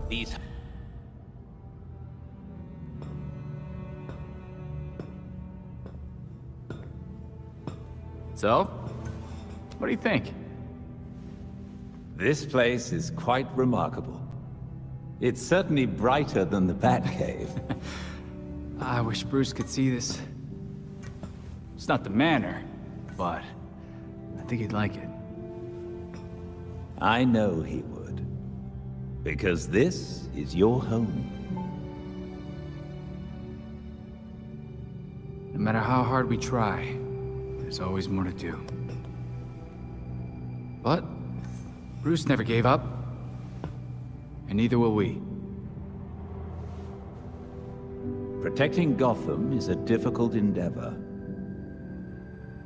These... So? What do you think? This place is quite remarkable. It's certainly brighter than the Batcave. I wish Bruce could see this. It's not the manor, but I think he'd like it. I know he would. Because this is your home. No matter how hard we try, there's always more to do. But Bruce never gave up, and neither will we. Protecting Gotham is a difficult endeavor.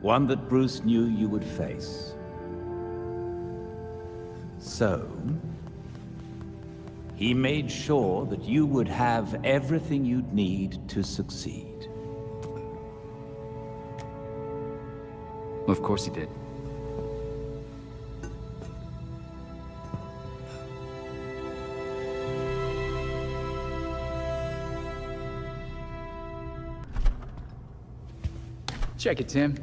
One that Bruce knew you would face. So, he made sure that you would have everything you'd need to succeed. Of course he did. Check it, Tim.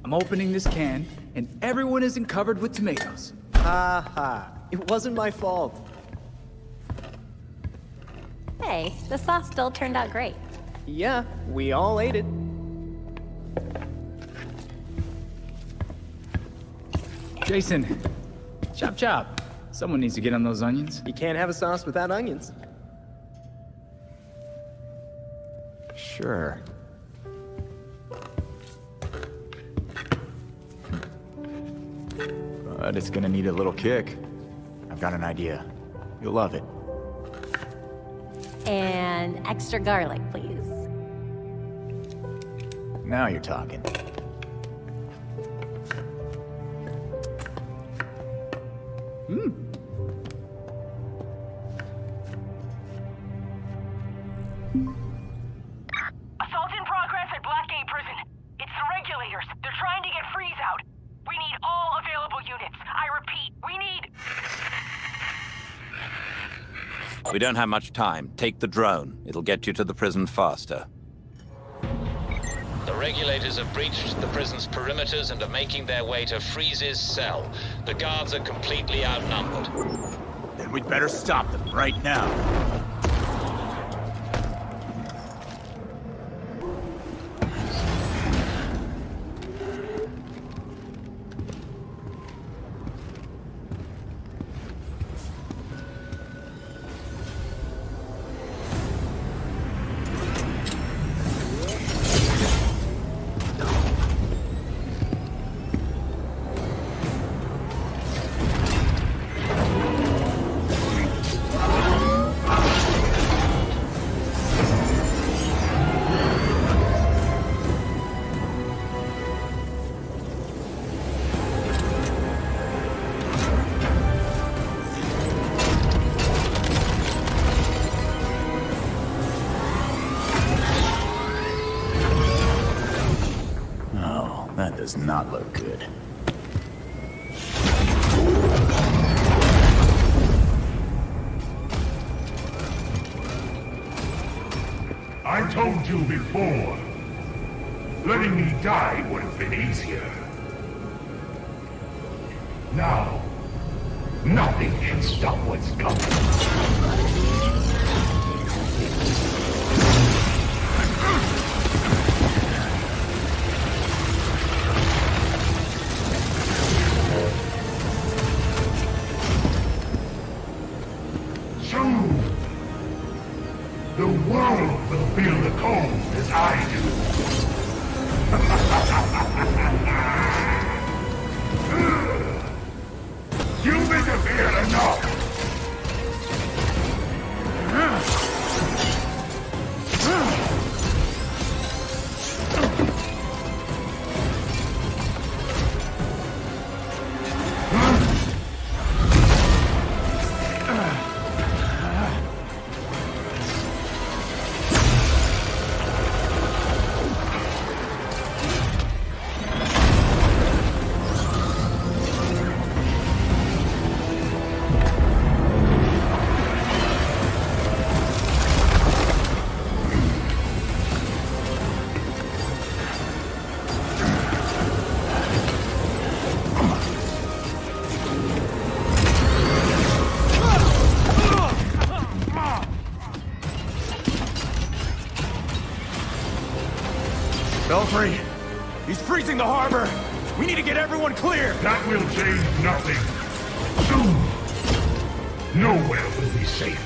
I'm opening this can, and everyone isn't covered with tomatoes. Ha ha. It wasn't my fault. Hey, the sauce still turned out great. Yeah, we all ate it. Jason, chop chop. Someone needs to get on those onions. You can't have a sauce without onions. Sure. But it's gonna need a little kick. I've got an idea. You'll love it. And extra garlic, please. Now you're talking. Assault in progress at Blackgate Prison. It's the regulators. They're trying to get Freeze out. We need all available units. I repeat, we need... We don't have much time. Take the drone. It'll get you to the prison faster. The regulators have breached the prison's perimeters and are making their way to Freeze's cell. The guards are completely outnumbered. Then we'd better stop them right now. That does not look good. I told you before. Letting me die would have been easier. Now, nothing can stop what's coming. The world will feel the cold as I do. You've interfered enough. Belfry, he's freezing the harbor. We need to get everyone clear. That will change nothing. Soon, nowhere will be safe.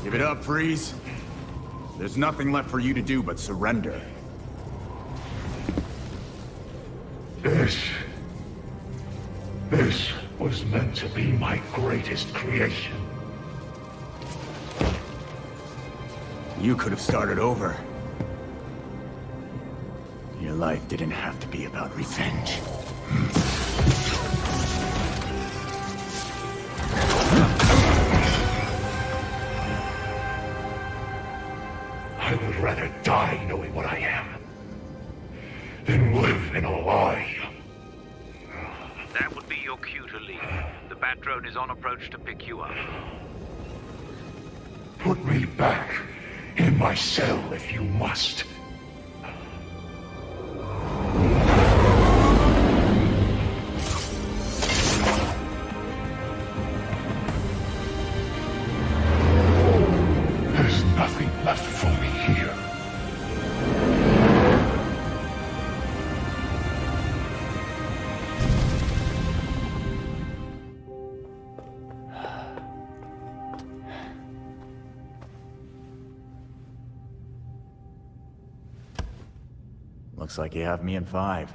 Give it up, Freeze. There's nothing left for you to do but surrender. This was meant to be my greatest creation. You could have started over. Your life didn't have to be about revenge. I would rather die knowing what I am than live in a lie. That would be your cue to leave. The Bat drone is on approach to pick you up. Put me back in my cell if you must. There's nothing left for me here. Looks like you have me in 5.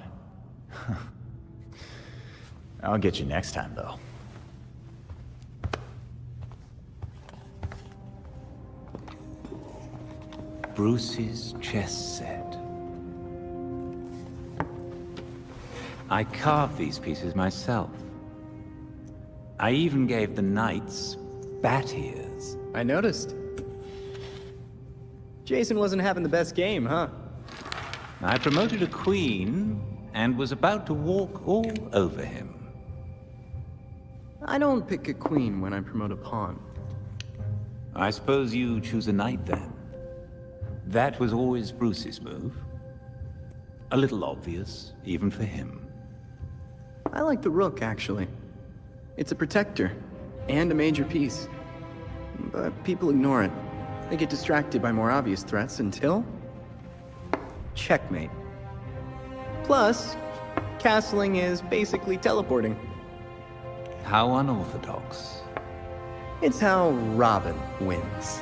I'll get you next time, though. Bruce's chess set. I carved these pieces myself. I even gave the knights bat ears. I noticed. Jason wasn't having the best game, huh? I promoted a queen and was about to walk all over him. I don't pick a queen when I promote a pawn. I suppose you choose a knight then. That was always Bruce's move. A little obvious, even for him. I like the rook, actually. It's a protector, and a major piece. But people ignore it. They get distracted by more obvious threats until... checkmate. Plus, castling is basically teleporting. How unorthodox. It's how Robin wins.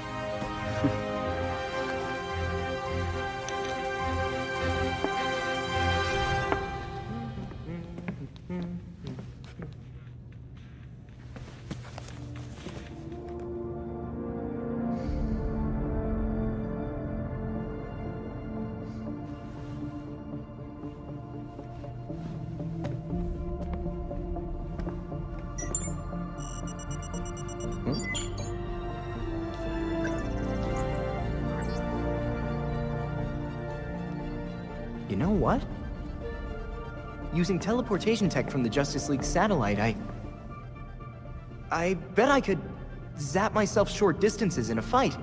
You know what? Using teleportation tech from the Justice League satellite, I bet I could zap myself short distances in a fight.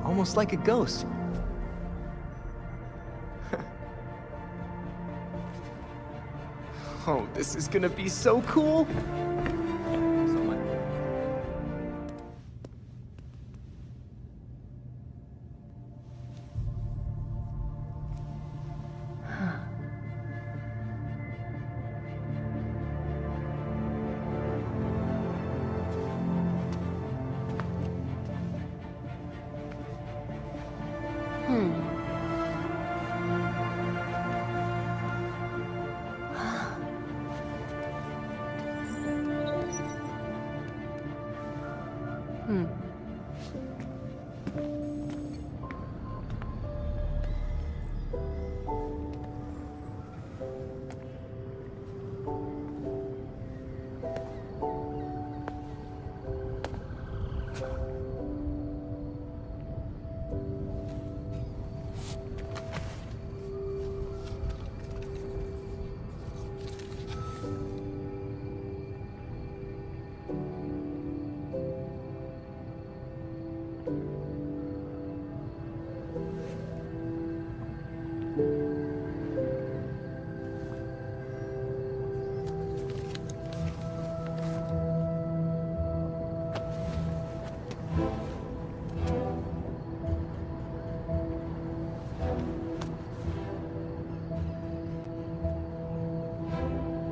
Almost like a ghost. Oh, this is gonna be so cool!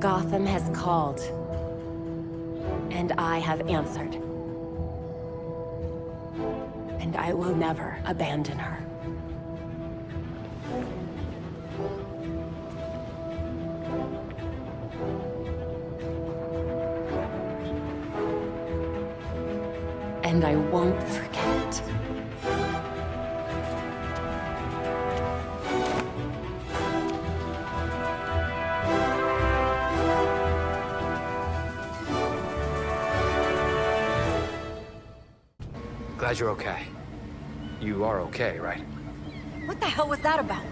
Gotham has called. And I have answered. And I will never abandon her. And I won't forget. Glad you're okay. You are okay, right? What the hell was that about?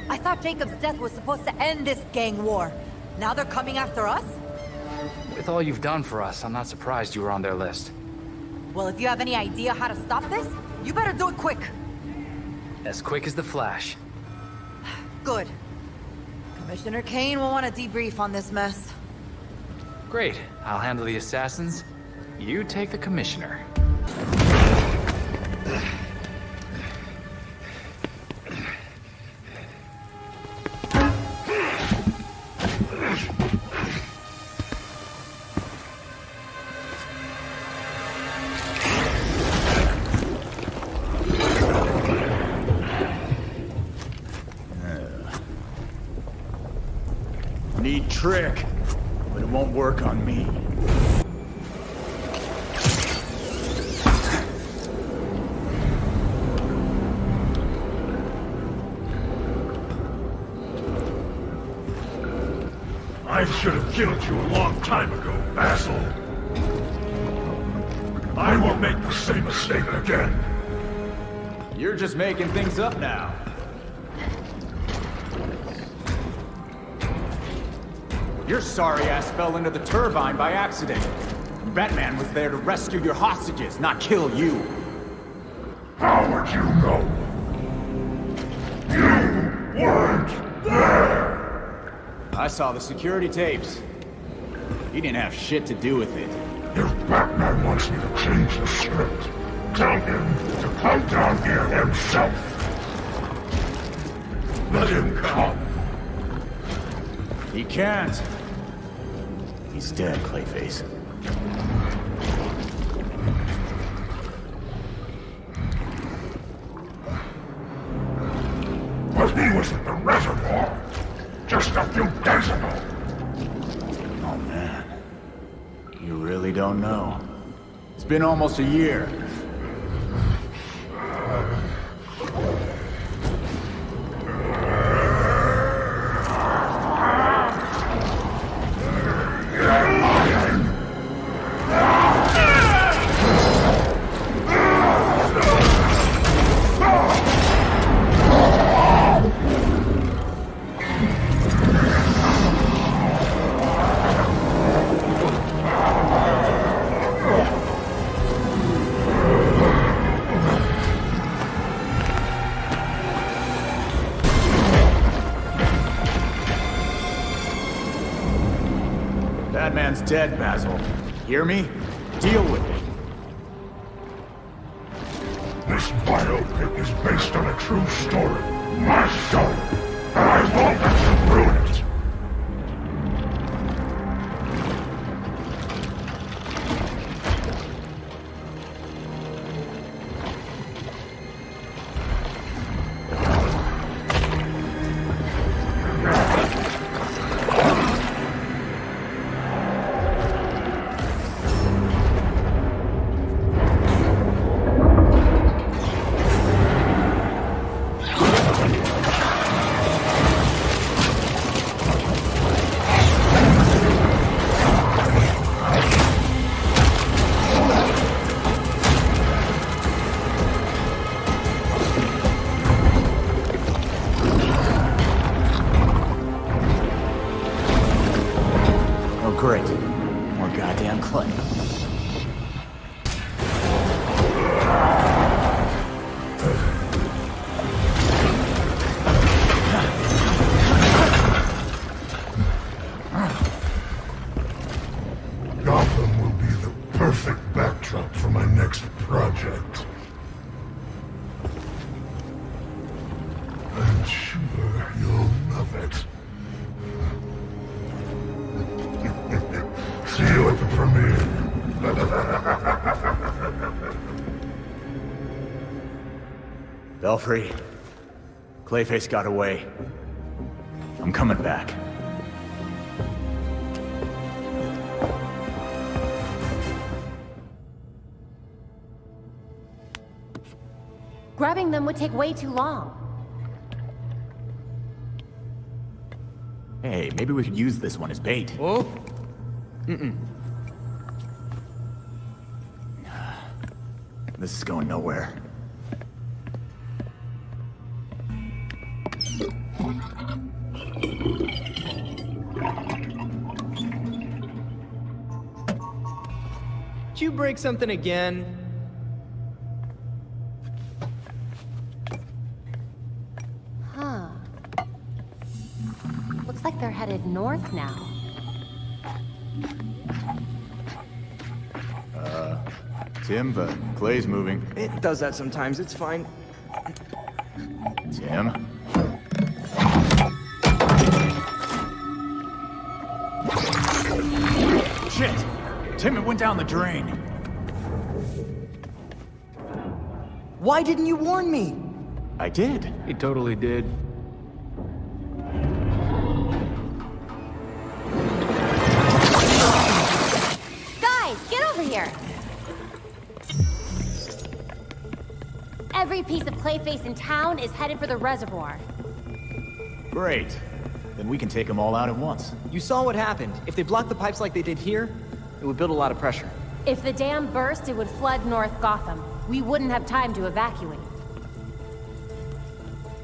I thought Jacob's death was supposed to end this gang war. Now they're coming after us? With all you've done for us, I'm not surprised you were on their list. Well, if you have any idea how to stop this, you better do it quick. As quick as the Flash. Good. Commissioner Kane will want to debrief on this mess. Great. I'll handle the assassins. You take the commissioner. Neat trick, but it won't work on me. I should have killed you a long time ago, Basil. I won't make the same mistake again. You're just making things up now. Your sorry ass fell into the turbine by accident. Batman was there to rescue your hostages, not kill you. How would you know? You weren't there! I saw the security tapes. He didn't have shit to do with it. If Batman wants me to change the script, tell him to come down here himself. Let him come. He can't. He's dead, Clayface. But he was at the reservoir just a few days ago. Oh man. You really don't know. It's been almost a year. Batman's dead, Basil. Hear me? Deal with it. This biopic is based on a true story. My story. And I won't let you ruin it. Great. More goddamn clay. Gotham will be the perfect backdrop for my next project. I'm sure you'll love it. See you at the premiere. Belfry, Clayface got away. I'm coming back. Grabbing them would take way too long. Hey, maybe we could use this one as bait. Oh? Mm-mm. This is going nowhere. Did you break something again? Huh. Looks like they're headed north now. Tim, the clay's moving. It does that sometimes, it's fine. Tim? Shit! Tim, it went down the drain. Why didn't you warn me? I did. He totally did. Guys, get over here! Every piece of Clayface in town is headed for the reservoir. Great. Then we can take them all out at once. You saw what happened. If they blocked the pipes like they did here, it would build a lot of pressure. If the dam burst, it would flood North Gotham. We wouldn't have time to evacuate.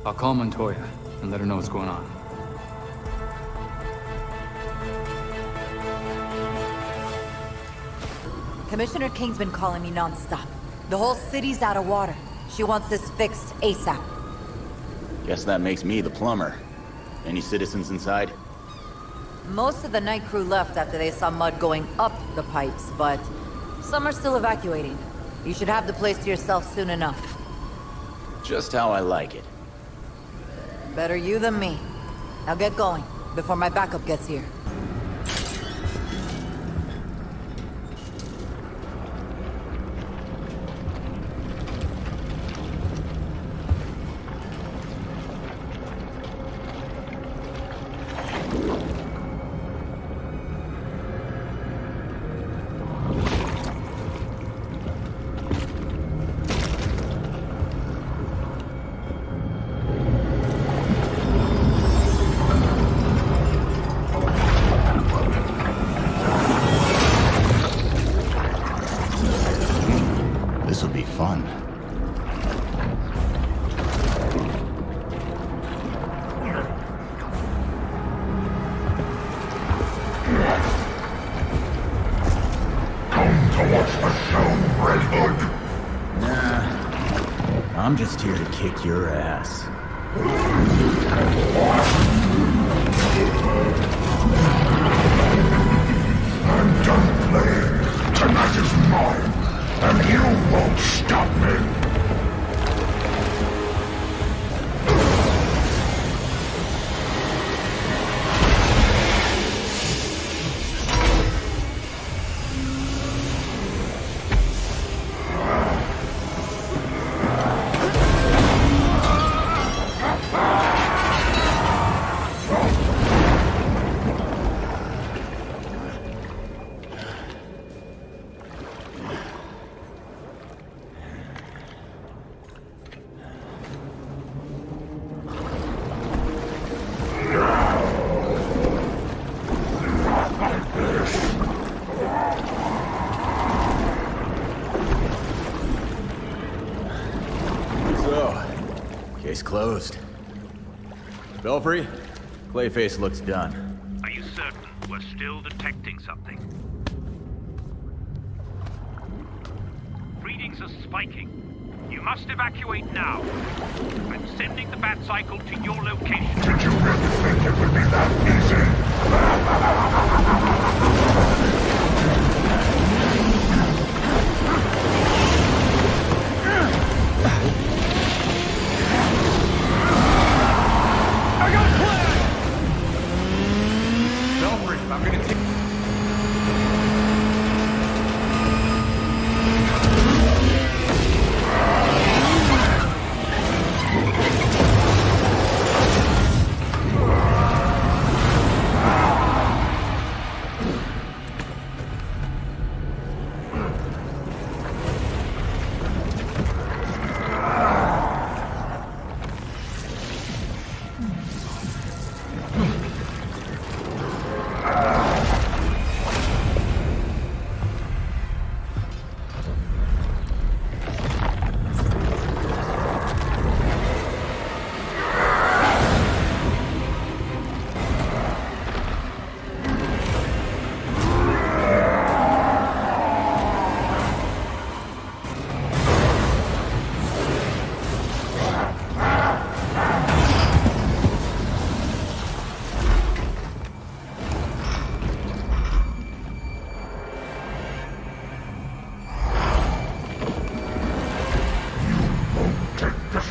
I'll call Montoya and let her know what's going on. Commissioner King's been calling me non-stop. The whole city's out of water. She wants this fixed ASAP. Guess that makes me the plumber. Any citizens inside? Most of the night crew left after they saw mud going up the pipes, but some are still evacuating. You should have the place to yourself soon enough. Just how I like it. Better you than me. Now get going, before my backup gets here. This'll be fun. Come to watch the show, Red Hood. Nah, I'm just here to kick your ass. I'm done playing. Tonight is mine, and you won't stop me. Case closed. Belfry, Clayface looks done. Are you certain we're still detecting something? Readings are spiking. You must evacuate now. I'm sending the bat cycle to your location. Did you really think it would be that I got a plan! Belfry, I'm gonna take...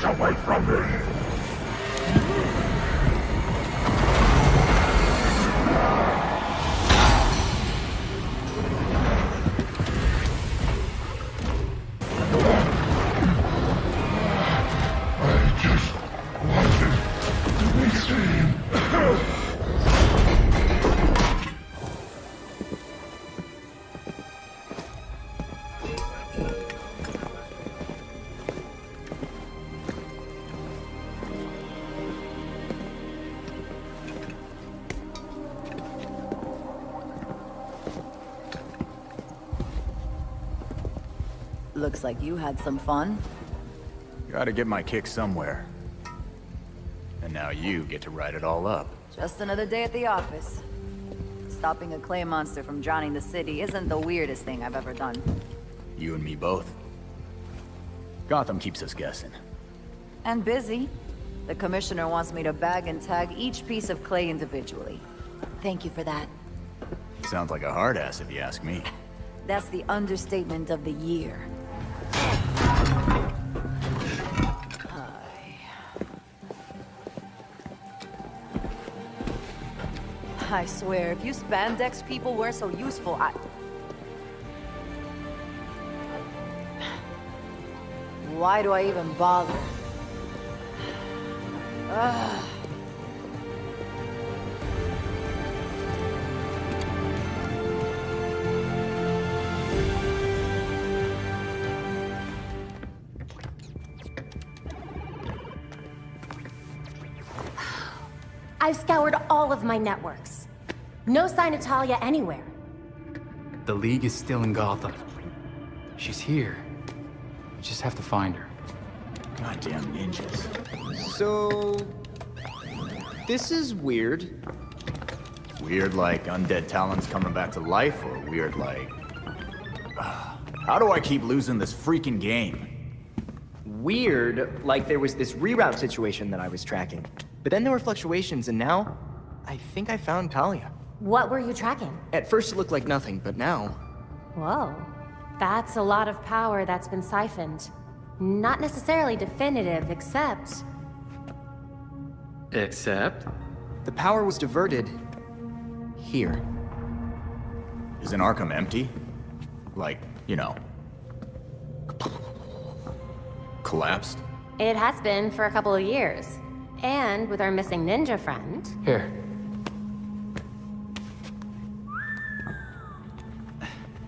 away from me! I just wanted to be seen. Looks like you had some fun. Gotta get my kick somewhere. And now you get to write it all up. Just another day at the office. Stopping a clay monster from drowning the city isn't the weirdest thing I've ever done. You and me both. Gotham keeps us guessing. And busy. The commissioner wants me to bag and tag each piece of clay individually. Thank you for that. Sounds like a hard ass if you ask me. That's the understatement of the year. I swear, if you spandex people were so useful, why do I even bother? Ugh. I've scoured all of my networks. No sign of Talia anywhere. The League is still in Gotham. She's here. We just have to find her. Goddamn ninjas. So... this is weird. Weird like undead talents coming back to life, or weird like... how do I keep losing this freaking game? Weird, like there was this reroute situation that I was tracking. But then there were fluctuations, and now... I think I found Talia. What were you tracking? At first it looked like nothing, but now... Whoa. That's a lot of power that's been siphoned. Not necessarily definitive, except... Except? The power was diverted... here. Isn't Arkham empty? Like, you know... collapsed? It has been for a couple of years. And with our missing ninja friend... Here.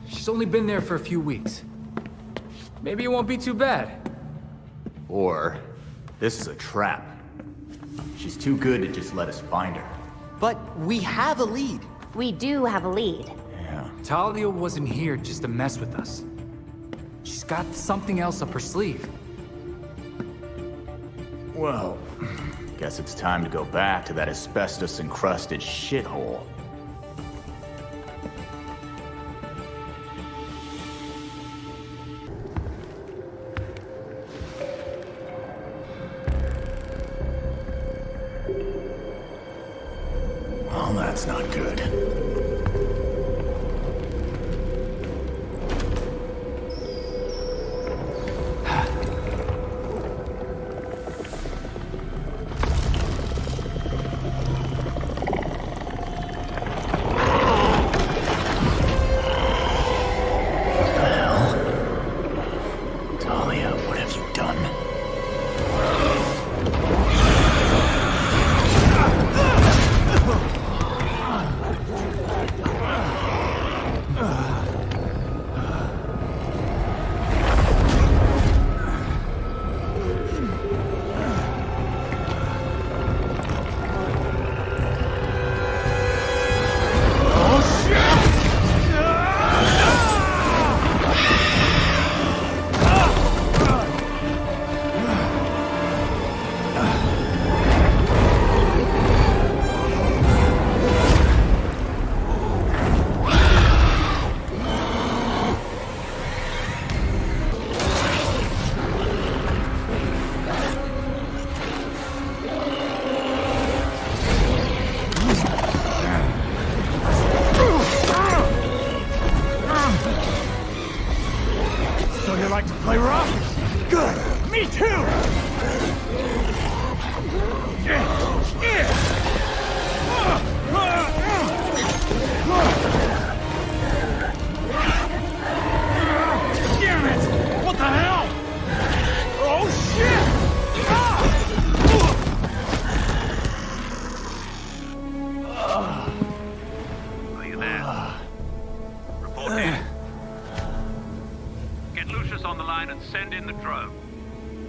She's only been there for a few weeks. Maybe it won't be too bad. Or, this is a trap. She's too good to just let us find her. But we have a lead. We do have a lead. Yeah. Talia wasn't here just to mess with us. She's got something else up her sleeve. Well, guess it's time to go back to that asbestos-encrusted shithole. Oh, that's not good.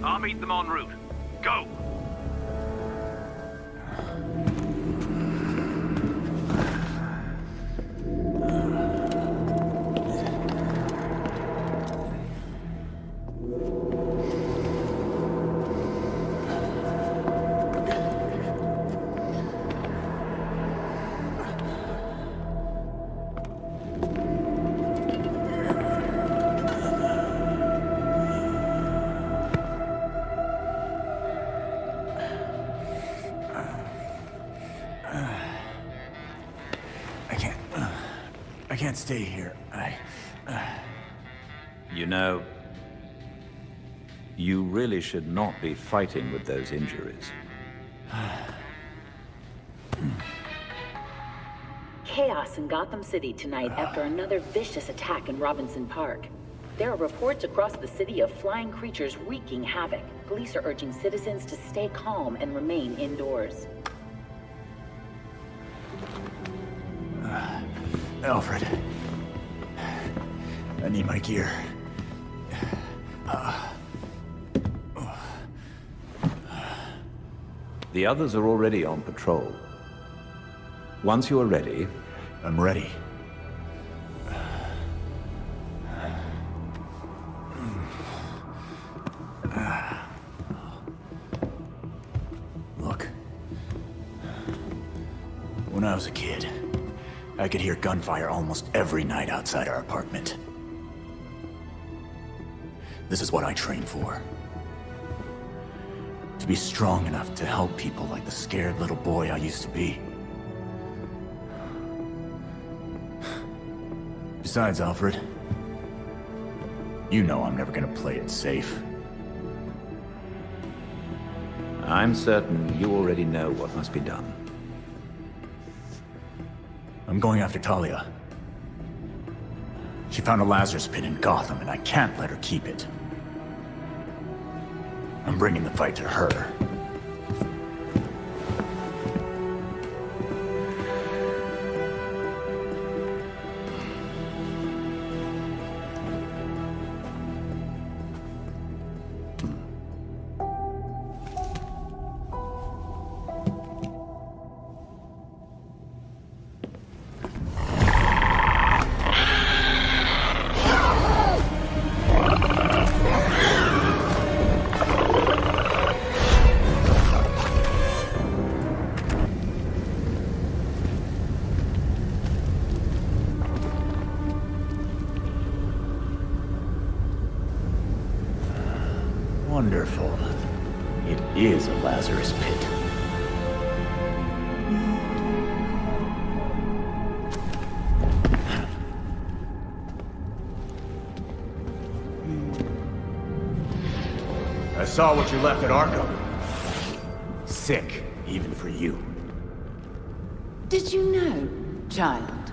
I'll meet them en route. Go! can't stay here. You know, you really should not be fighting with those injuries. Chaos in Gotham City tonight after another vicious attack in Robinson Park. There are reports across the city of flying creatures wreaking havoc. Police are urging citizens to stay calm and remain indoors. Alfred. I need my gear. The others are already on patrol. Once you are ready... I'm ready. Look. When I was a kid, I could hear gunfire almost every night outside our apartment. This is what I trained for. To be strong enough to help people like the scared little boy I used to be. Besides, Alfred, you know I'm never gonna play it safe. I'm certain you already know what must be done. I'm going after Talia. She found a Lazarus pit in Gotham, and I can't let her keep it. I'm bringing the fight to her. Wonderful. It is a Lazarus pit. I saw what you left at Arkham. Sick, even for you. Did you know, child?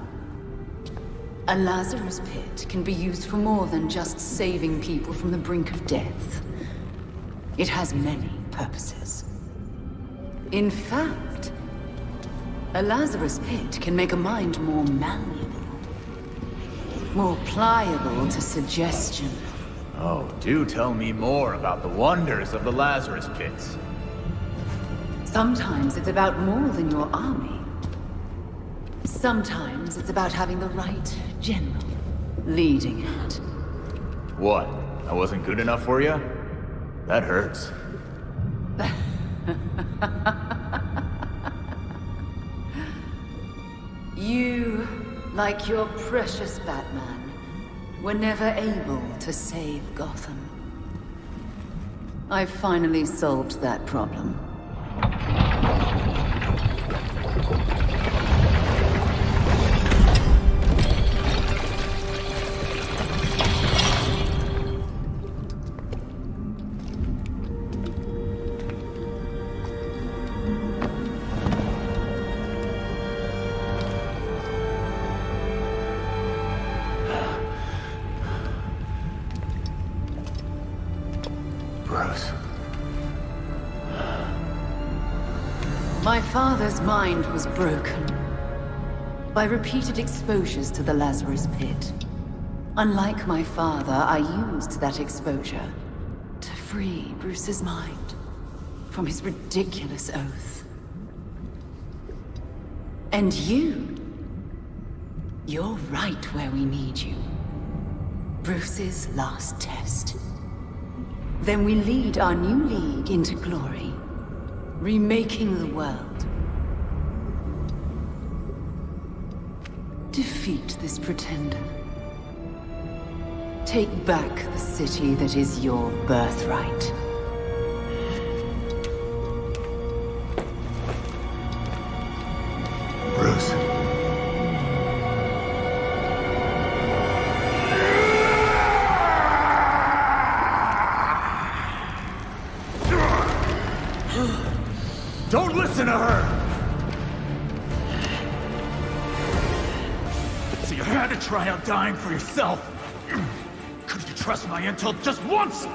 A Lazarus pit can be used for more than just saving people from the brink of death. It has many purposes. In fact, a Lazarus pit can make a mind more malleable, more pliable to suggestion. Oh, do tell me more about the wonders of the Lazarus pits. Sometimes it's about more than your army. Sometimes it's about having the right general leading it. What? I wasn't good enough for you? That hurts. You, like your precious Batman, were never able to save Gotham. I've finally solved that problem. My father's mind was broken by repeated exposures to the Lazarus pit. Unlike my father, I used that exposure to free Bruce's mind from his ridiculous oath. And you're right where we need you. Bruce's last test. Then we lead our new league into glory. Remaking the world. Defeat this pretender. Take back the city that is your birthright. Bruce. Don't listen to her! So you had to try out dying for yourself. Couldn't you trust my intel just once?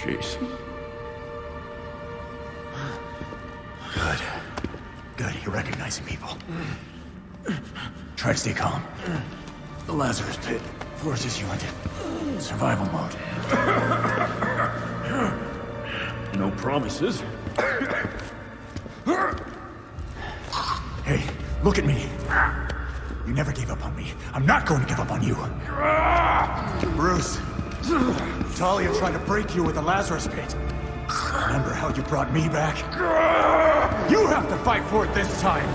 Jason. Good. Good, you're recognizing people. Try to stay calm. The Lazarus Pit forces you into survival mode. No promises. Hey, look at me. You never gave up on me. I'm not going to give up on you. Bruce, Talia tried to break you with the Lazarus Pit. Remember how you brought me back? You have to fight for it this time!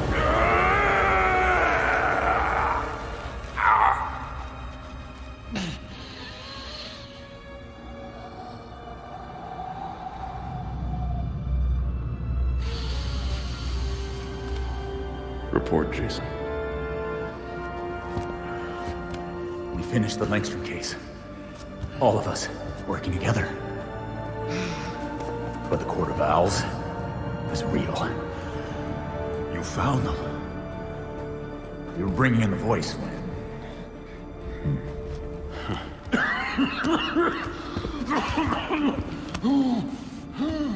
Report, Jason. We finished the Langstrom case. All of us, working together. But the Court of Owls is real. You found them. You were bringing in the voice when...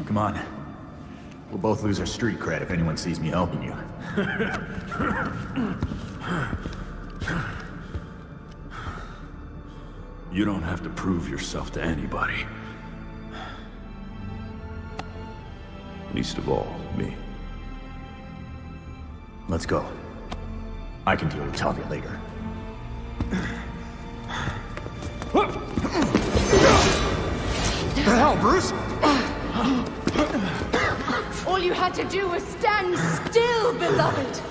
Come on. We'll both lose our street cred if anyone sees me helping you. You don't have to prove yourself to anybody. Least of all, me. Let's go. I can deal with Talia later. What the hell, Bruce? All you had to do was stand still, beloved!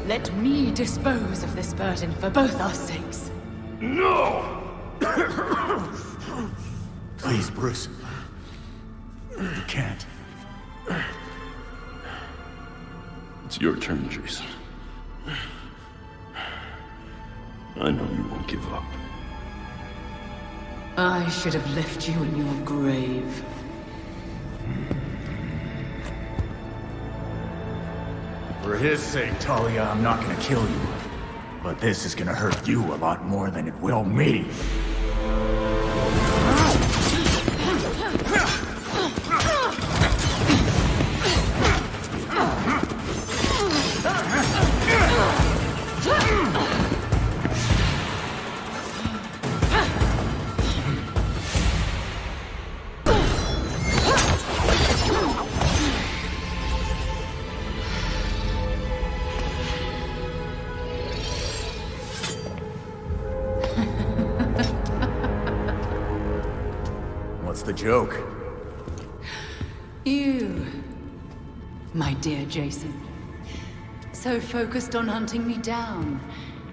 Let me dispose of this burden for both our sakes. No! Please, Bruce. You can't. It's your turn, Jason. I know you won't give up. I should have left you in your grave. For his sake, Talia, I'm not gonna kill you. But this is gonna hurt you a lot more than it will me. What's the joke? You, my dear Jason. So focused on hunting me down,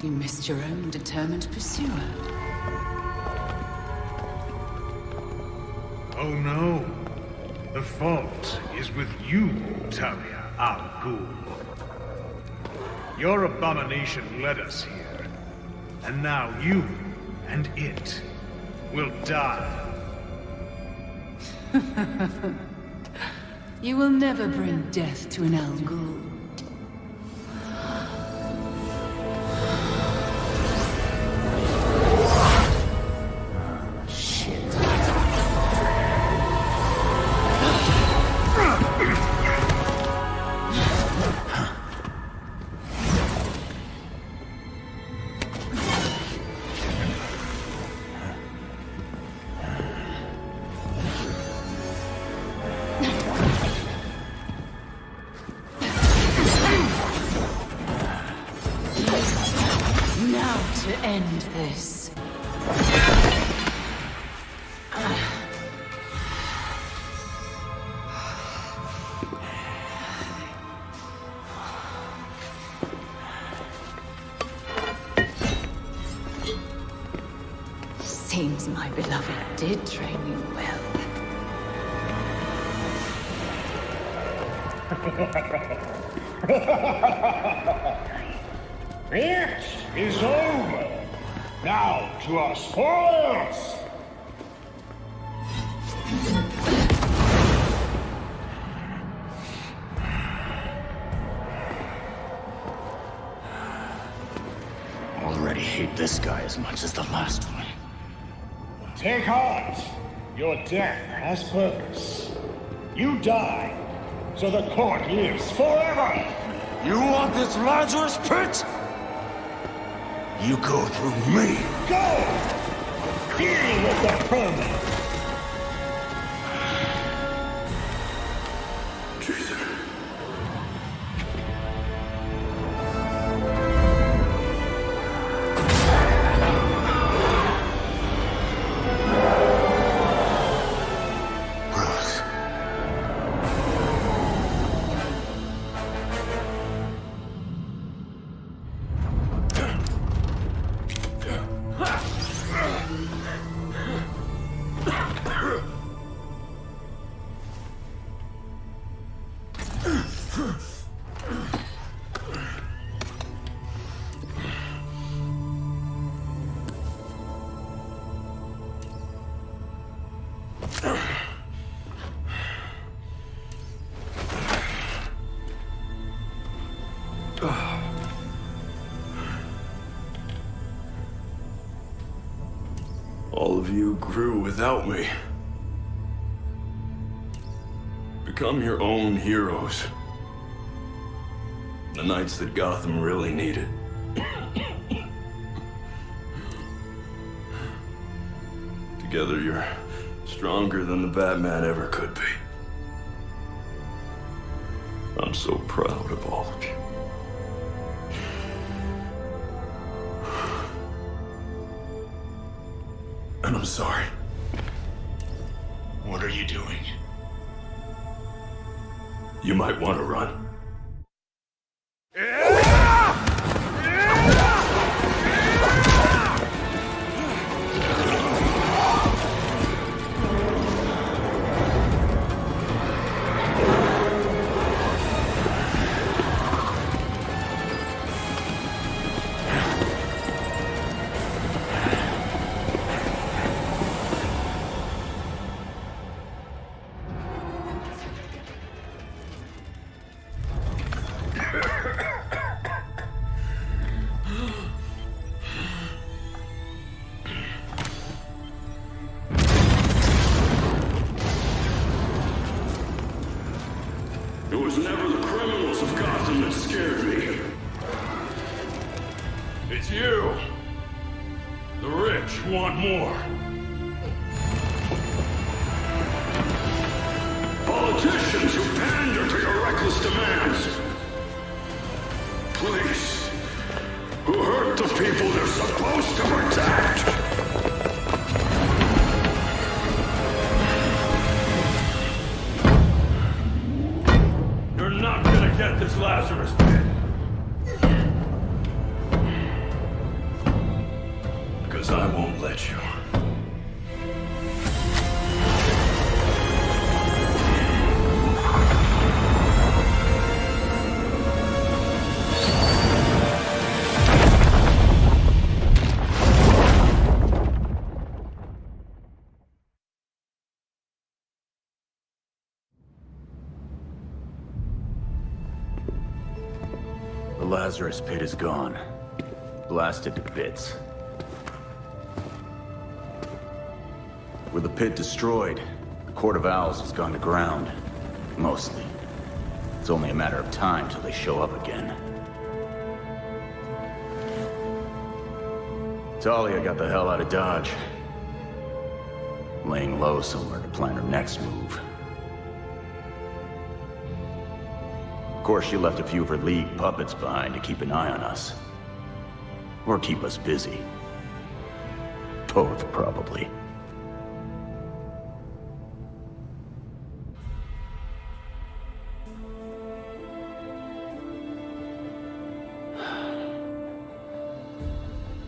you missed your own determined pursuer. Oh no. The fault is with you, Talia al Ghul. Your abomination led us here. And now you and it will die. You will never bring death to an Al Ghul. To end this. seems my beloved did train you well. It is over. Now to our spoils! Already hate this guy as much as the last one. Take heart. Your death has purpose. You die, so the court lives forever. You want this Lazarus pit? You go through me. Go! Deal with the permit. Jason. All of you grew without me. Become your own heroes. The knights that Gotham really needed. Together, you're stronger than the Batman ever could be. I'm so proud of all of you. And I'm sorry. What are you doing? You might want to run. It was never the criminals of Gotham that scared me. It's you. The rich want more. Politicians who pander to your reckless demands. Police who hurt the people they're supposed to protect. You're not gonna get this Lazarus pit. Because I won't let you. The Lazarus pit is gone. Blasted to bits. With the pit destroyed, the Court of Owls has gone to ground. Mostly. It's only a matter of time till they show up again. Talia got the hell out of Dodge. Laying low somewhere to plan her next move. Of course, she left a few of her League puppets behind to keep an eye on us. Or keep us busy. Both, probably.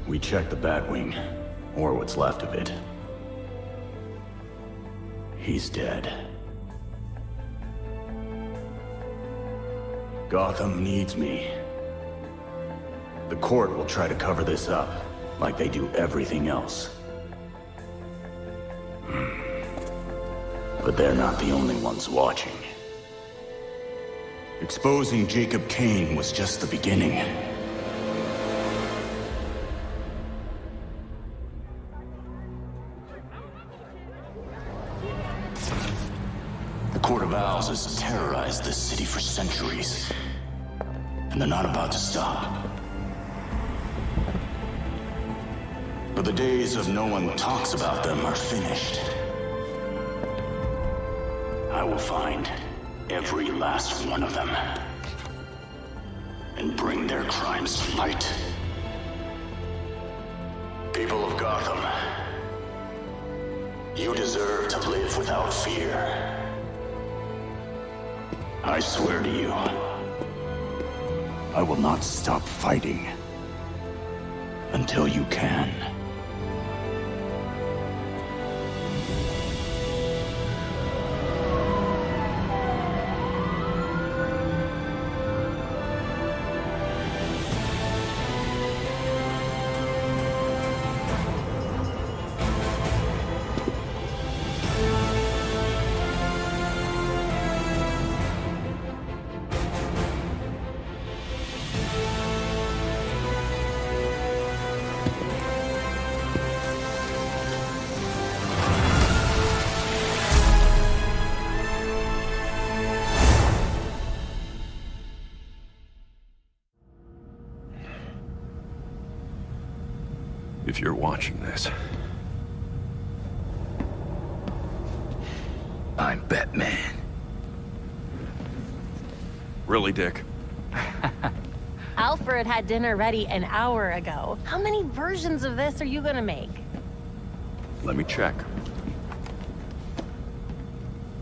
We checked the Batwing. Or what's left of it. He's dead. Gotham needs me. The court will try to cover this up, like they do everything else. But they're not the only ones watching. Exposing Jacob Kane was just the beginning. The Court of Owls has terrorized this city for centuries, and they're not about to stop. But the days of no one talks about them are finished. I will find every last one of them and bring their crimes to light. People of Gotham, you deserve to live without fear. I swear to you, I will not stop fighting until you can. If you're watching this, I'm Batman. Really, Dick? Alfred had dinner ready an hour ago. How many versions of this are you gonna make? Let me check.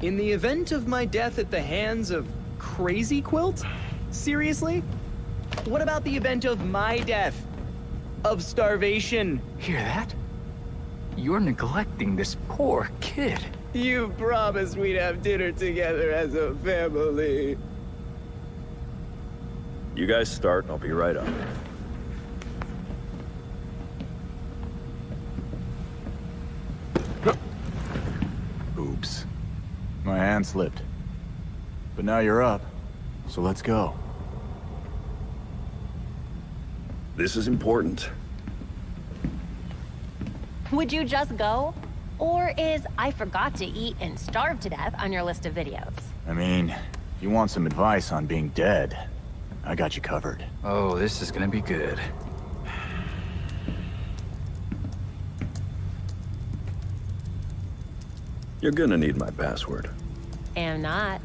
In the event of my death at the hands of Crazy Quilt? Seriously? What about the event of my death? Of starvation? Hear that? You're neglecting this poor kid. You promised we'd have dinner together as a family. You guys start, and I'll be right up. Oops. My hand slipped. But now you're up, so let's go. This is important. Would you just go? Or is I forgot to eat and starve to death on your list of videos? I mean, if you want some advice on being dead, I got you covered. Oh, this is gonna be good. You're gonna need my password. Am not.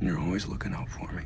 You're always looking out for me.